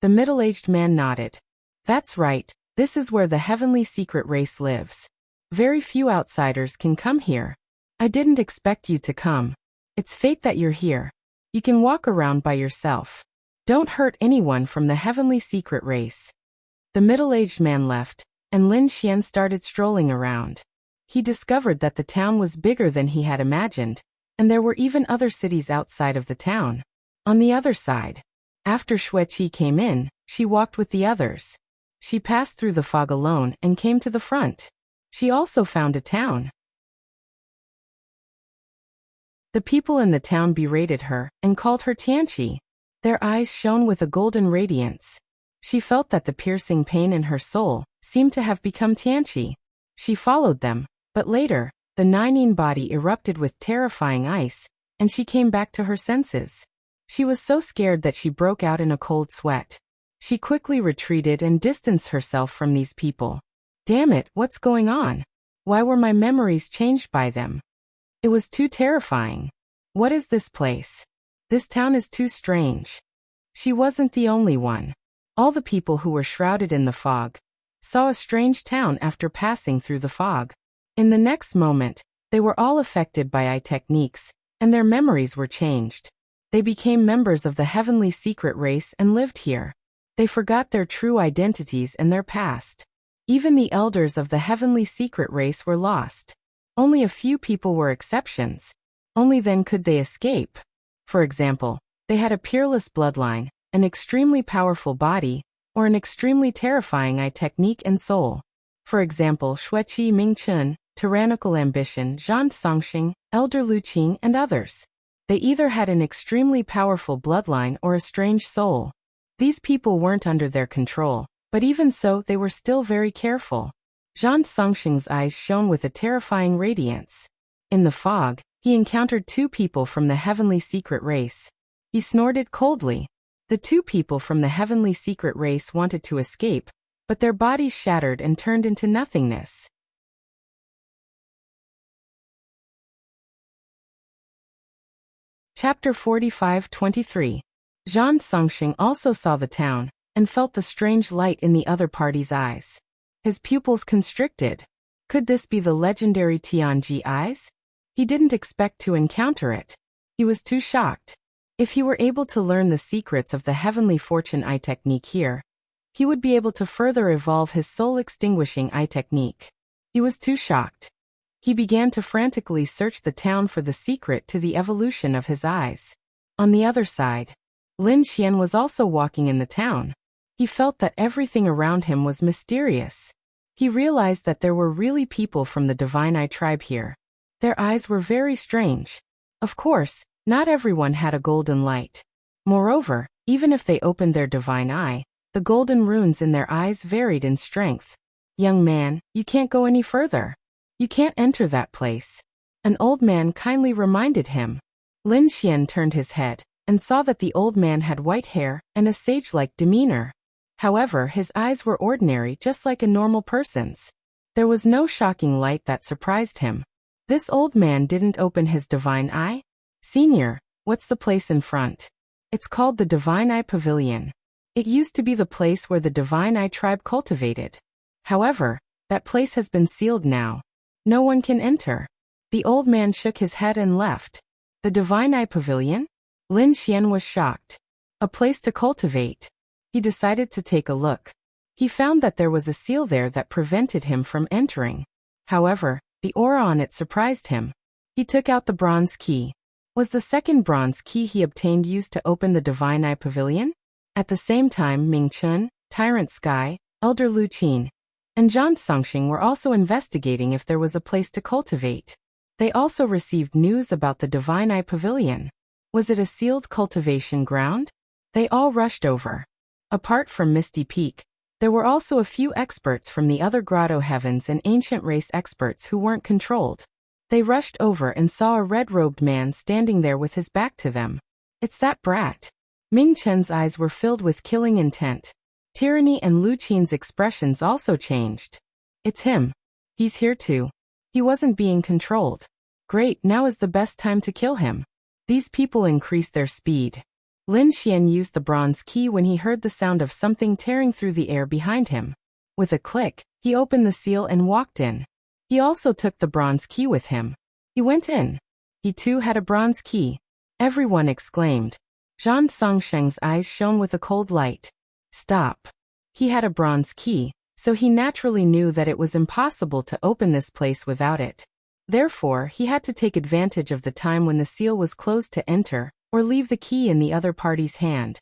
The middle-aged man nodded. That's right, this is where the heavenly secret race lives. Very few outsiders can come here. I didn't expect you to come. It's fate that you're here. You can walk around by yourself. Don't hurt anyone from the heavenly secret race. The middle-aged man left, and Lin Xian started strolling around. He discovered that the town was bigger than he had imagined, and there were even other cities outside of the town. On the other side, after Xueqi came in, she walked with the others. She passed through the fog alone and came to the front. She also found a town. The people in the town berated her and called her Tianqi. Their eyes shone with a golden radiance. She felt that the piercing pain in her soul seemed to have become Tianqi. She followed them, but later, the Nining body erupted with terrifying ice, and she came back to her senses. She was so scared that she broke out in a cold sweat. She quickly retreated and distanced herself from these people. Damn it, what's going on? Why were my memories changed by them? It was too terrifying. What is this place? This town is too strange. She wasn't the only one. All the people who were shrouded in the fog saw a strange town after passing through the fog. In the next moment, they were all affected by eye techniques, and their memories were changed. They became members of the heavenly secret race and lived here. They forgot their true identities and their past. Even the elders of the heavenly secret race were lost. Only a few people were exceptions. Only then could they escape. For example, they had a peerless bloodline, an extremely powerful body, or an extremely terrifying eye technique and soul. For example, Xueqi Mingchen, tyrannical ambition, Zhang Songxing, Elder Lu Qing, and others. They either had an extremely powerful bloodline or a strange soul. These people weren't under their control, but even so, they were still very careful. Zhang Songxing's eyes shone with a terrifying radiance. In the fog, he encountered two people from the heavenly secret race. He snorted coldly. The two people from the heavenly secret race wanted to escape, but their bodies shattered and turned into nothingness. Chapter 45-23. Zhang Songxing also saw the town, and felt the strange light in the other party's eyes. His pupils constricted. Could this be the legendary Tianji eyes? He didn't expect to encounter it. He was too shocked. If he were able to learn the secrets of the heavenly fortune eye technique here, he would be able to further evolve his soul-extinguishing eye technique. He was too shocked. He began to frantically search the town for the secret to the evolution of his eyes. On the other side, Lin Xian was also walking in the town. He felt that everything around him was mysterious. He realized that there were really people from the Divine Eye tribe here. Their eyes were very strange. Of course, not everyone had a golden light. Moreover, even if they opened their Divine Eye, the golden runes in their eyes varied in strength. Young man, you can't go any further. You can't enter that place. An old man kindly reminded him. Lin Xian turned his head and saw that the old man had white hair and a sage-like demeanor. However, his eyes were ordinary, just like a normal person's. There was no shocking light that surprised him. This old man didn't open his Divine Eye. Senior, what's the place in front? It's called the Divine Eye Pavilion. It used to be the place where the Divine Eye tribe cultivated. However, that place has been sealed now. No one can enter. The old man shook his head and left. The Divine Eye Pavilion? Lin Xian was shocked. A place to cultivate. He decided to take a look. He found that there was a seal there that prevented him from entering. However, the aura on it surprised him. He took out the bronze key. Was the second bronze key he obtained used to open the Divine Eye Pavilion? At the same time, Ming Chun, Tyrant Sky, Elder Lu Qin, and Zhang Songxing were also investigating if there was a place to cultivate. They also received news about the Divine Eye Pavilion. Was it a sealed cultivation ground? They all rushed over. Apart from Misty Peak, there were also a few experts from the other grotto heavens and ancient race experts who weren't controlled. They rushed over and saw a red-robed man standing there with his back to them. It's that brat. Ming Chen's eyes were filled with killing intent. Tyranny and Lu Qin's expressions also changed. It's him. He's here too. He wasn't being controlled. Great, now is the best time to kill him. These people increased their speed. Lin Xian used the bronze key when he heard the sound of something tearing through the air behind him. With a click, he opened the seal and walked in. He also took the bronze key with him. He went in. He too had a bronze key. Everyone exclaimed. Zhang Songsheng's eyes shone with a cold light. Stop. He had a bronze key, so he naturally knew that it was impossible to open this place without it. Therefore, he had to take advantage of the time when the seal was closed to enter, or leave the key in the other party's hand.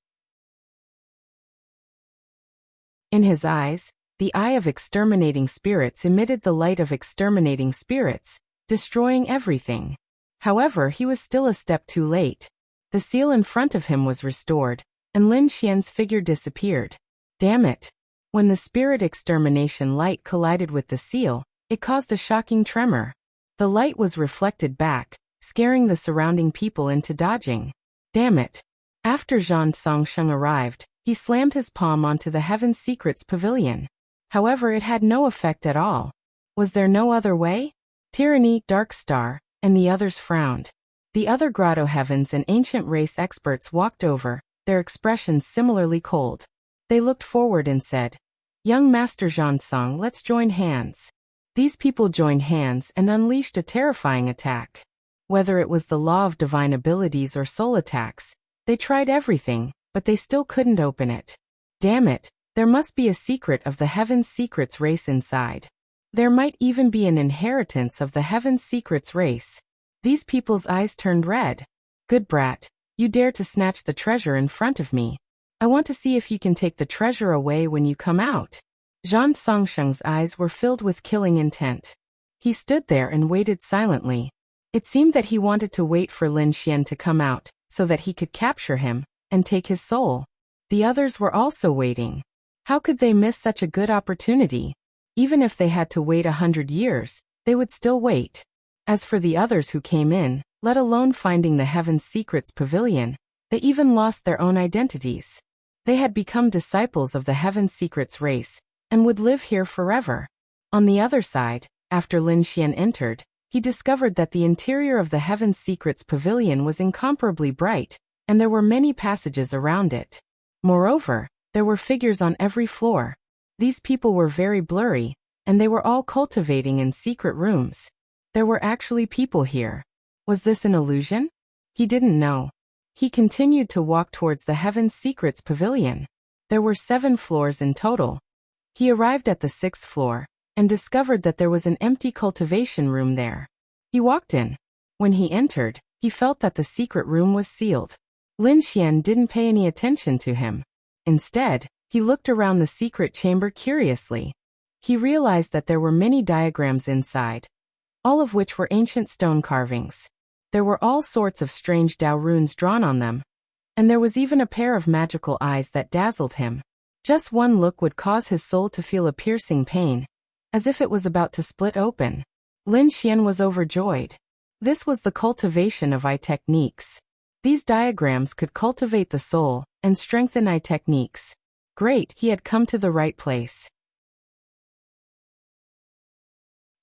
In his eyes, the eye of exterminating spirits emitted the light of exterminating spirits, destroying everything. However, he was still a step too late. The seal in front of him was restored, and Lin Xian's figure disappeared. Damn it! When the spirit extermination light collided with the seal, it caused a shocking tremor. The light was reflected back, scaring the surrounding people into dodging. Damn it! After Zhang Songsheng arrived, he slammed his palm onto the Heaven Secrets Pavilion. However, it had no effect at all. Was there no other way? Tyranny, Dark Star, and the others frowned. The other grotto heavens and ancient race experts walked over, their expressions similarly cold. They looked forward and said, Young Master Zhansong, let's join hands. These people joined hands and unleashed a terrifying attack. Whether it was the law of divine abilities or soul attacks, they tried everything, but they still couldn't open it. Damn it, there must be a secret of the Heaven's Secrets race inside. There might even be an inheritance of the Heaven's Secrets race. These people's eyes turned red. Good brat, you dare to snatch the treasure in front of me. I want to see if you can take the treasure away when you come out. Zhang Songsheng's eyes were filled with killing intent. He stood there and waited silently. It seemed that he wanted to wait for Lin Xian to come out, so that he could capture him and take his soul. The others were also waiting. How could they miss such a good opportunity? Even if they had to wait 100 years, they would still wait. As for the others who came in, let alone finding the Heaven's Secrets Pavilion, they even lost their own identities. They had become disciples of the Heaven's Secrets race, and would live here forever. On the other side, after Lin Xian entered, he discovered that the interior of the Heaven's Secrets Pavilion was incomparably bright, and there were many passages around it. Moreover, there were figures on every floor. These people were very blurry, and they were all cultivating in secret rooms. There were actually people here. Was this an illusion? He didn't know. He continued to walk towards the Heaven's Secrets Pavilion. There were 7 floors in total. He arrived at the 6th floor and discovered that there was an empty cultivation room there. He walked in. When he entered, he felt that the secret room was sealed. Lin Xian didn't pay any attention to him. Instead, he looked around the secret chamber curiously. He realized that there were many diagrams inside, all of which were ancient stone carvings. There were all sorts of strange Dao runes drawn on them, and there was even a pair of magical eyes that dazzled him. Just one look would cause his soul to feel a piercing pain, as if it was about to split open. Lin Xian was overjoyed. This was the cultivation of eye techniques. These diagrams could cultivate the soul and strengthen eye techniques. Great, he had come to the right place.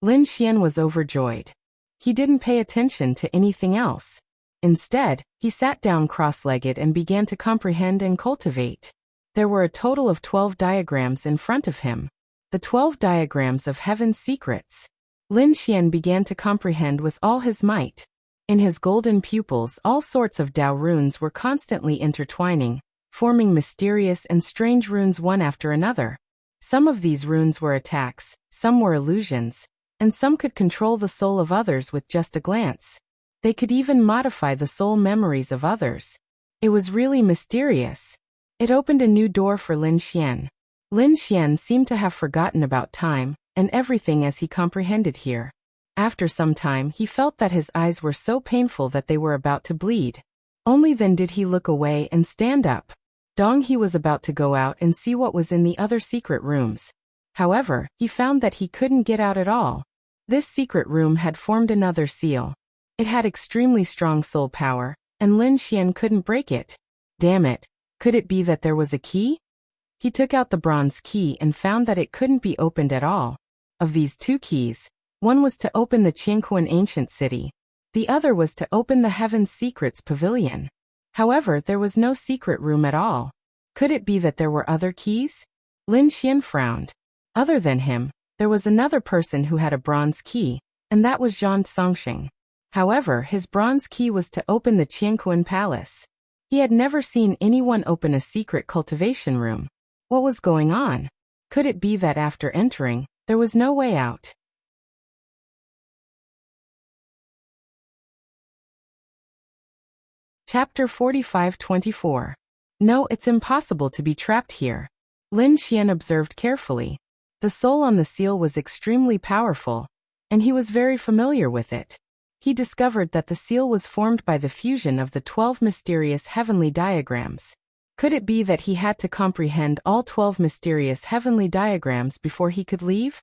Lin Xian was overjoyed. He didn't pay attention to anything else. Instead, he sat down cross-legged and began to comprehend and cultivate. There were a total of 12 diagrams in front of him. The 12 diagrams of Heaven's Secrets. Lin Xian began to comprehend with all his might. In his golden pupils, all sorts of Dao runes were constantly intertwining, forming mysterious and strange runes one after another. Some of these runes were attacks, some were illusions, and some could control the soul of others with just a glance. They could even modify the soul memories of others. It was really mysterious. It opened a new door for Lin Xian. Lin Xian seemed to have forgotten about time and everything as he comprehended here. After some time, he felt that his eyes were so painful that they were about to bleed. Only then did he look away and stand up. He was about to go out and see what was in the other secret rooms. However, he found that he couldn't get out at all. This secret room had formed another seal. It had extremely strong soul power, and Lin Xian couldn't break it. Damn it! Could it be that there was a key? He took out the bronze key and found that it couldn't be opened at all. Of these 2 keys, one was to open the Qingquan ancient city. The other was to open the Heaven's Secrets Pavilion. However, there was no secret room at all. Could it be that there were other keys? Lin Xian frowned. Other than him, there was another person who had a bronze key, and that was Zhang Songxing. However, his bronze key was to open the Qingquan palace. He had never seen anyone open a secret cultivation room. What was going on? Could it be that after entering, there was no way out? Chapter 45-24. No, it's impossible to be trapped here. Lin Xian observed carefully. The soul on the seal was extremely powerful, and he was very familiar with it. He discovered that the seal was formed by the fusion of the 12 mysterious heavenly diagrams. Could it be that he had to comprehend all 12 mysterious heavenly diagrams before he could leave?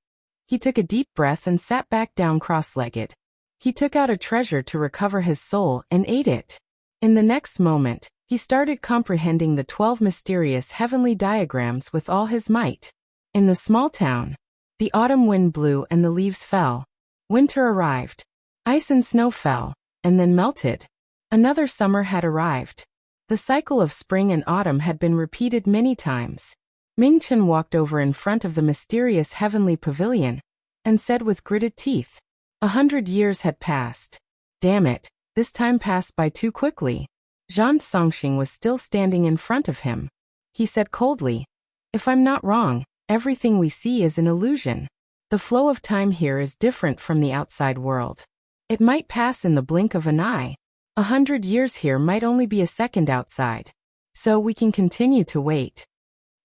He took a deep breath and sat back down cross-legged. He took out a treasure to recover his soul and ate it. In the next moment, he started comprehending the 12 mysterious heavenly diagrams with all his might. In the small town, the autumn wind blew and the leaves fell. Winter arrived. Ice and snow fell, and then melted. Another summer had arrived. The cycle of spring and autumn had been repeated many times. Ming Chen walked over in front of the mysterious heavenly pavilion and said with gritted teeth, 100 years had passed. Damn it, this time passed by too quickly. Zhang Songxing was still standing in front of him. He said coldly, if I'm not wrong, everything we see is an illusion. The flow of time here is different from the outside world. It might pass in the blink of an eye. 100 years here might only be a second outside. So we can continue to wait.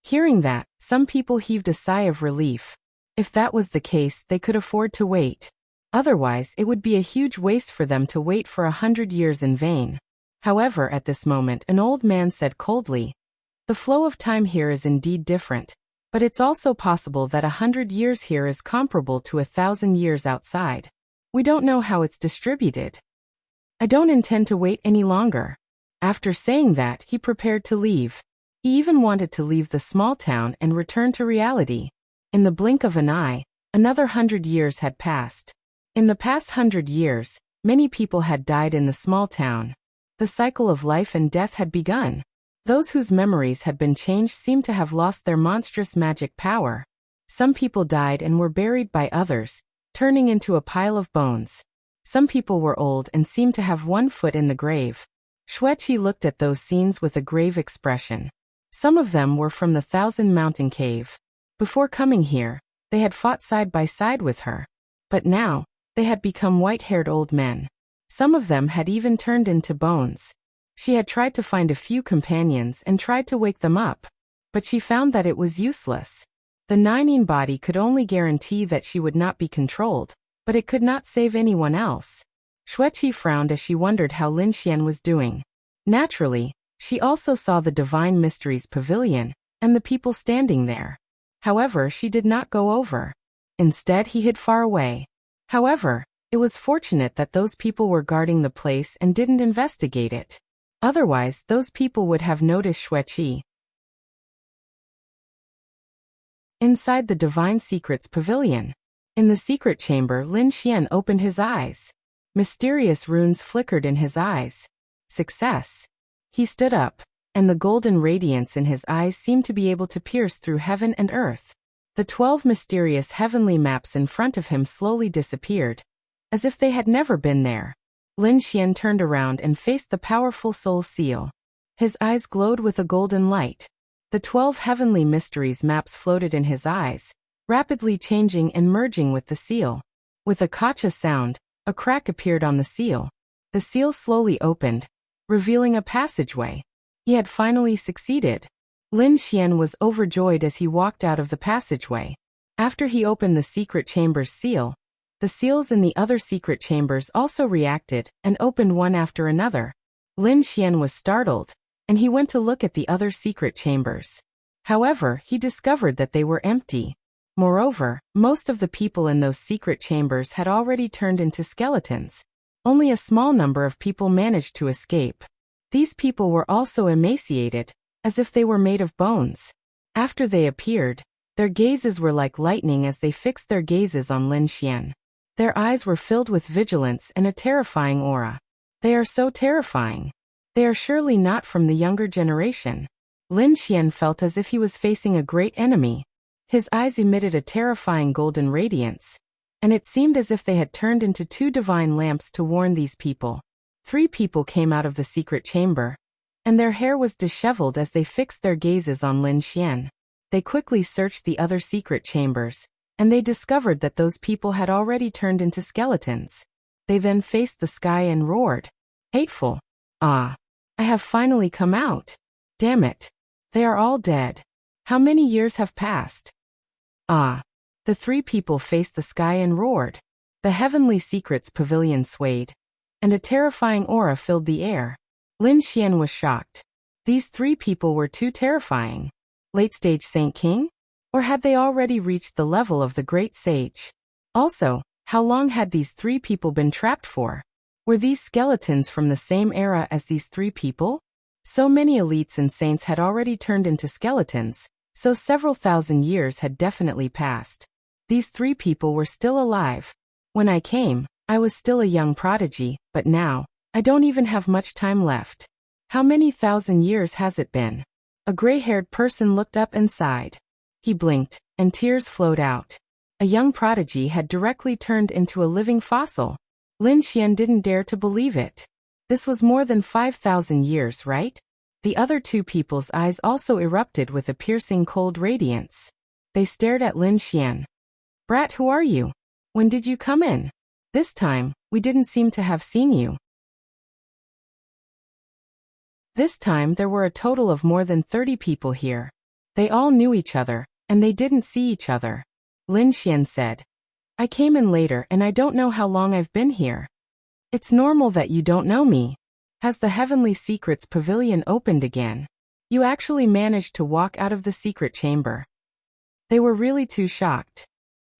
Hearing that, some people heaved a sigh of relief. If that was the case, they could afford to wait. Otherwise, it would be a huge waste for them to wait for 100 years in vain. However, at this moment, an old man said coldly, the flow of time here is indeed different, but it's also possible that 100 years here is comparable to 1,000 years outside. We don't know how it's distributed. I don't intend to wait any longer. After saying that, he prepared to leave. He even wanted to leave the small town and return to reality. In the blink of an eye, another 100 years had passed. In the past 100 years, many people had died in the small town. The cycle of life and death had begun. Those whose memories had been changed seemed to have lost their monstrous magic power. Some people died and were buried by others, turning into a pile of bones. Some people were old and seemed to have one foot in the grave. Xueqi looked at those scenes with a grave expression. Some of them were from the Thousand Mountain Cave. Before coming here, they had fought side by side with her. But now, they had become white-haired old men. Some of them had even turned into bones. She had tried to find a few companions and tried to wake them up, but she found that it was useless. The Nining body could only guarantee that she would not be controlled, but it could not save anyone else. Xueqi frowned as she wondered how Lin Xian was doing. Naturally, she also saw the Divine Mysteries Pavilion and the people standing there. However, she did not go over. Instead, he hid far away. However, it was fortunate that those people were guarding the place and didn't investigate it. Otherwise, those people would have noticed Xueqi. Inside the Divine Secrets Pavilion. In the secret chamber, Lin Xian opened his eyes. Mysterious runes flickered in his eyes. Success. He stood up, and the golden radiance in his eyes seemed to be able to pierce through heaven and earth. The 12 mysterious heavenly maps in front of him slowly disappeared, as if they had never been there. Lin Xian turned around and faced the powerful soul seal. His eyes glowed with a golden light. The 12 heavenly mysteries maps floated in his eyes, rapidly changing and merging with the seal. With a kacha sound, a crack appeared on the seal. The seal slowly opened, revealing a passageway. He had finally succeeded. Lin Xian was overjoyed as he walked out of the passageway. After he opened the secret chamber's seal, the seals in the other secret chambers also reacted and opened one after another. Lin Xian was startled, and he went to look at the other secret chambers. However, he discovered that they were empty. Moreover, most of the people in those secret chambers had already turned into skeletons. Only a small number of people managed to escape. These people were also emaciated, as if they were made of bones. After they appeared, their gazes were like lightning as they fixed their gazes on Lin Xian. Their eyes were filled with vigilance and a terrifying aura. They are so terrifying. They are surely not from the younger generation. Lin Xian felt as if he was facing a great enemy. His eyes emitted a terrifying golden radiance, and it seemed as if they had turned into 2 divine lamps to warn these people. 3 people came out of the secret chamber, and their hair was disheveled as they fixed their gazes on Lin Xian. They quickly searched the other secret chambers, and they discovered that those people had already turned into skeletons. They then faced the sky and roared. Hateful. Ah. I have finally come out. Damn it. They are all dead. How many years have passed? Ah. The 3 people faced the sky and roared. The Heavenly Secrets Pavilion swayed, and a terrifying aura filled the air. Lin Xian was shocked. These 3 people were too terrifying. Late-stage Saint King? Or had they already reached the level of the great sage? Also, how long had these 3 people been trapped for? Were these skeletons from the same era as these 3 people? So many elites and saints had already turned into skeletons, so several thousand years had definitely passed. These 3 people were still alive. When I came, I was still a young prodigy, but now, I don't even have much time left. How many thousand years has it been? A gray-haired person looked up and sighed. He blinked, and tears flowed out. A young prodigy had directly turned into a living fossil. Lin Xian didn't dare to believe it. This was more than 5,000 years, right? The other 2 people's eyes also erupted with a piercing cold radiance. They stared at Lin Xian. Brat, who are you? When did you come in? This time, we didn't seem to have seen you. This time there were a total of more than 30 people here. They all knew each other, and they didn't see each other. Lin Xian said, I came in later and I don't know how long I've been here. It's normal that you don't know me. Has the Heavenly Secrets Pavilion opened again? You actually managed to walk out of the secret chamber. They were really too shocked.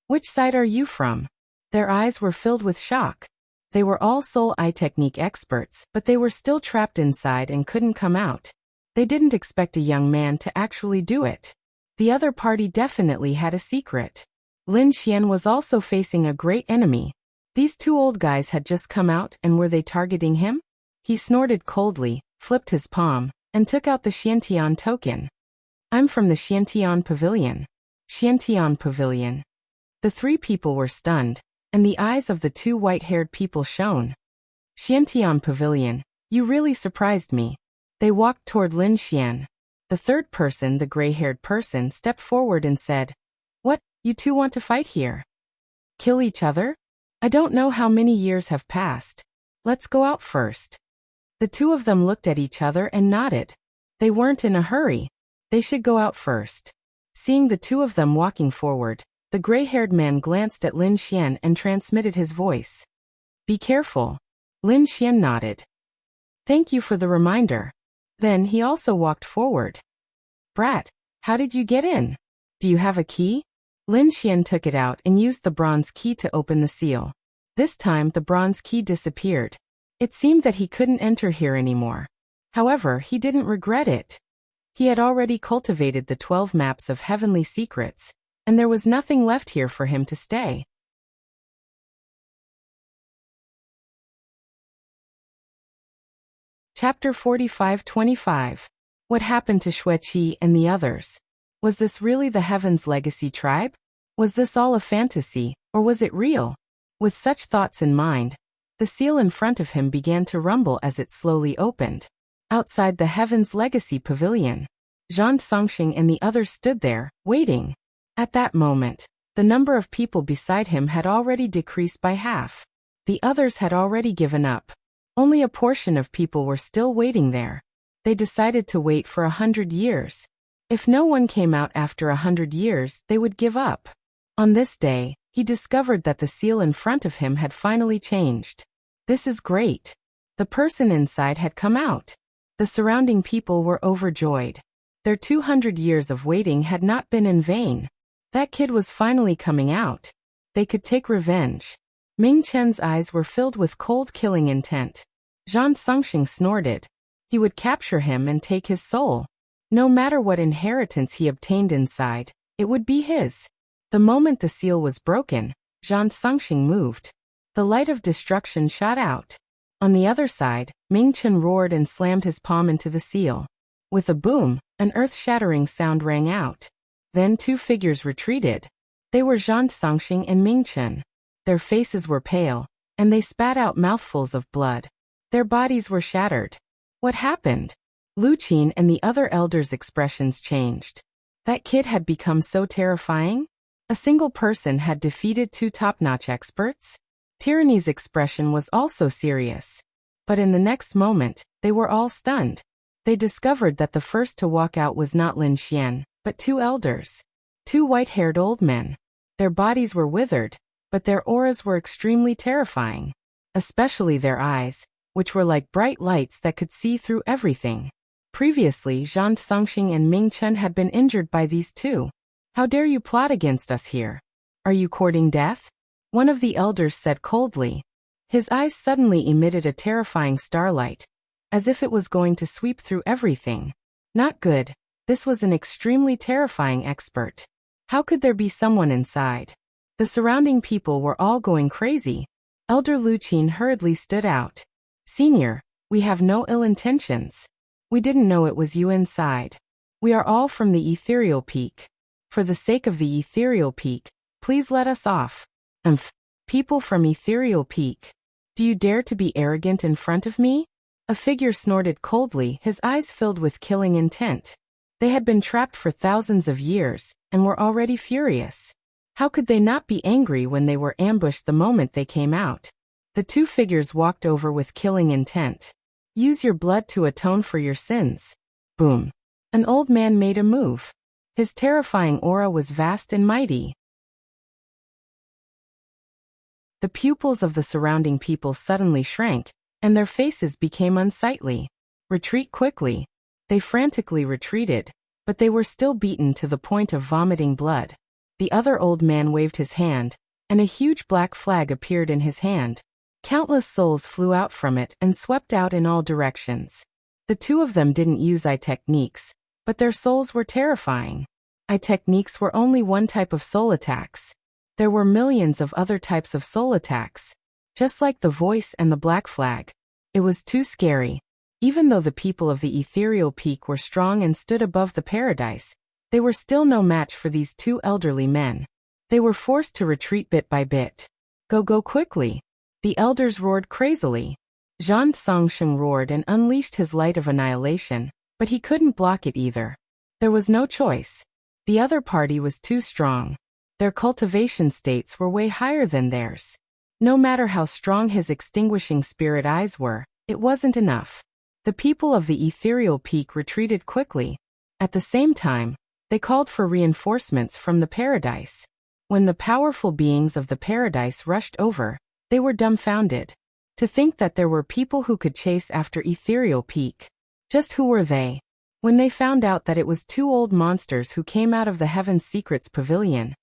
Which side are you from? Their eyes were filled with shock. They were all soul eye technique experts, but they were still trapped inside and couldn't come out. They didn't expect a young man to actually do it. The other party definitely had a secret. Lin Xian was also facing a great enemy. These 2 old guys had just come out, and were they targeting him? He snorted coldly, flipped his palm, and took out the Xiantian token. I'm from the Xiantian Pavilion. Xiantian Pavilion. The 3 people were stunned, and the eyes of the 2 white-haired people shone. Xiantian Pavilion, You really surprised me. They walked toward Lin Xian. The third person, the gray-haired person, stepped forward and said, "What, you two want to fight here? Kill each other? I don't know how many years have passed. Let's go out first." The two of them looked at each other and nodded. They weren't in a hurry. They should go out first. Seeing the two of them walking forward, the gray-haired man glanced at Lin Xian and transmitted his voice. "Be careful." Lin Xian nodded. "Thank you for the reminder." Then he also walked forward. "Brat, how did you get in? Do you have a key?" Lin Xian took it out and used the bronze key to open the seal. This time the bronze key disappeared. It seemed that he couldn't enter here anymore. However, he didn't regret it. He had already cultivated the 12 maps of heavenly secrets, and there was nothing left here for him to stay. Chapter 45-25. What happened to Xueqi and the others? Was this really the Heaven's Legacy tribe? Was this all a fantasy, or was it real? With such thoughts in mind, the seal in front of him began to rumble as it slowly opened. Outside the Heaven's Legacy pavilion, Zhang Songxing and the others stood there, waiting. At that moment, the number of people beside him had already decreased by half. The others had already given up. Only a portion of people were still waiting there. They decided to wait for 100 years. If no one came out after 100 years, they would give up. On this day, he discovered that the seal in front of him had finally changed. This is great. The person inside had come out. The surrounding people were overjoyed. Their 200 years of waiting had not been in vain. That kid was finally coming out. They could take revenge. Ming Chen's eyes were filled with cold killing intent. Zhang Songxing snorted. He would capture him and take his soul. No matter what inheritance he obtained inside, it would be his. The moment the seal was broken, Zhang Songxing moved. The light of destruction shot out. On the other side, Ming Chen roared and slammed his palm into the seal. With a boom, an earth-shattering sound rang out. Then two figures retreated. They were Zhang Songxing and Ming Chen. Their faces were pale, and they spat out mouthfuls of blood. Their bodies were shattered. What happened? Lu Qin and the other elders' expressions changed. That kid had become so terrifying? A single person had defeated two top-notch experts? Tyranny's expression was also serious. But in the next moment, they were all stunned. They discovered that the first to walk out was not Lin Xian, but two elders. Two white-haired old men. Their bodies were withered, but their auras were extremely terrifying. Especially their eyes, which were like bright lights that could see through everything. Previously, Zhang Songxing and Ming Chen had been injured by these two. "How dare you plot against us here? Are you courting death?" One of the elders said coldly. His eyes suddenly emitted a terrifying starlight, as if it was going to sweep through everything. Not good. This was an extremely terrifying expert. How could there be someone inside? The surrounding people were all going crazy. Elder Lu Qin hurriedly stood out. "Senior, we have no ill intentions. We didn't know it was you inside. We are all from the Ethereal Peak. For the sake of the Ethereal Peak, please let us off." People from Ethereal Peak. Do you dare to be arrogant in front of me? A figure snorted coldly, his eyes filled with killing intent. They had been trapped for thousands of years, and were already furious. How could they not be angry when they were ambushed the moment they came out? The two figures walked over with killing intent. "Use your blood to atone for your sins." Boom. An old man made a move. His terrifying aura was vast and mighty. The pupils of the surrounding people suddenly shrank, and their faces became unsightly. "Retreat quickly." They frantically retreated, but they were still beaten to the point of vomiting blood. The other old man waved his hand, and a huge black flag appeared in his hand. Countless souls flew out from it and swept out in all directions. The two of them didn't use eye techniques, but their souls were terrifying. Eye techniques were only one type of soul attacks. There were millions of other types of soul attacks. Just like the voice and the black flag. It was too scary. Even though the people of the Ethereal Peak were strong and stood above the paradise, they were still no match for these two elderly men. They were forced to retreat bit by bit. Go quickly. The elders roared crazily. Zhang Songsheng roared and unleashed his light of annihilation, but he couldn't block it either. There was no choice. The other party was too strong. Their cultivation states were way higher than theirs. No matter how strong his extinguishing spirit eyes were, it wasn't enough. The people of the ethereal peak retreated quickly. At the same time, they called for reinforcements from the paradise. When the powerful beings of the paradise rushed over, they were dumbfounded. To think that there were people who could chase after ethereal peak. Just who were they? When they found out that it was two old monsters who came out of the Heaven's Secrets Pavilion,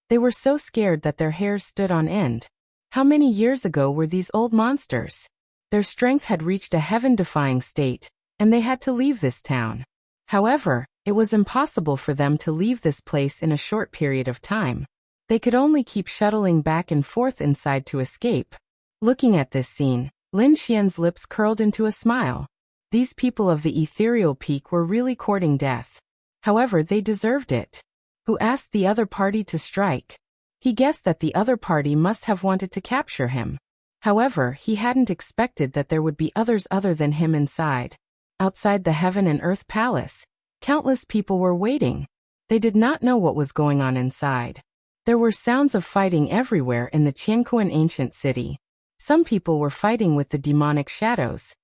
they were so scared that their hairs stood on end. How many years ago were these old monsters? Their strength had reached a heaven-defying state, and they had to leave this town. However, it was impossible for them to leave this place in a short period of time. They could only keep shuttling back and forth inside to escape. Looking at this scene, Lin Xian's lips curled into a smile. These people of the ethereal peak were really courting death. However, they deserved it. Who asked the other party to strike? He guessed that the other party must have wanted to capture him. However, he hadn't expected that there would be others other than him inside. Outside the Heaven and Earth Palace, countless people were waiting. They did not know what was going on inside. There were sounds of fighting everywhere in the Qianquan ancient city. Some people were fighting with the demonic shadows,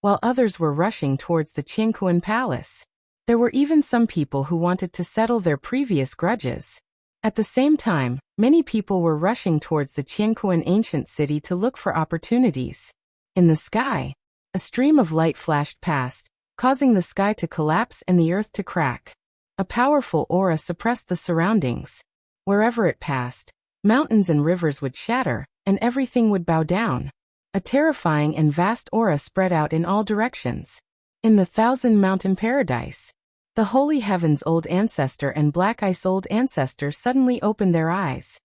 while others were rushing towards the Qianquan palace. There were even some people who wanted to settle their previous grudges. At the same time, many people were rushing towards the Qianquan ancient city to look for opportunities. In the sky, a stream of light flashed past, causing the sky to collapse and the earth to crack. A powerful aura suppressed the surroundings. Wherever it passed, mountains and rivers would shatter, and everything would bow down. A terrifying and vast aura spread out in all directions. In the Thousand Mountain Paradise, the Holy Heaven's Old Ancestor and Black Ice Old Ancestor suddenly opened their eyes.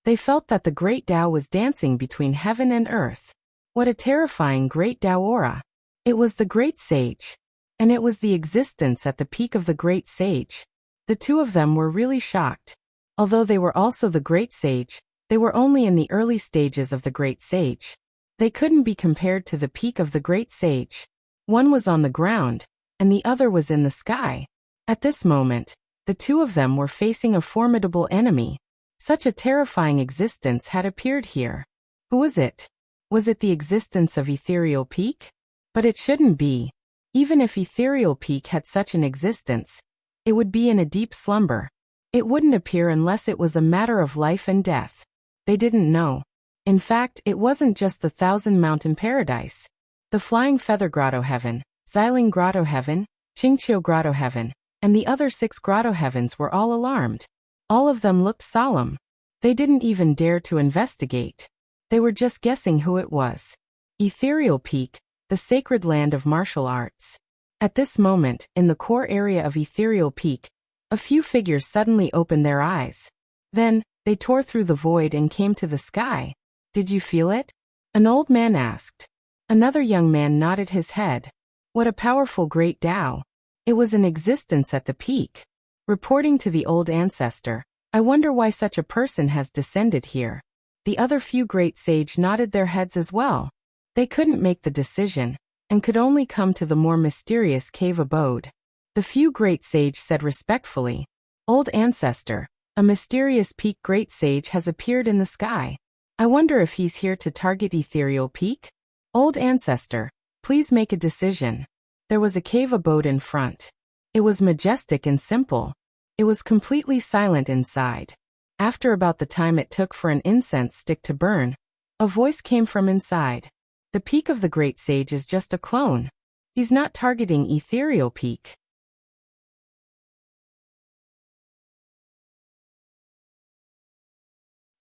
They felt that the Great Tao was dancing between heaven and earth. What a terrifying Great Tao aura! It was the Great Sage. And it was the existence at the peak of the Great Sage. The two of them were really shocked. Although they were also the Great Sage, they were only in the early stages of the Great Sage. They couldn't be compared to the peak of the Great Sage. One was on the ground, and the other was in the sky. At this moment, the two of them were facing a formidable enemy. Such a terrifying existence had appeared here. Who was it? Was it the existence of Ethereal Peak? But it shouldn't be. Even if Ethereal Peak had such an existence, it would be in a deep slumber. It wouldn't appear unless it was a matter of life and death. They didn't know. In fact, it wasn't just the Thousand Mountain Paradise. The Flying Feather Grotto Heaven, Xiling Grotto Heaven, Qingqiu Grotto Heaven, and the other 6 Grotto Heavens were all alarmed. All of them looked solemn. They didn't even dare to investigate. They were just guessing who it was. Ethereal Peak, the sacred land of martial arts. At this moment, in the core area of Ethereal Peak, a few figures suddenly opened their eyes. Then, they tore through the void and came to the sky. Did you feel it? An old man asked. Another young man nodded his head. What a powerful Great Tao. It was in existence at the peak. Reporting to the old ancestor, I wonder why such a person has descended here. The other few great sage nodded their heads as well. They couldn't make the decision, and could only come to the more mysterious cave abode. The few great sage said respectfully, Old ancestor, a mysterious peak great sage has appeared in the sky. I wonder if he's here to target Ethereal Peak? Old ancestor, please make a decision. There was a cave abode in front. It was majestic and simple. It was completely silent inside. After about the time it took for an incense stick to burn, a voice came from inside. The peak of the great sage is just a clone. He's not targeting Ethereal Peak.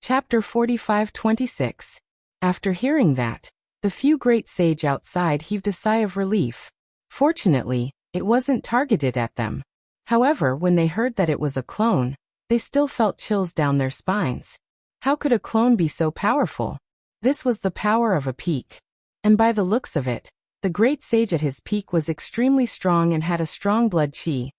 Chapter 45-26. After hearing that, the few great sage outside heaved a sigh of relief. Fortunately, it wasn't targeted at them. However, when they heard that it was a clone, they still felt chills down their spines. How could a clone be so powerful? This was the power of a peak. And by the looks of it, the great sage at his peak was extremely strong and had a strong blood qi,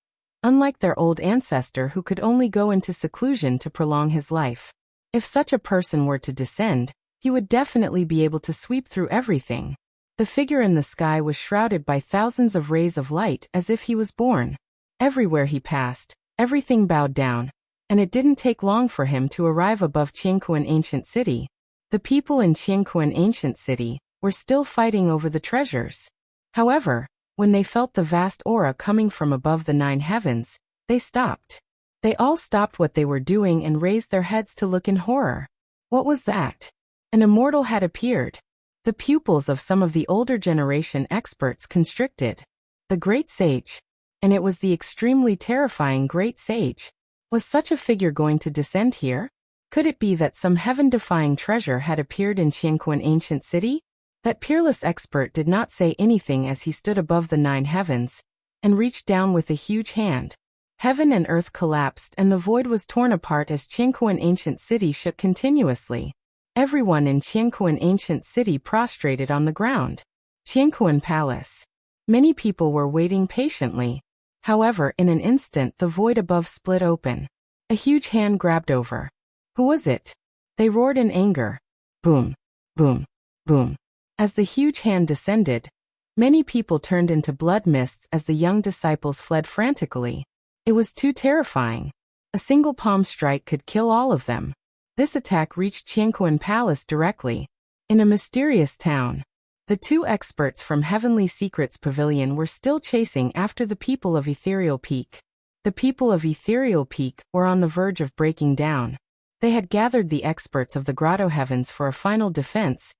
unlike their old ancestor who could only go into seclusion to prolong his life. If such a person were to descend, He would definitely be able to sweep through everything. The figure in the sky was shrouded by thousands of rays of light as if he was born. Everywhere he passed, everything bowed down, and it didn't take long for him to arrive above Qianquan Ancient City. The people in Qianquan Ancient City were still fighting over the treasures. However, when they felt the vast aura coming from above the 9 heavens, they stopped. They all stopped what they were doing and raised their heads to look in horror. What was that? An immortal had appeared. The pupils of some of the older generation experts constricted. The Great Sage. And it was the extremely terrifying Great Sage. Was such a figure going to descend here? Could it be that some heaven-defying treasure had appeared in Qianquan Ancient City? That peerless expert did not say anything as he stood above the 9 heavens and reached down with a huge hand. Heaven and earth collapsed and the void was torn apart as Qianquan Ancient City shook continuously. Everyone in Qianquan Ancient City prostrated on the ground. Qianquan Palace. Many people were waiting patiently. However, in an instant the void above split open. A huge hand grabbed over. Who was it? They roared in anger. Boom, boom, boom. As the huge hand descended, many people turned into blood mists as the young disciples fled frantically. It was too terrifying. A single palm strike could kill all of them. This attack reached Qianquan Palace directly. In a mysterious town, the 2 experts from Heavenly Secrets Pavilion were still chasing after the people of Ethereal Peak. The people of Ethereal Peak were on the verge of breaking down. They had gathered the experts of the Grotto Heavens for a final defense,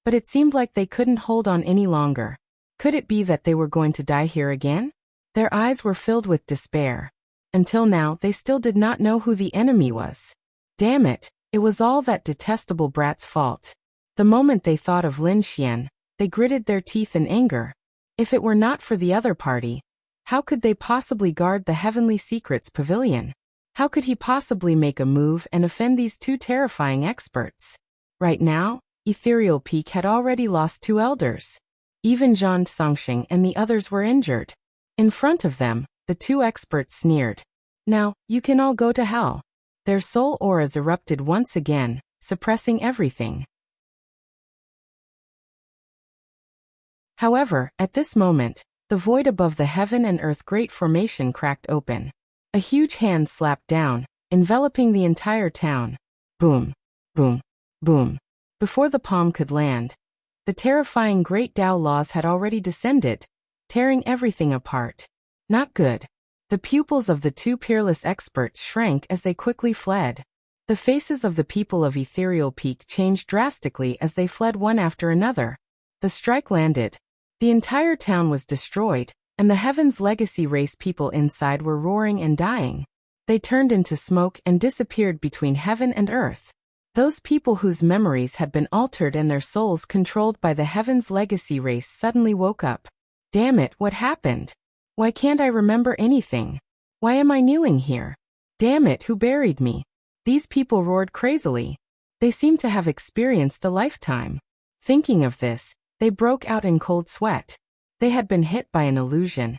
but it seemed like they couldn't hold on any longer. Could it be that they were going to die here again? Their eyes were filled with despair. Until now, they still did not know who the enemy was. Damn it, it was all that detestable brat's fault. The moment they thought of Lin Xian, they gritted their teeth in anger. If it were not for the other party, how could they possibly guard the Heavenly Secrets Pavilion? How could he possibly make a move and offend these 2 terrifying experts? Right now, Ethereal Peak had already lost 2 elders. Even Zhang Songxing and the others were injured. In front of them, the 2 experts sneered. Now, you can all go to hell. Their soul auras erupted once again, suppressing everything. However, at this moment, the void above the heaven and earth great formation cracked open. A huge hand slapped down, enveloping the entire town. Boom, boom, boom. Before the palm could land, the terrifying Great Tao laws had already descended, tearing everything apart. Not good. The pupils of the 2 peerless experts shrank as they quickly fled. The faces of the people of Ethereal Peak changed drastically as they fled one after another. The strike landed. The entire town was destroyed, and the Heaven's Legacy race people inside were roaring and dying. They turned into smoke and disappeared between heaven and earth. Those people whose memories had been altered and their souls controlled by the Heaven's Legacy race suddenly woke up. Damn it, what happened? Why can't I remember anything? Why am I kneeling here? Damn it, who buried me? These people roared crazily. They seemed to have experienced a lifetime. Thinking of this, they broke out in cold sweat. They had been hit by an illusion.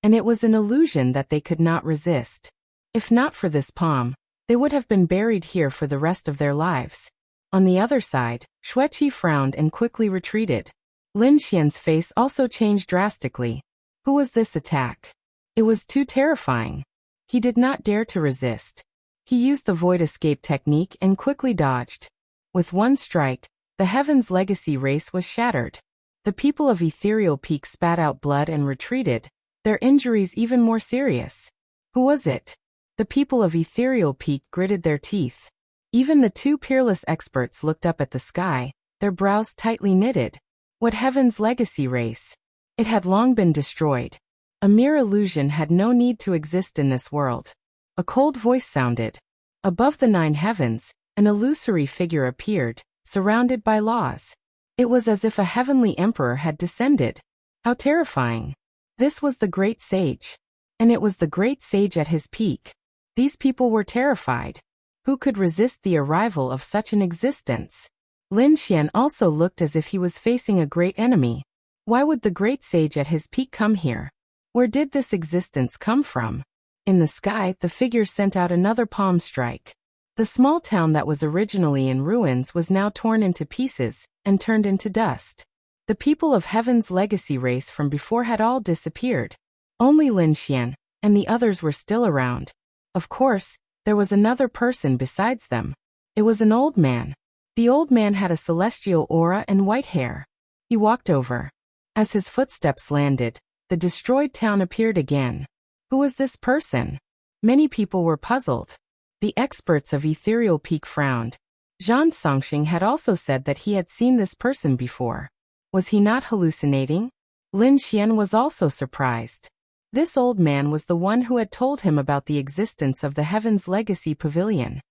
And it was an illusion that they could not resist. If not for this palm, they would have been buried here for the rest of their lives. On the other side, Xueqi frowned and quickly retreated. Lin Xian's face also changed drastically. Who was this attack? It was too terrifying. He did not dare to resist. He used the void escape technique and quickly dodged. With one strike, the Heaven's Legacy race was shattered. The people of Ethereal Peak spat out blood and retreated, their injuries even more serious. Who was it? The people of Ethereal Peak gritted their teeth. Even the 2 peerless experts looked up at the sky, their brows tightly knitted. What Heaven's Legacy race? It had long been destroyed. A mere illusion had no need to exist in this world. A cold voice sounded. Above the 9 heavens, an illusory figure appeared, surrounded by laws. It was as if a heavenly emperor had descended. How terrifying. This was the Great Sage. And it was the Great Sage at his peak. These people were terrified. Who could resist the arrival of such an existence? Lin Xian also looked as if he was facing a great enemy. Why would the Great Sage at his peak come here? Where did this existence come from? In the sky, the figure sent out another palm strike. The small town that was originally in ruins was now torn into pieces and turned into dust. The people of Heaven's legacy race from before had all disappeared. Only Lin Xian and the others were still around. Of course, there was another person besides them. It was an old man. The old man had a celestial aura and white hair. He walked over. As his footsteps landed, the destroyed town appeared again. Who was this person? Many people were puzzled. The experts of Ethereal Peak frowned. Zhang Songxing had also said that he had seen this person before. Was he not hallucinating? Lin Xian was also surprised. This old man was the one who had told him about the existence of the Heaven's Legacy Pavilion.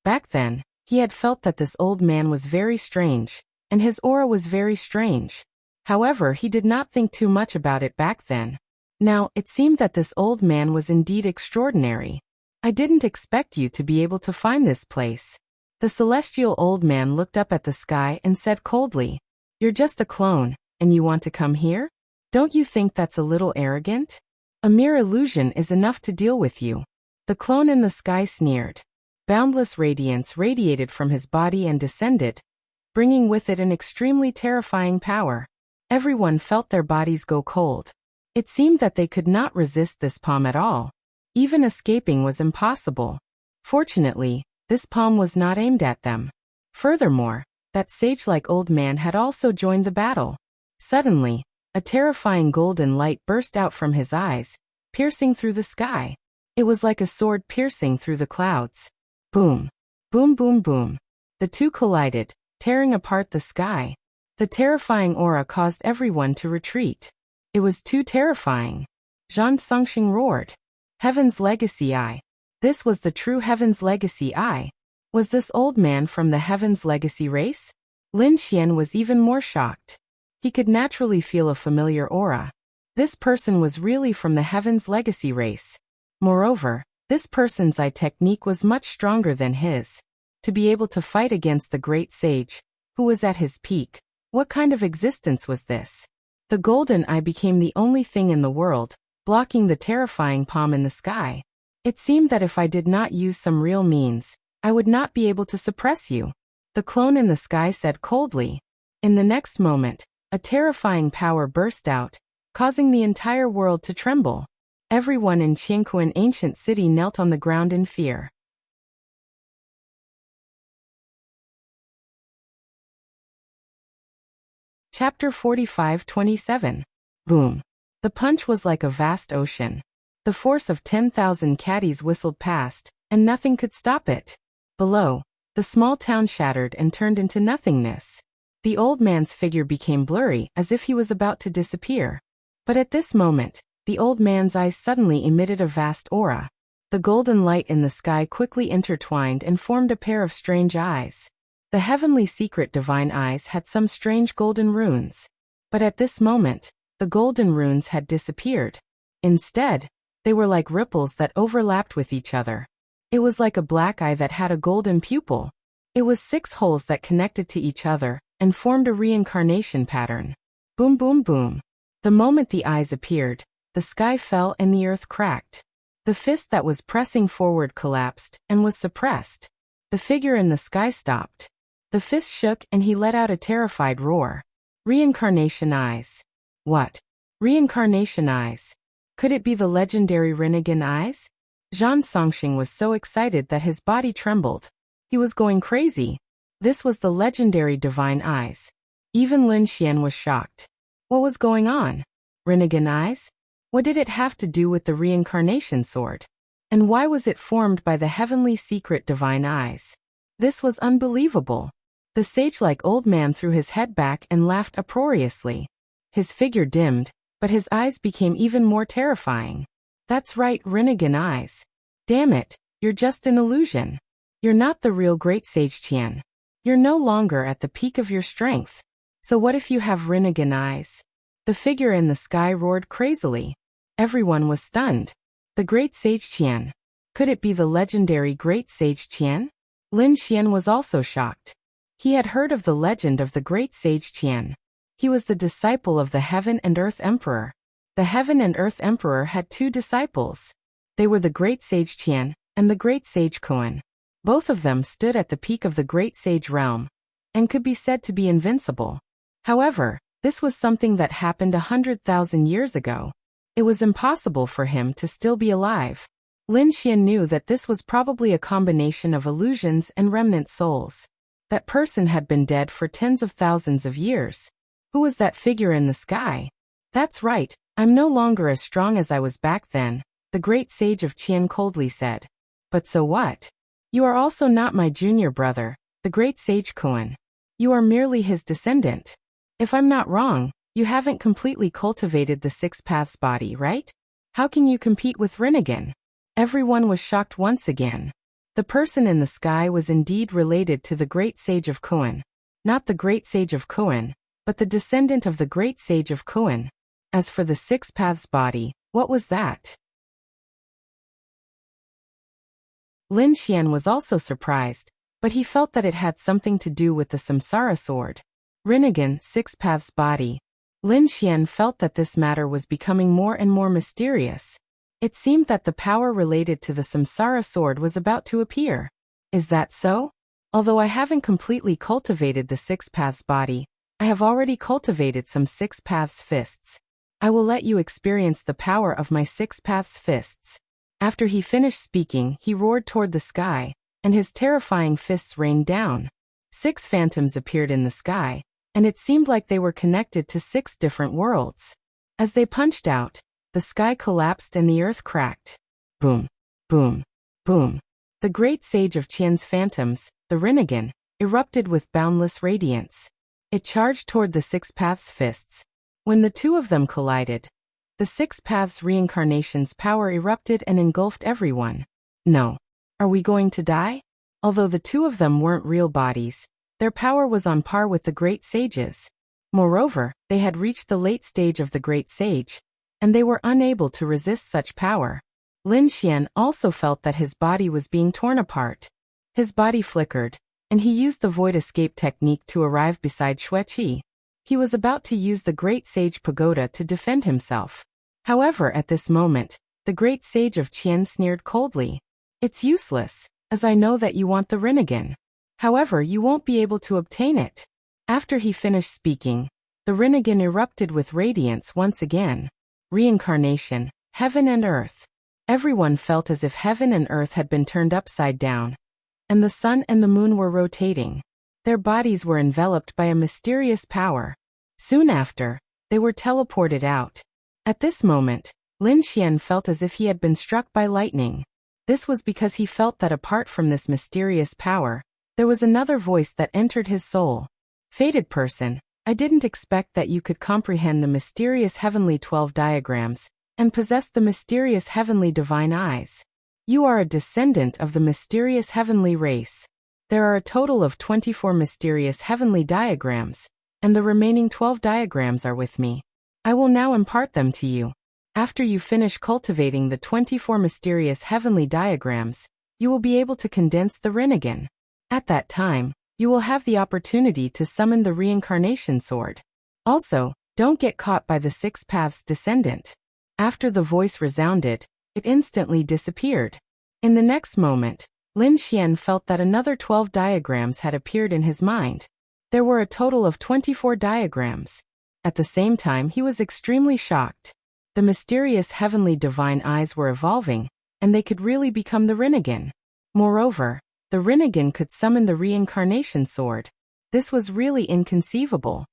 Back then, he had felt that this old man was very strange, and his aura was very strange. However, he did not think too much about it back then. Now, it seemed that this old man was indeed extraordinary. I didn't expect you to be able to find this place. The celestial old man looked up at the sky and said coldly, "You're just a clone, and you want to come here? Don't you think that's a little arrogant? A mere illusion is enough to deal with you." The clone in the sky sneered. Boundless radiance radiated from his body and descended, bringing with it an extremely terrifying power. Everyone felt their bodies go cold. It seemed that they could not resist this palm at all. Even escaping was impossible. Fortunately, this palm was not aimed at them. Furthermore, that sage-like old man had also joined the battle. Suddenly, a terrifying golden light burst out from his eyes, piercing through the sky. It was like a sword piercing through the clouds. Boom! Boom boom boom. The two collided, tearing apart the sky. The terrifying aura caused everyone to retreat. It was too terrifying. Zhang Songxing roared. Heaven's Legacy Eye. This was the true Heaven's Legacy Eye. Was this old man from the Heaven's Legacy race? Lin Xian was even more shocked. He could naturally feel a familiar aura. This person was really from the Heaven's Legacy race. Moreover, this person's eye technique was much stronger than his. To be able to fight against the great sage, who was at his peak, what kind of existence was this? The golden eye became the only thing in the world, blocking the terrifying palm in the sky. It seemed that if I did not use some real means, I would not be able to suppress you. The clone in the sky said coldly. In the next moment, a terrifying power burst out, causing the entire world to tremble. Everyone in Qingquan ancient city knelt on the ground in fear. Chapter 45-27. Boom. The punch was like a vast ocean. The force of 10,000 caddies whistled past, and nothing could stop it. Below, the small town shattered and turned into nothingness. The old man's figure became blurry as if he was about to disappear. But at this moment, the old man's eyes suddenly emitted a vast aura. The golden light in the sky quickly intertwined and formed a pair of strange eyes. The heavenly secret divine eyes had some strange golden runes. But at this moment, the golden runes had disappeared. Instead, they were like ripples that overlapped with each other. It was like a black eye that had a golden pupil. It was 6 holes that connected to each other and formed a reincarnation pattern. Boom boom boom. The moment the eyes appeared, the sky fell and the earth cracked. The fist that was pressing forward collapsed and was suppressed. The figure in the sky stopped. The fist shook and he let out a terrified roar. Reincarnation eyes. What? Reincarnation eyes. Could it be the legendary Rinnegan eyes? Zhang Songxing was so excited that his body trembled. He was going crazy. This was the legendary divine eyes. Even Lin Xian was shocked. What was going on? Rinnegan eyes? What did it have to do with the reincarnation sword? And why was it formed by the heavenly secret divine eyes? This was unbelievable. The sage-like old man threw his head back and laughed uproariously. His figure dimmed, but his eyes became even more terrifying. That's right, Rinnegan eyes. Damn it, you're just an illusion. You're not the real great sage Qian. You're no longer at the peak of your strength. So what if you have Rinnegan eyes? The figure in the sky roared crazily. Everyone was stunned. The great sage Qian. Could it be the legendary great sage Qian? Lin Xian was also shocked. He had heard of the legend of the great sage Qian. He was the disciple of the Heaven and Earth Emperor. The Heaven and Earth Emperor had 2 disciples. They were the Great Sage Qian and the Great Sage Kuan. Both of them stood at the peak of the Great Sage realm and could be said to be invincible. However, this was something that happened 100,000 years ago. It was impossible for him to still be alive. Lin Xian knew that this was probably a combination of illusions and remnant souls. That person had been dead for tens of thousands of years. Who was that figure in the sky? That's right, I'm no longer as strong as I was back then, the Great Sage of Qian coldly said. But so what? You are also not my junior brother, the Great Sage Kuan. You are merely his descendant. If I'm not wrong, you haven't completely cultivated the Six Paths body, right? How can you compete with Rinnegan? Everyone was shocked once again. The person in the sky was indeed related to the Great Sage of Kuan. Not the Great Sage of Kuan, but the descendant of the Great Sage of Kuan. As for the Six Paths body, what was that? Lin Xian was also surprised, but he felt that it had something to do with the Samsara sword. Rinnegan, Six Paths body. Lin Xian felt that this matter was becoming more and more mysterious. It seemed that the power related to the Samsara sword was about to appear. Is that so? Although I haven't completely cultivated the Six Paths body, I have already cultivated some Six Paths fists. I will let you experience the power of my Six Paths fists. After he finished speaking, he roared toward the sky, and his terrifying fists rained down. 6 phantoms appeared in the sky, and it seemed like they were connected to 6 different worlds. As they punched out, the sky collapsed and the earth cracked. Boom, boom, boom. The Great Sage of Qian's phantoms, the Rinnegan, erupted with boundless radiance. It charged toward the Six Paths fists. When the two of them collided, the Six Paths reincarnation's power erupted and engulfed everyone. No. Are we going to die? Although the two of them weren't real bodies, their power was on par with the Great Sage's. Moreover, they had reached the late stage of the Great Sage, and they were unable to resist such power. Lin Xian also felt that his body was being torn apart. His body flickered, and he used the void escape technique to arrive beside Xueqi. He was about to use the Great Sage Pagoda to defend himself. However, at this moment, the Great Sage of Qian sneered coldly. It's useless, as I know that you want the Rinnegan. However, you won't be able to obtain it. After he finished speaking, the Rinnegan erupted with radiance once again. Reincarnation, heaven and earth. Everyone felt as if heaven and earth had been turned upside down, and the sun and the moon were rotating. Their bodies were enveloped by a mysterious power. Soon after, they were teleported out. At this moment, Lin Xian felt as if he had been struck by lightning. This was because he felt that apart from this mysterious power, there was another voice that entered his soul. Fated person, I didn't expect that you could comprehend the mysterious heavenly 12 diagrams and possess the mysterious heavenly divine eyes. You are a descendant of the mysterious heavenly race. There are a total of 24 mysterious heavenly diagrams, and the remaining 12 diagrams are with me. I will now impart them to you. After you finish cultivating the 24 mysterious heavenly diagrams, you will be able to condense the Rinnegan. At that time, you will have the opportunity to summon the reincarnation sword. Also, don't get caught by the Six Paths descendant. After the voice resounded, it instantly disappeared. In the next moment, Lin Xian felt that another 12 diagrams had appeared in his mind. There were a total of 24 diagrams. At the same time, he was extremely shocked. The mysterious heavenly divine eyes were evolving, and they could really become the Rinnegan. Moreover, the Rinnegan could summon the reincarnation sword. This was really inconceivable.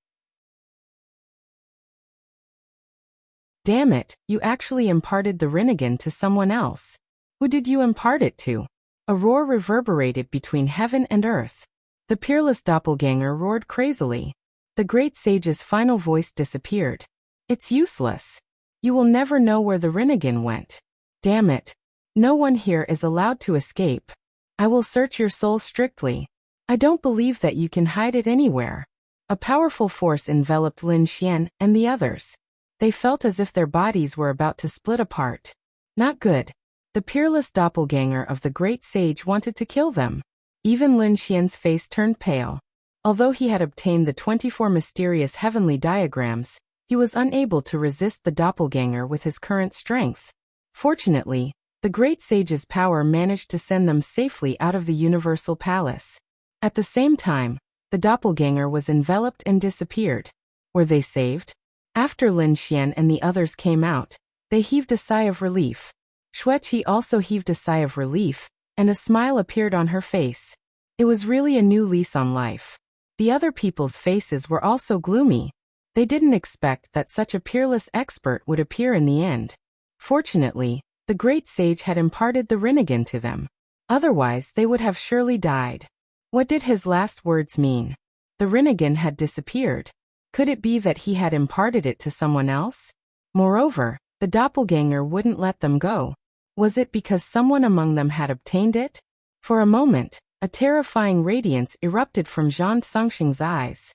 Damn it, you actually imparted the Rinnegan to someone else. Who did you impart it to? A roar reverberated between heaven and earth. The peerless doppelganger roared crazily. The Great Sage's final voice disappeared. It's useless. You will never know where the Rinnegan went. Damn it. No one here is allowed to escape. I will search your soul strictly. I don't believe that you can hide it anywhere. A powerful force enveloped Lin Xian and the others. They felt as if their bodies were about to split apart. Not good. The peerless doppelganger of the Great Sage wanted to kill them. Even Lin Xian's face turned pale. Although he had obtained the 24 mysterious heavenly diagrams, he was unable to resist the doppelganger with his current strength. Fortunately, The great sage's power managed to send them safely out of the Universal Palace. At the same time, the doppelganger was enveloped and disappeared. Were they saved? After Lin Xian and the others came out, they heaved a sigh of relief. Xueqi also heaved a sigh of relief, and a smile appeared on her face. It was really a new lease on life. The other people's faces were also gloomy. They didn't expect that such a peerless expert would appear in the end. Fortunately, the great sage had imparted the Rinnegan to them. Otherwise, they would have surely died. What did his last words mean? The Rinnegan had disappeared. Could it be that he had imparted it to someone else? Moreover, the doppelganger wouldn't let them go. Was it because someone among them had obtained it? For a moment, a terrifying radiance erupted from Zhang Songxing's eyes.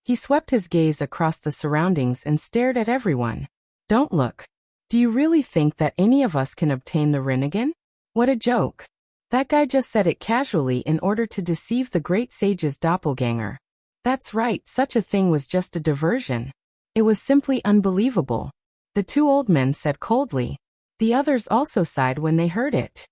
He swept his gaze across the surroundings and stared at everyone. Don't look. Do you really think that any of us can obtain the Rinnegan? What a joke. That guy just said it casually in order to deceive the great sage's doppelganger. That's right, such a thing was just a diversion. It was simply unbelievable. The two old men said coldly. The others also sighed when they heard it.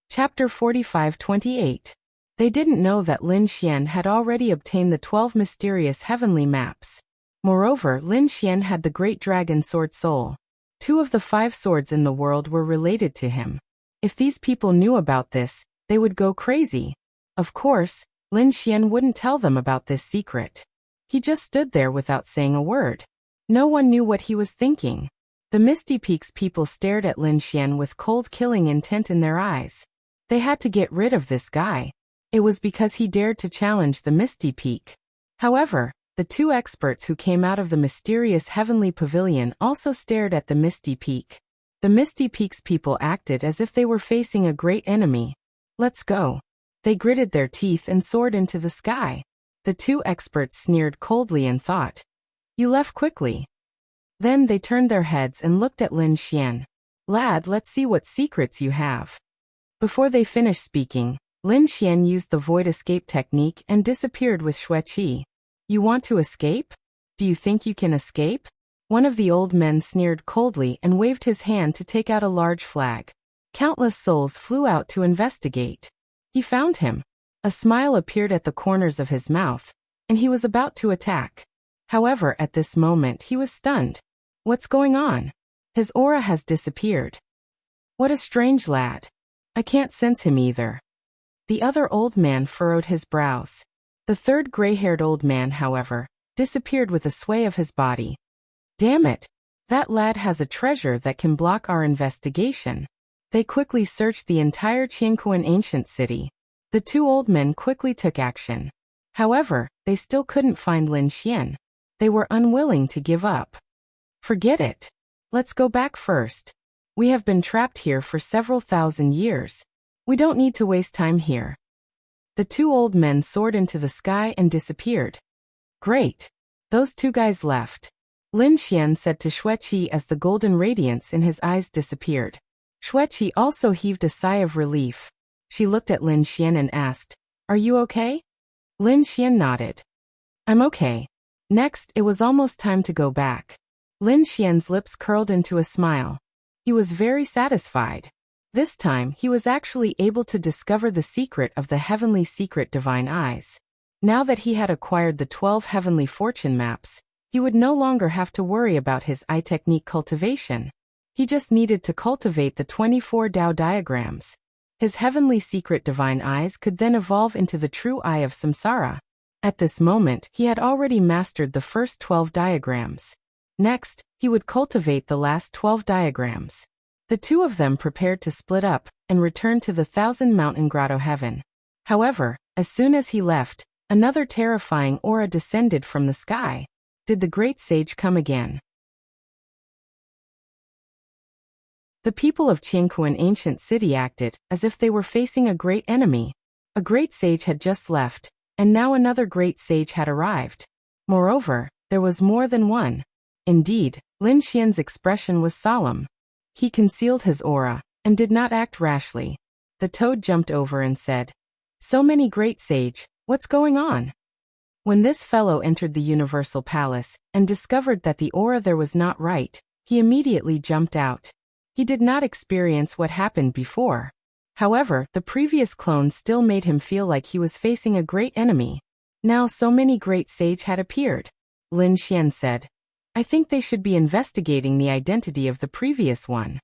Chapter 45-28. They didn't know that Lin Xian had already obtained the 12 mysterious heavenly maps. Moreover, Lin Xian had the great dragon sword soul. 2 of the 5 swords in the world were related to him. If these people knew about this, they would go crazy. Of course, Lin Xian wouldn't tell them about this secret. He just stood there without saying a word. No one knew what he was thinking. The Misty Peaks people stared at Lin Xian with cold killing intent in their eyes. They had to get rid of this guy. It was because he dared to challenge the Misty Peak. However, the 2 experts who came out of the mysterious heavenly pavilion also stared at the Misty Peak. The Misty Peaks people acted as if they were facing a great enemy. Let's go. They gritted their teeth and soared into the sky. The 2 experts sneered coldly and thought, "You left quickly." Then they turned their heads and looked at Lin Xian. "Lad, let's see what secrets you have." Before they finished speaking, Lin Xian used the void escape technique and disappeared with Xueqi. "You want to escape? Do you think you can escape?" One of the old men sneered coldly and waved his hand to take out a large flag. Countless souls flew out to investigate. He found him. A smile appeared at the corners of his mouth, and he was about to attack. However, at this moment he was stunned. What's going on? His aura has disappeared. What a strange lad. I can't sense him either. The other old man furrowed his brows. The third gray-haired old man, however, disappeared with a sway of his body. Damn it! That lad has a treasure that can block our investigation. They quickly searched the entire Qianquan ancient city. The 2 old men quickly took action. However, they still couldn't find Lin Xian. They were unwilling to give up. Forget it. Let's go back first. We have been trapped here for several thousand years. We don't need to waste time here. The 2 old men soared into the sky and disappeared. Great. Those 2 guys left. Lin Xian said to Xueqi as the golden radiance in his eyes disappeared. Xueqi also heaved a sigh of relief. She looked at Lin Xian and asked, "Are you okay?" Lin Xian nodded. "I'm okay." Next, it was almost time to go back. Lin Xian's lips curled into a smile. He was very satisfied. This time, he was actually able to discover the secret of the heavenly secret divine eyes. Now that he had acquired the 12 heavenly fortune maps, he would no longer have to worry about his eye technique cultivation. He just needed to cultivate the 24 Tao diagrams. His heavenly secret divine eyes could then evolve into the true eye of samsara. At this moment, he had already mastered the first 12 diagrams. Next, he would cultivate the last 12 diagrams. The 2 of them prepared to split up and return to the 1,000 Mountain Grotto heaven. However, as soon as he left, another terrifying aura descended from the sky. Did the great sage come again? The people of Qianquan ancient city acted as if they were facing a great enemy. A great sage had just left, and now another great sage had arrived. Moreover, there was more than one. Indeed, Lin Xian's expression was solemn. He concealed his aura, and did not act rashly. The toad jumped over and said, "So many great sage, what's going on?" When this fellow entered the Universal Palace and discovered that the aura there was not right, he immediately jumped out. He did not experience what happened before. However, the previous clone still made him feel like he was facing a great enemy. Now so many great sage had appeared. Lin Xian said, I think they should be investigating the identity of the previous one.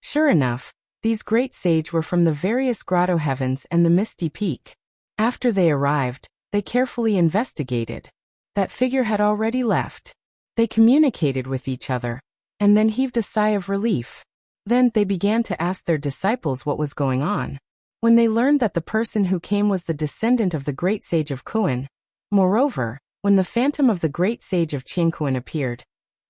Sure enough, these great sage were from the various grotto heavens and the misty peak. After they arrived, they carefully investigated. That figure had already left. They communicated with each other, and then heaved a sigh of relief. Then they began to ask their disciples what was going on. When they learned that the person who came was the descendant of the great sage of Kuan. Moreover, when the phantom of the great sage of Qingkuan appeared,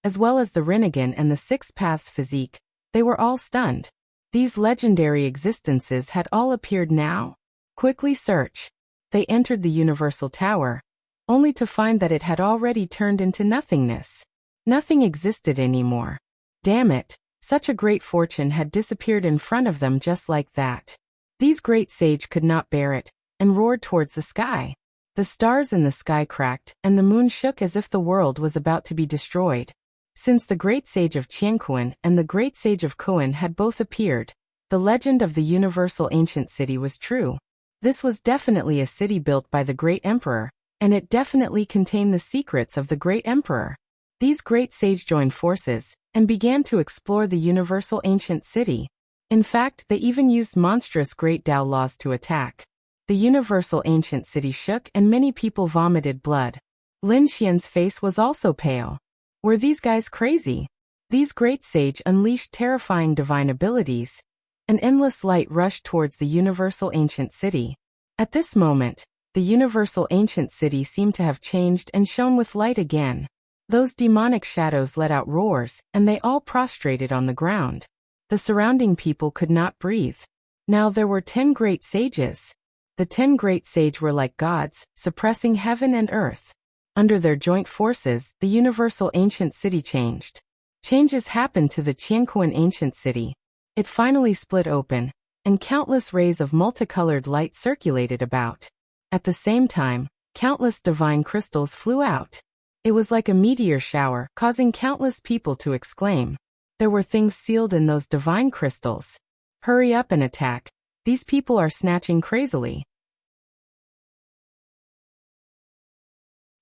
as well as the Rinnegan and the Six Paths physique, they were all stunned. These legendary existences had all appeared now. Quickly search. They entered the Universal Tower, only to find that it had already turned into nothingness. Nothing existed anymore. Damn it, such a great fortune had disappeared in front of them just like that. These great sage could not bear it, and roared towards the sky. The stars in the sky cracked, and the moon shook as if the world was about to be destroyed. Since the great sage of Qiankuan and the great sage of Kuan had both appeared, the legend of the universal ancient city was true. This was definitely a city built by the great emperor, and it definitely contained the secrets of the great emperor. These great sage joined forces, and began to explore the universal ancient city. In fact, they even used monstrous great Tao laws to attack. The universal ancient city shook and many people vomited blood. Lin Xian's face was also pale. Were these guys crazy? These great sage unleashed terrifying divine abilities. An endless light rushed towards the universal ancient city. At this moment, the universal ancient city seemed to have changed and shone with light again. Those demonic shadows let out roars, and they all prostrated on the ground. The surrounding people could not breathe. Now there were 10 great sages. The 10 great sage were like gods, suppressing heaven and earth. Under their joint forces, the universal ancient city changed. Changes happened to the Qiankuan ancient city. It finally split open, and countless rays of multicolored light circulated about. At the same time, countless divine crystals flew out. It was like a meteor shower, causing countless people to exclaim. There were things sealed in those divine crystals. Hurry up and attack. These people are snatching crazily.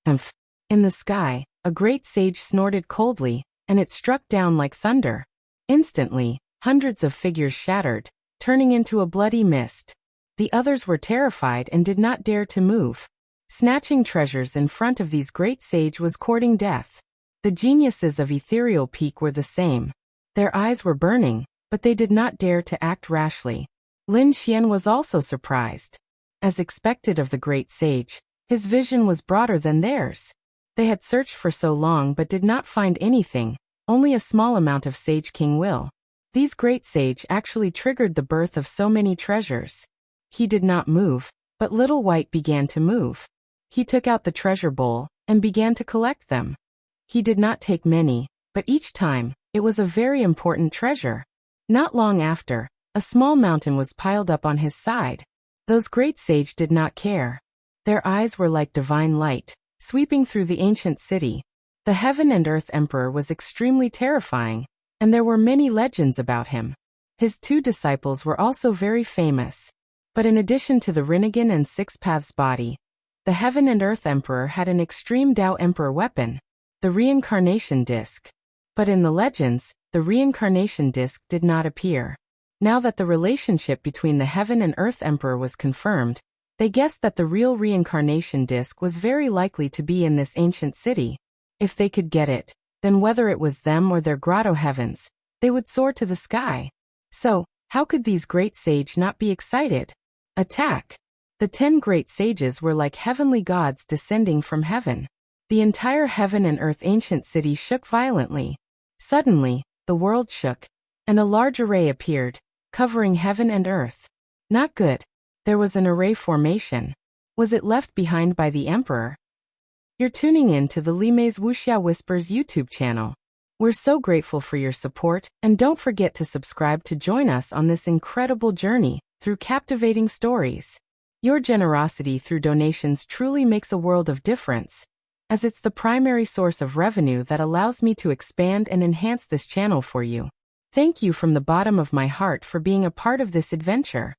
In the sky, a great sage snorted coldly, and it struck down like thunder. Instantly, hundreds of figures shattered, turning into a bloody mist. The others were terrified and did not dare to move. Snatching treasures in front of these great sage was courting death. The geniuses of Ethereal Peak were the same. Their eyes were burning, but they did not dare to act rashly. Lin Xian was also surprised. As expected of the great sage, his vision was broader than theirs. They had searched for so long but did not find anything, only a small amount of Sage King will. These great sage actually triggered the birth of so many treasures. He did not move, but Little White began to move. He took out the treasure bowl and began to collect them. He did not take many, but each time, it was a very important treasure. Not long after, a small mountain was piled up on his side. Those great sage did not care. Their eyes were like divine light, sweeping through the ancient city. The Heaven and Earth Emperor was extremely terrifying, and there were many legends about him. His 2 disciples were also very famous. But in addition to the Rinnegan and Six Paths body, the Heaven and Earth Emperor had an extreme Tao Emperor weapon, the Reincarnation Disc. But in the legends, the Reincarnation Disc did not appear. Now that the relationship between the Heaven and Earth Emperor was confirmed, they guessed that the real Reincarnation Disc was very likely to be in this ancient city. If they could get it, then whether it was them or their grotto heavens, they would soar to the sky. So, how could these great sage not be excited? Attack! The 10 great sages were like heavenly gods descending from heaven. The entire Heaven and Earth ancient city shook violently. Suddenly, the world shook, and a large array appeared, covering heaven and earth. Not good. There was an array formation. Was it left behind by the emperor? You're tuning in to the Limei's Wuxia Whispers YouTube channel. We're so grateful for your support, and don't forget to subscribe to join us on this incredible journey through captivating stories. Your generosity through donations truly makes a world of difference, as it's the primary source of revenue that allows me to expand and enhance this channel for you. Thank you from the bottom of my heart for being a part of this adventure.